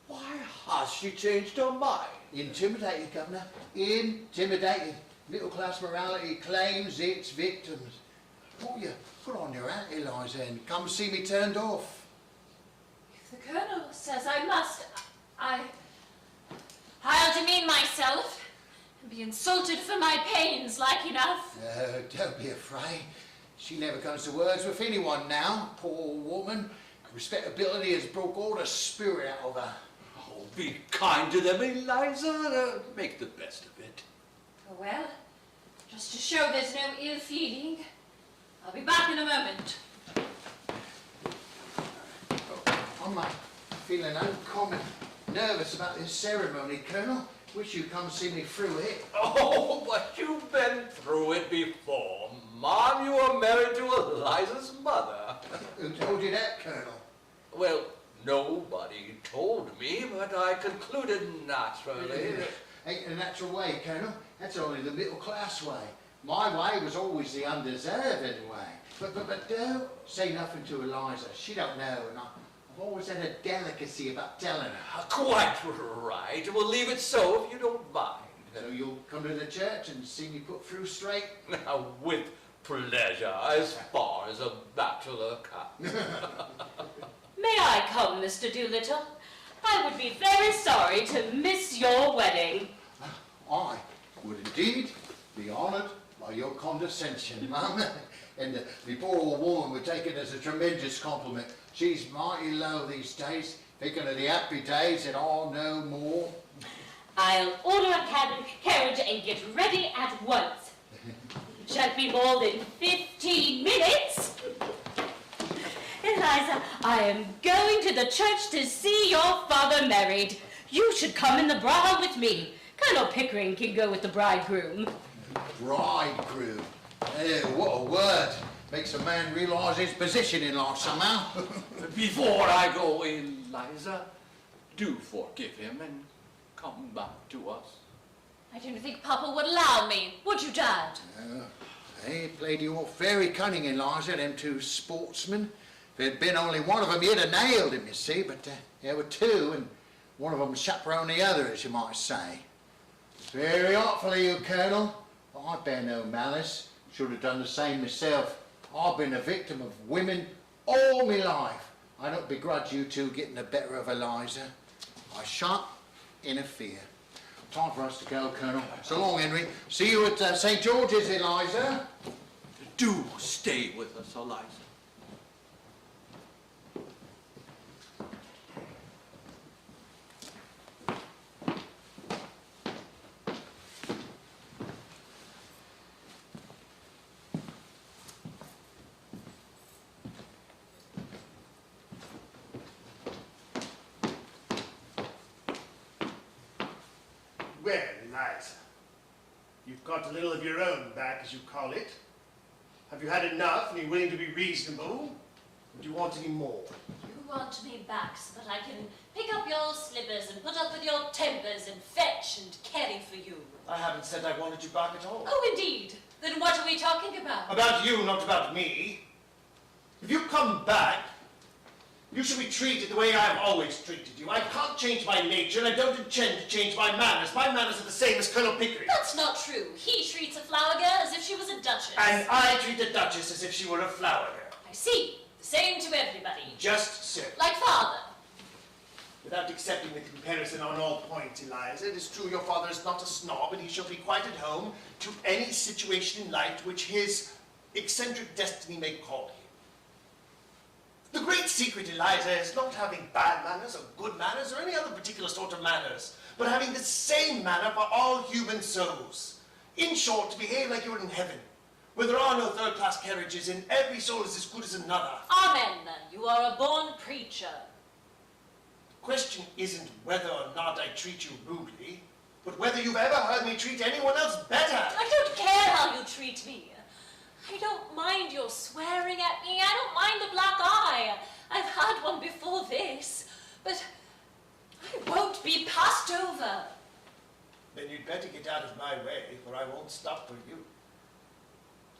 Why has she changed her mind? Intimidated, Governor. Intimidated. Middle-class morality claims its victims. Won't you put on your hat, Eliza, and come see me turned off? If the Colonel says I must, I'll demean myself and be insulted for my pains like enough. Don't be afraid. She never comes to words with anyone now, poor woman. Respectability has broke all the spirit out of her. Oh, be kind to them, Eliza. Make the best of it. Oh, well, just to show there's no ill feeling, I'll be back in a moment. I'm feeling uncommon nervous about this ceremony, Colonel. Wish you'd come see me through it. Oh, but you've been through it before. Mom, you were married to Eliza's mother. Who told you that, Colonel? Well, nobody told me, but I concluded naturally. Ain't the natural way, Colonel. That's only the middle-class way. My way was always the undeserving way. But don't say nothing to Eliza. She don't know, and I've always had a delicacy about telling her. Quite right. We'll leave it so if you don't mind. So you'll come to the church and see me put through straight? Now, with pleasure, as far as a bachelor can. May I come, Mr. Doolittle? I would be very sorry to miss your wedding. I would indeed be honoured by your condescension, Mum. And the poor old woman would take it as a tremendous compliment. She's mighty low these days, thinking of the happy days and all no more. I'll order a carriage and get ready at once. Shan't be more than 15 minutes. Eliza, I am going to the church to see your father married. You should come in the brougham with me. Colonel Pickering can go with the bridegroom. Bridegroom? What a word. Makes a man realise his position in life somehow. Before I go, Eliza, do forgive him and come back to us. I don't think Papa would allow me, would you, Dad? They played you off very cunning, Eliza, them two sportsmen. If there'd been only one of them, you'd have nailed him, you see, but there were two, and one of them chaperoned the other, as you might say. Very artful of you, Colonel. I bear no malice. Should have done the same myself. I've been a victim of women all my life. I don't begrudge you two getting the better of Eliza. I shan't interfere. Time for us to go, Colonel. So long, Henry. See you at St. George's, Eliza. Do stay with us, Eliza. Well, Eliza, you've got a little of your own back, as you call it. Have you had enough and are you willing to be reasonable? Or do you want any more? You want me back so that I can pick up your slippers and put up with your tempers and fetch and carry for you. I haven't said I wanted you back at all. Oh, indeed. Then what are we talking about? About you, not about me. If you come back, you should be treated the way I've always treated you. I can't change my nature, and I don't intend to change my manners. My manners are the same as Colonel Pickering. That's not true. He treats a flower girl as if she was a duchess. And I treat the Duchess as if she were a flower girl. I see. The same to everybody. Just so. Like father. Without accepting the comparison on all points, Eliza, it is true your father is not a snob, and he shall be quite at home to any situation in life to which his eccentric destiny may call him. The great secret, Eliza, is not having bad manners or good manners or any other particular sort of manners, but having the same manner for all human souls. In short, to behave like you're in heaven, where there are no third-class carriages and every soul is as good as another. Amen. You are a born preacher. The question isn't whether or not I treat you rudely, but whether you've ever heard me treat anyone else better. I don't care how you treat me. I don't mind your swearing at me. I don't mind the black eye. I've had one before this. But I won't be passed over. Then you'd better get out of my way, or I won't stop for you.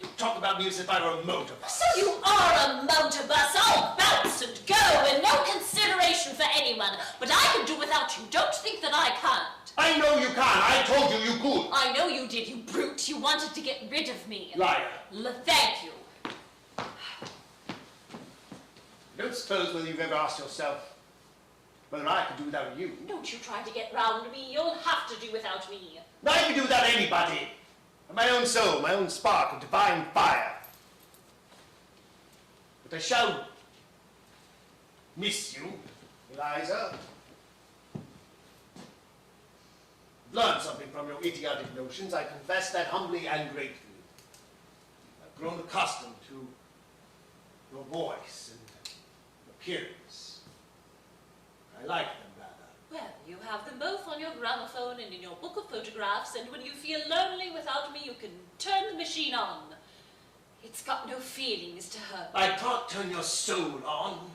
You talk about me as if I were a motor bus. So you are a motor bus. I'll bounce and go and no consideration for anyone. But I can do without you. Don't think that I can't. I know you can't. I told you you could. I know you did, you brute. You wanted to get rid of me. Liar. Thank you. I don't suppose whether you've ever asked yourself whether I could do without you. Don't you try to get round me. You'll have to do without me. I can do without anybody. My own soul, my own spark of divine fire. But I shall miss you, Eliza. I've learned something from your idiotic notions. I confess that humbly and gratefully. I've grown accustomed to your voice and appearance. I like them rather. Well, you have them both on your gramophone and in your book of photographs, and when you feel lonely without me, you can turn the machine on. It's got no feelings to hurt. I can't turn your soul on.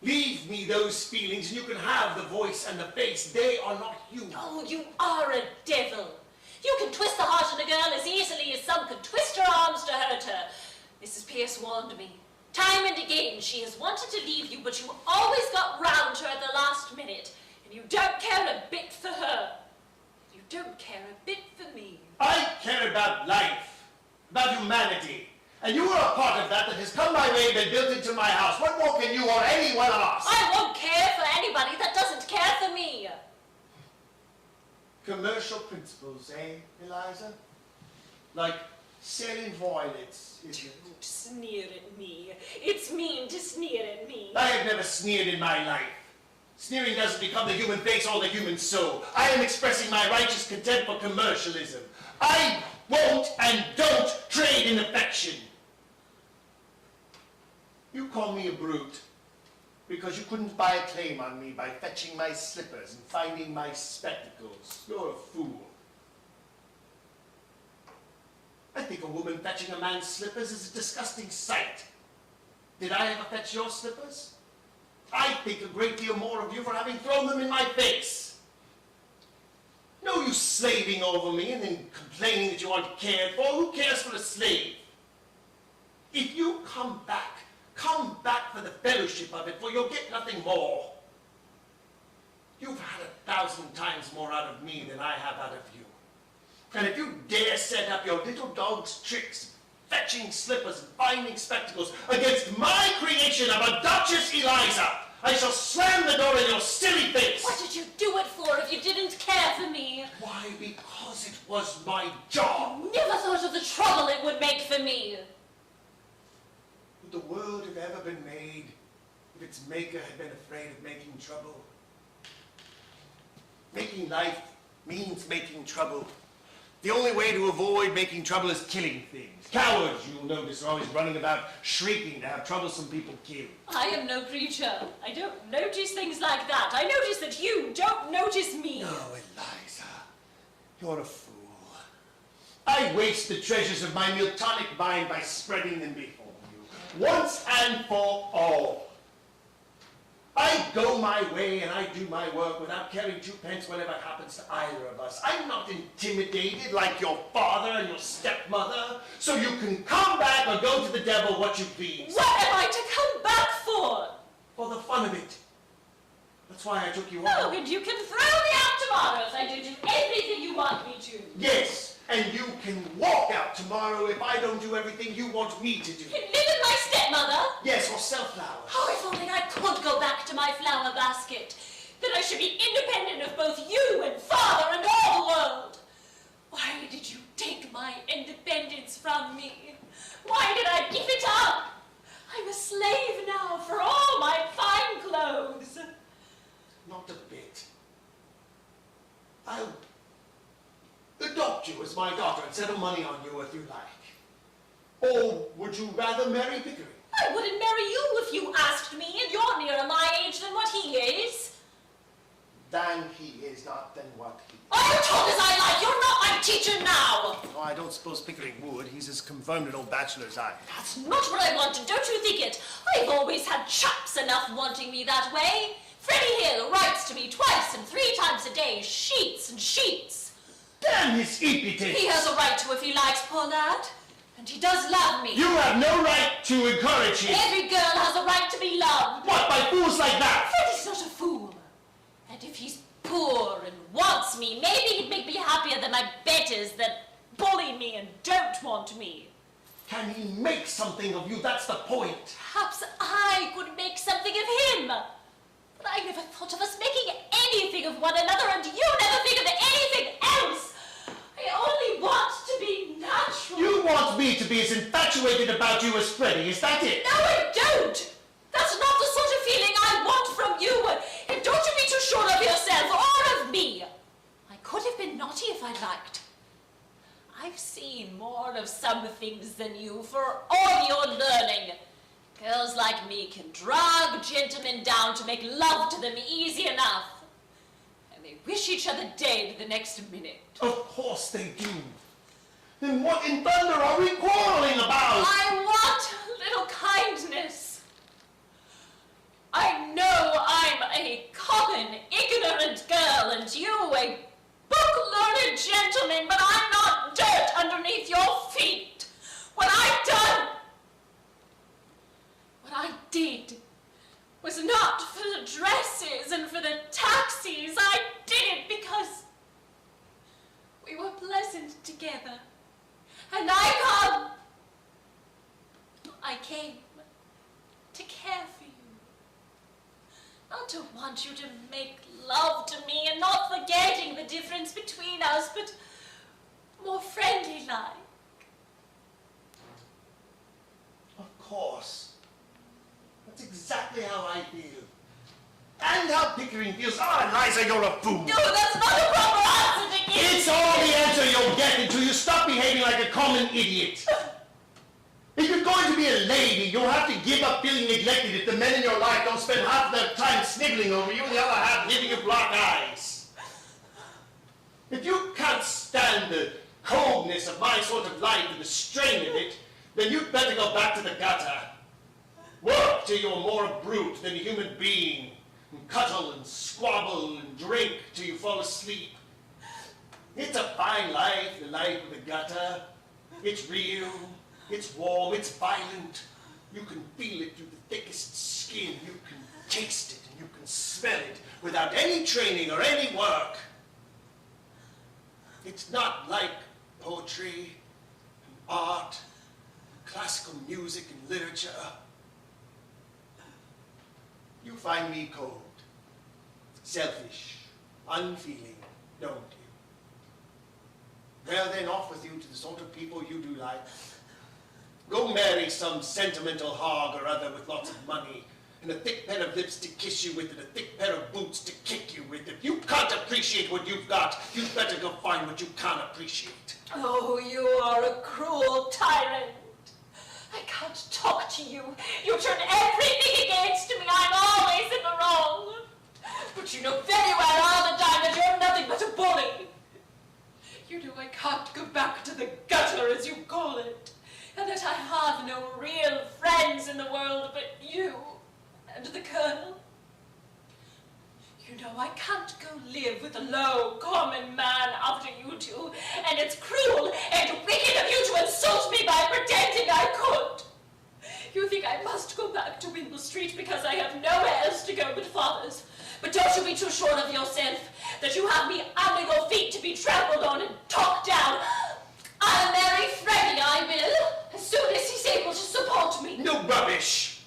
Leave me those feelings and you can have the voice and the face. They are not you. Oh, you are a devil. You can twist the heart of a girl as easily as some can twist her arms to hurt her. Mrs. Pierce warned me. Time and again she has wanted to leave you, but you always got round to her at the last minute. And you don't care a bit for her. You don't care a bit for me. I care about life, about humanity. And you are a part of that has come my way and been built into my house. What more can you or anyone ask? I won't care for anybody that doesn't care for me. Commercial principles, eh, Eliza? Like selling violets, is it? Don't sneer at me. It's mean to sneer at me. I have never sneered in my life. Sneering doesn't become the human face or the human soul. I am expressing my righteous contempt for commercialism. I won't and don't trade in affection. You call me a brute because you couldn't buy a claim on me by fetching my slippers and finding my spectacles. You're a fool. I think a woman fetching a man's slippers is a disgusting sight. Did I ever fetch your slippers? I think a great deal more of you for having thrown them in my face. No use slaving over me and then complaining that you aren't cared for. Who cares for a slave? If you come back for the fellowship of it, for you'll get nothing more. You've had 1,000 times more out of me than I have out of you. And if you dare set up your little dog's tricks, fetching slippers and finding spectacles against my creation of a Duchess Eliza, I shall slam the door in your silly face. What did you do it for if you didn't care for me? Why, because it was my job. You never thought of the trouble it would make for me. Would the world have ever been made if its maker had been afraid of making trouble? Making life means making trouble. The only way to avoid making trouble is killing things. Cowards, you'll notice, are always running about shrieking to have troublesome people killed. I am no creature. I don't notice things like that. I notice that you don't notice me. No, Eliza, you're a fool. I waste the treasures of my Miltonic mind by spreading them before you, once and for all. I go my way and I do my work without caring 2 pence whatever happens to either of us. I'm not intimidated like your father and your stepmother, so you can come back or go to the devil what you please. What am I to come back for? For the fun of it. That's why I took you Oh, on. and you can throw me out tomorrow if I do everything you want me to. Yes, and you can walk out tomorrow if I don't do everything you want me to do. Live with my stepmother? Yes, or sell flowers. Oh, if only I could go back to my flower basket. Then I should be independent of both you and father and all the world. Why did you take my independence from me? Why did I give it up? I'm a slave now for all my fine clothes. Not a bit. I'll adopt you as my daughter and settle money on you if you like. Or would you rather marry Pickering? I wouldn't marry you if you asked me, and you're nearer my age than what he is. Than he is, not than what he is. I talk as I like. You're not my teacher now? Oh, I don't suppose Pickering would. He's as confirmed an old bachelor as I. That's not what I wanted, don't you think it? I've always had chaps enough wanting me that way. Freddie Hill writes to me twice and 3 times a day, sheets and sheets. Damn his impudence! He has a right to if he likes, poor lad. And he does love me. You have no right to encourage him. Every girl has a right to be loved. What, by fools like that? Freddie's not a fool. And if he's poor and wants me, maybe he'd make me happier than my betters that bully me and don't want me. Can he make something of you? That's the point. Perhaps I could make something of him. But I never thought of us making anything of one another, and you never think of anything else. I only want to be natural. You want me to be as infatuated about you as Freddie, is that it? No, I don't. That's not the sort of feeling I want from you. And don't you be too sure of yourself or of me. I could have been naughty if I liked. I've seen more of some things than you for all your learning. Girls like me can drag gentlemen down to make love to them easy enough. And they wish each other dead the next minute. Of course they do. Then what in thunder are we quarreling about? I want a little kindness. I know I'm a common, ignorant girl, and you a book-learned gentleman, but I'm not dirt underneath your feet. What I did was not for the dresses and for the taxis. I did it because we were pleasant together. And I came to care for you. Not to want you to make love to me and not forgetting the difference between us, but more friendly-like. Of course. That's exactly how I feel. And how Pickering feels. Ah, Eliza, you're a fool. No, that's not a proper answer to give. It's all the answer you'll get until you stop behaving like a common idiot. If you're going to be a lady, you'll have to give up feeling neglected if the men in your life don't spend half their time sniveling over you and the other half giving you black eyes. If you can't stand the coldness of my sort of life and the strain of it, then you'd better go back to the gutter. Work till you're more a brute than a human being, and cuddle and squabble and drink till you fall asleep. It's a fine life, the life of the gutter. It's real, it's warm, it's violent. You can feel it through the thickest skin. You can taste it and you can smell it without any training or any work. It's not like poetry and art, and classical music and literature. You find me cold, selfish, unfeeling, don't you? Well then, off with you to the sort of people you do like. Go marry some sentimental hog or other with lots of money, and a thick pair of lips to kiss you with, and a thick pair of boots to kick you with. If you can't appreciate what you've got, you'd better go find what you can't appreciate. Oh, you are a cruel tyrant. I can't talk to you. You turn everything against me. I'm always in the wrong. But you know very well all the time that you're nothing but a bully. You know I can't go back to the gutter, as you call it, and that I have no real friends in the world but you and the Colonel. You know I can't go live with a low, common man after you two, and it's cruel and wicked of you to insult me by pretending I could. You think I must go back to Wimble Street because I have nowhere else to go but father's. But don't you be too sure of yourself that you have me under your feet to be trampled on and talked down. I'll marry Freddie, I will, as soon as he's able to support me. No rubbish!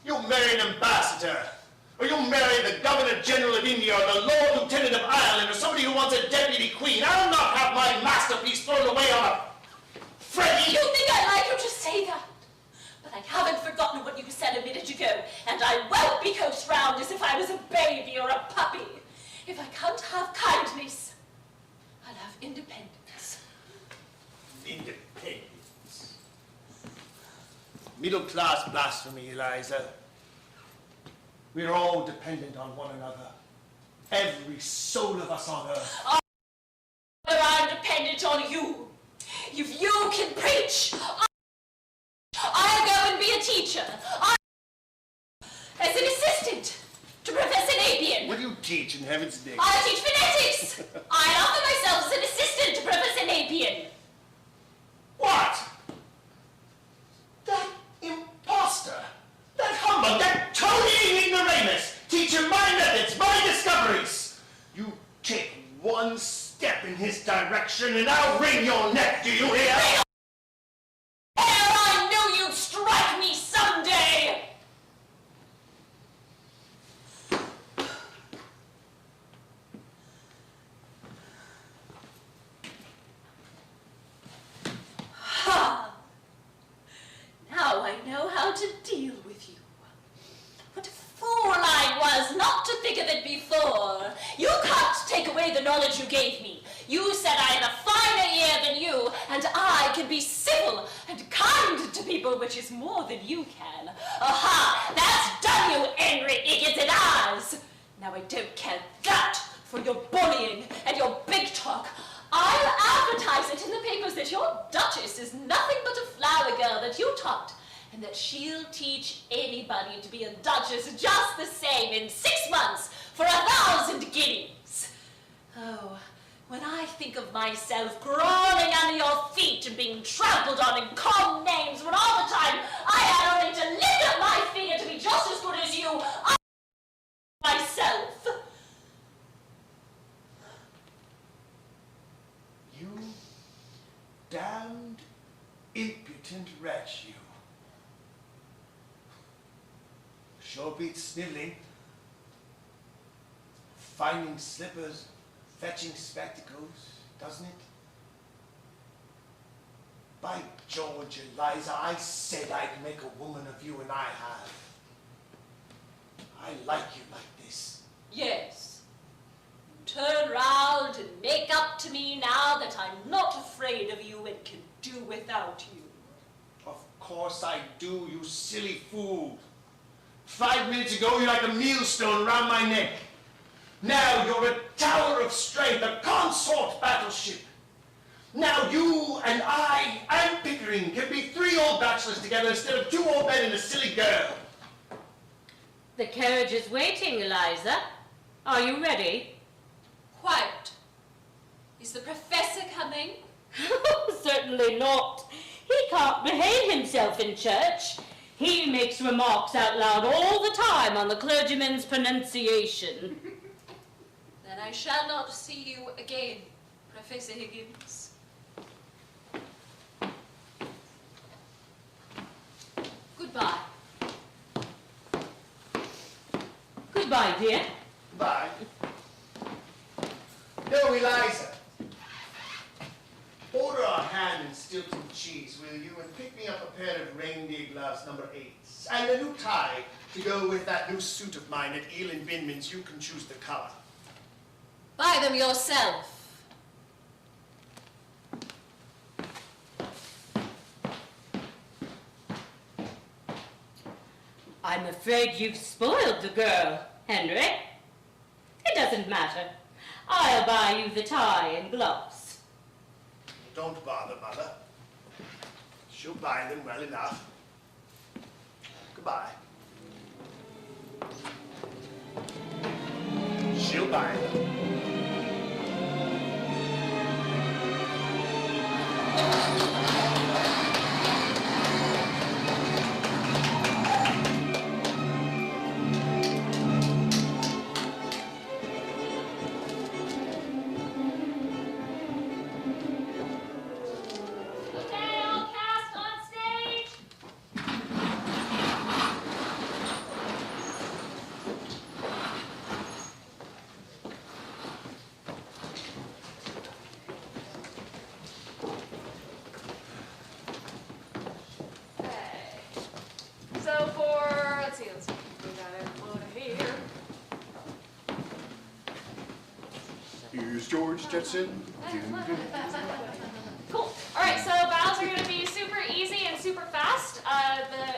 You'll marry an ambassador, or you'll marry the Governor General of India, or the Lord Lieutenant of Ireland, or somebody who wants a deputy queen. I'll not have my masterpiece thrown away on a Freddie! You think I'd like you to say that? But I haven't forgotten what you said a minute ago, and I won't be coaxed round as if I was a baby or a puppy. If I can't have kindness, I'll have independence. Independence. Middle-class blasphemy, Eliza. We're all dependent on one another. Every soul of us on earth. But I'm dependent on you. If you can preach, I'll go and be a teacher. As an assistant to Professor Napier. What do you teach in heaven's name? I teach phonetics. I offer myself as an assistant to Professor Napier. What? That imposter, that humbug, that toady ignoramus, teaching my methods, my discoveries. You take one step in his direction and I'll wring your neck, do you hear? I knew you'd strike me someday. Ha! Now I know how to deal with you. What a fool I was not to think of it before. You can't take away the knowledge you gave me. You said I had a finer ear than you, and I can be civil and kind to people, which is more than you can. Aha! That's done you, Henry Higgins and ours! Now I don't care that for your bullying and your big talk. I'll advertise it in the papers that your Duchess is nothing but a flower girl that you taught, and that she'll teach anybody to be a Duchess just the same in 6 months for 1,000 guineas. Oh, when I think of myself crawling under your feet and being trampled on and called names, when all the time I had only to lift up my finger to be just as good as you, I myself. You damned impudent wretch, you. Sure beats sniveling. Finding slippers, fetching spectacles, doesn't it? By George, Eliza, I said I'd make a woman of you, and I have. I like you like this. Yes. Turn round and make up to me now that I'm not afraid of you and can do without you. Of course I do, you silly fool. 5 minutes ago, you're like a millstone around my neck. Now you're a tower of strength, a consort battleship. Now you and I and Pickering can be 3 old bachelors together instead of 2 old men and a silly girl. The carriage is waiting, Eliza. Are you ready? Quite. Is the professor coming? Certainly not. He can't behave himself in church. He makes remarks out loud all the time on the clergyman's pronunciation. Then I shall not see you again, Professor Higgins. Goodbye. Goodbye, dear. Goodbye. No, Eliza. Order a ham and Stilton cheese, will you? And pick me up a pair of reindeer gloves, number 8s. And a new tie to go with that new suit of mine at Eel and Binman's. You can choose the color. Buy them yourself. I'm afraid you've spoiled the girl, Henry. It doesn't matter. I'll buy you the tie and gloves. Don't bother, Mother. She'll buy them well enough. Goodbye. She'll buy them. Here's George Jetson. Cool. All right, so battles are going to be super easy and super fast.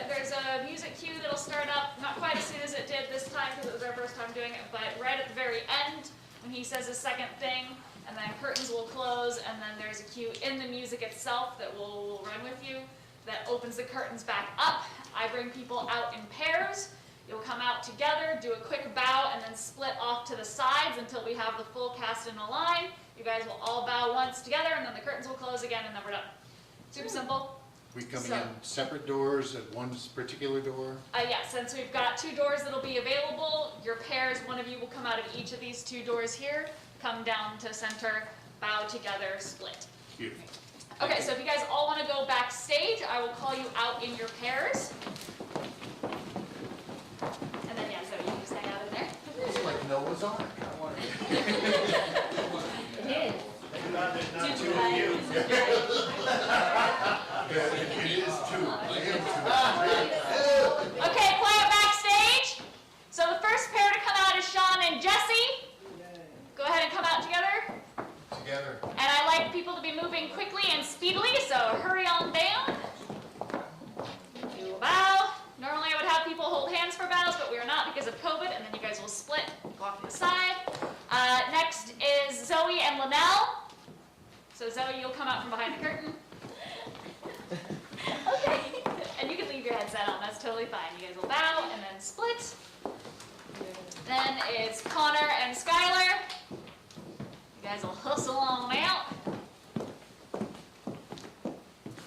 There's a music cue that'll start up not quite as soon as it did this time because it was our first time doing it, but right at the very end when he says his second thing, and then curtains will close, and then there's a cue in the music itself that will run with you that opens the curtains back up. I bring people out in pairs. You'll come out together, do a quick bow, and then split off to the sides until we have the full cast in a line. You guys will all bow once together, and then the curtains will close again, and then we're done. Super simple. We coming So- in separate doors at one particular door? Yeah, since we've got 2 doors that'll be available, your pairs, one of you will come out of each of these 2 doors here, come down to center, bow together, split. Beautiful. Okay, so if you guys all want to go backstage, I will call you out in your pairs. And then, yeah, so you can just hang out in there. It's like Noah's Ark. It is. Thank God there's not 2 of you. It is too. Okay, quiet backstage. So the first pair to come out is Sean and Jesse. Go ahead and come out together. Together. And I like people to be moving quickly and speedily, so hurry on down. Do a bow. Normally I would have people hold hands for bows, but we are not because of COVID, and then you guys will split, walk to the side. Next is Zoe and Linnell. So Zoe, you'll come out from behind the curtain. Okay. And you can leave your headset on, that's totally fine. You guys will bow and then split. Then it's Connor and Skylar. You guys will hustle on out.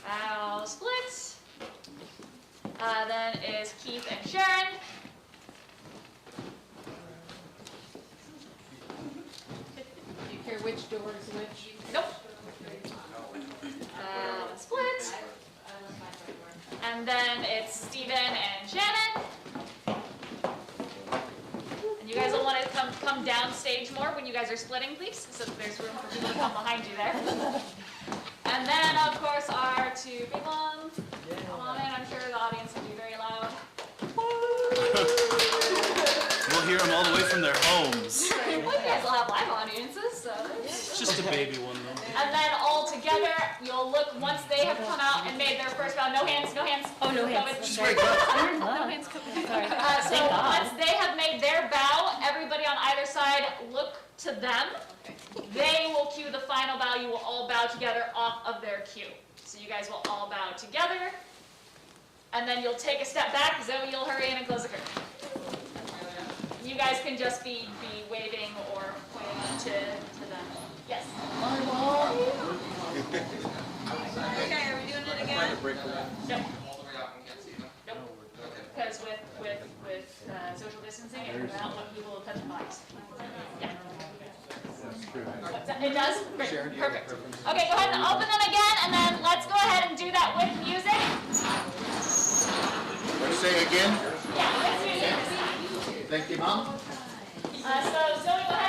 Bow, split. Then is Keith and Sharon. Do you care which door is which? Nope. Split. And then it's Steven and Shannon. And you guys will want to come downstage more when you guys are splitting, please, so that there's room for people to come behind you there. And then, of course, our 2 big ones. Come on in, I'm sure the audience will be very loud. We'll hear them all the way from their homes. Well, you guys will have live audiences, so. It's just a baby one, though. And then all together, you'll look once they have come out and made their first bow. No hands, no hands. Oh, no hands. COVID. Sorry. No hands Sorry. So Thank God. once they have made their bow, everybody on either side look to them. They will cue the final bow. You will all bow together off of their cue. So you guys will all bow together. And then you'll take a step back. Zoe, you'll hurry in and close the curtain. You guys can just be waving or pointing to them. Yes? Okay, are we doing it again? Nope. Nope. Because with social distancing, it would not want people to touch bodies. Yeah. It does? Great. Perfect. Okay, go ahead and open them again, and then let's go ahead and do that with music. Let's say again. Yeah, with music. Thank you, Mom. So Zoe, go ahead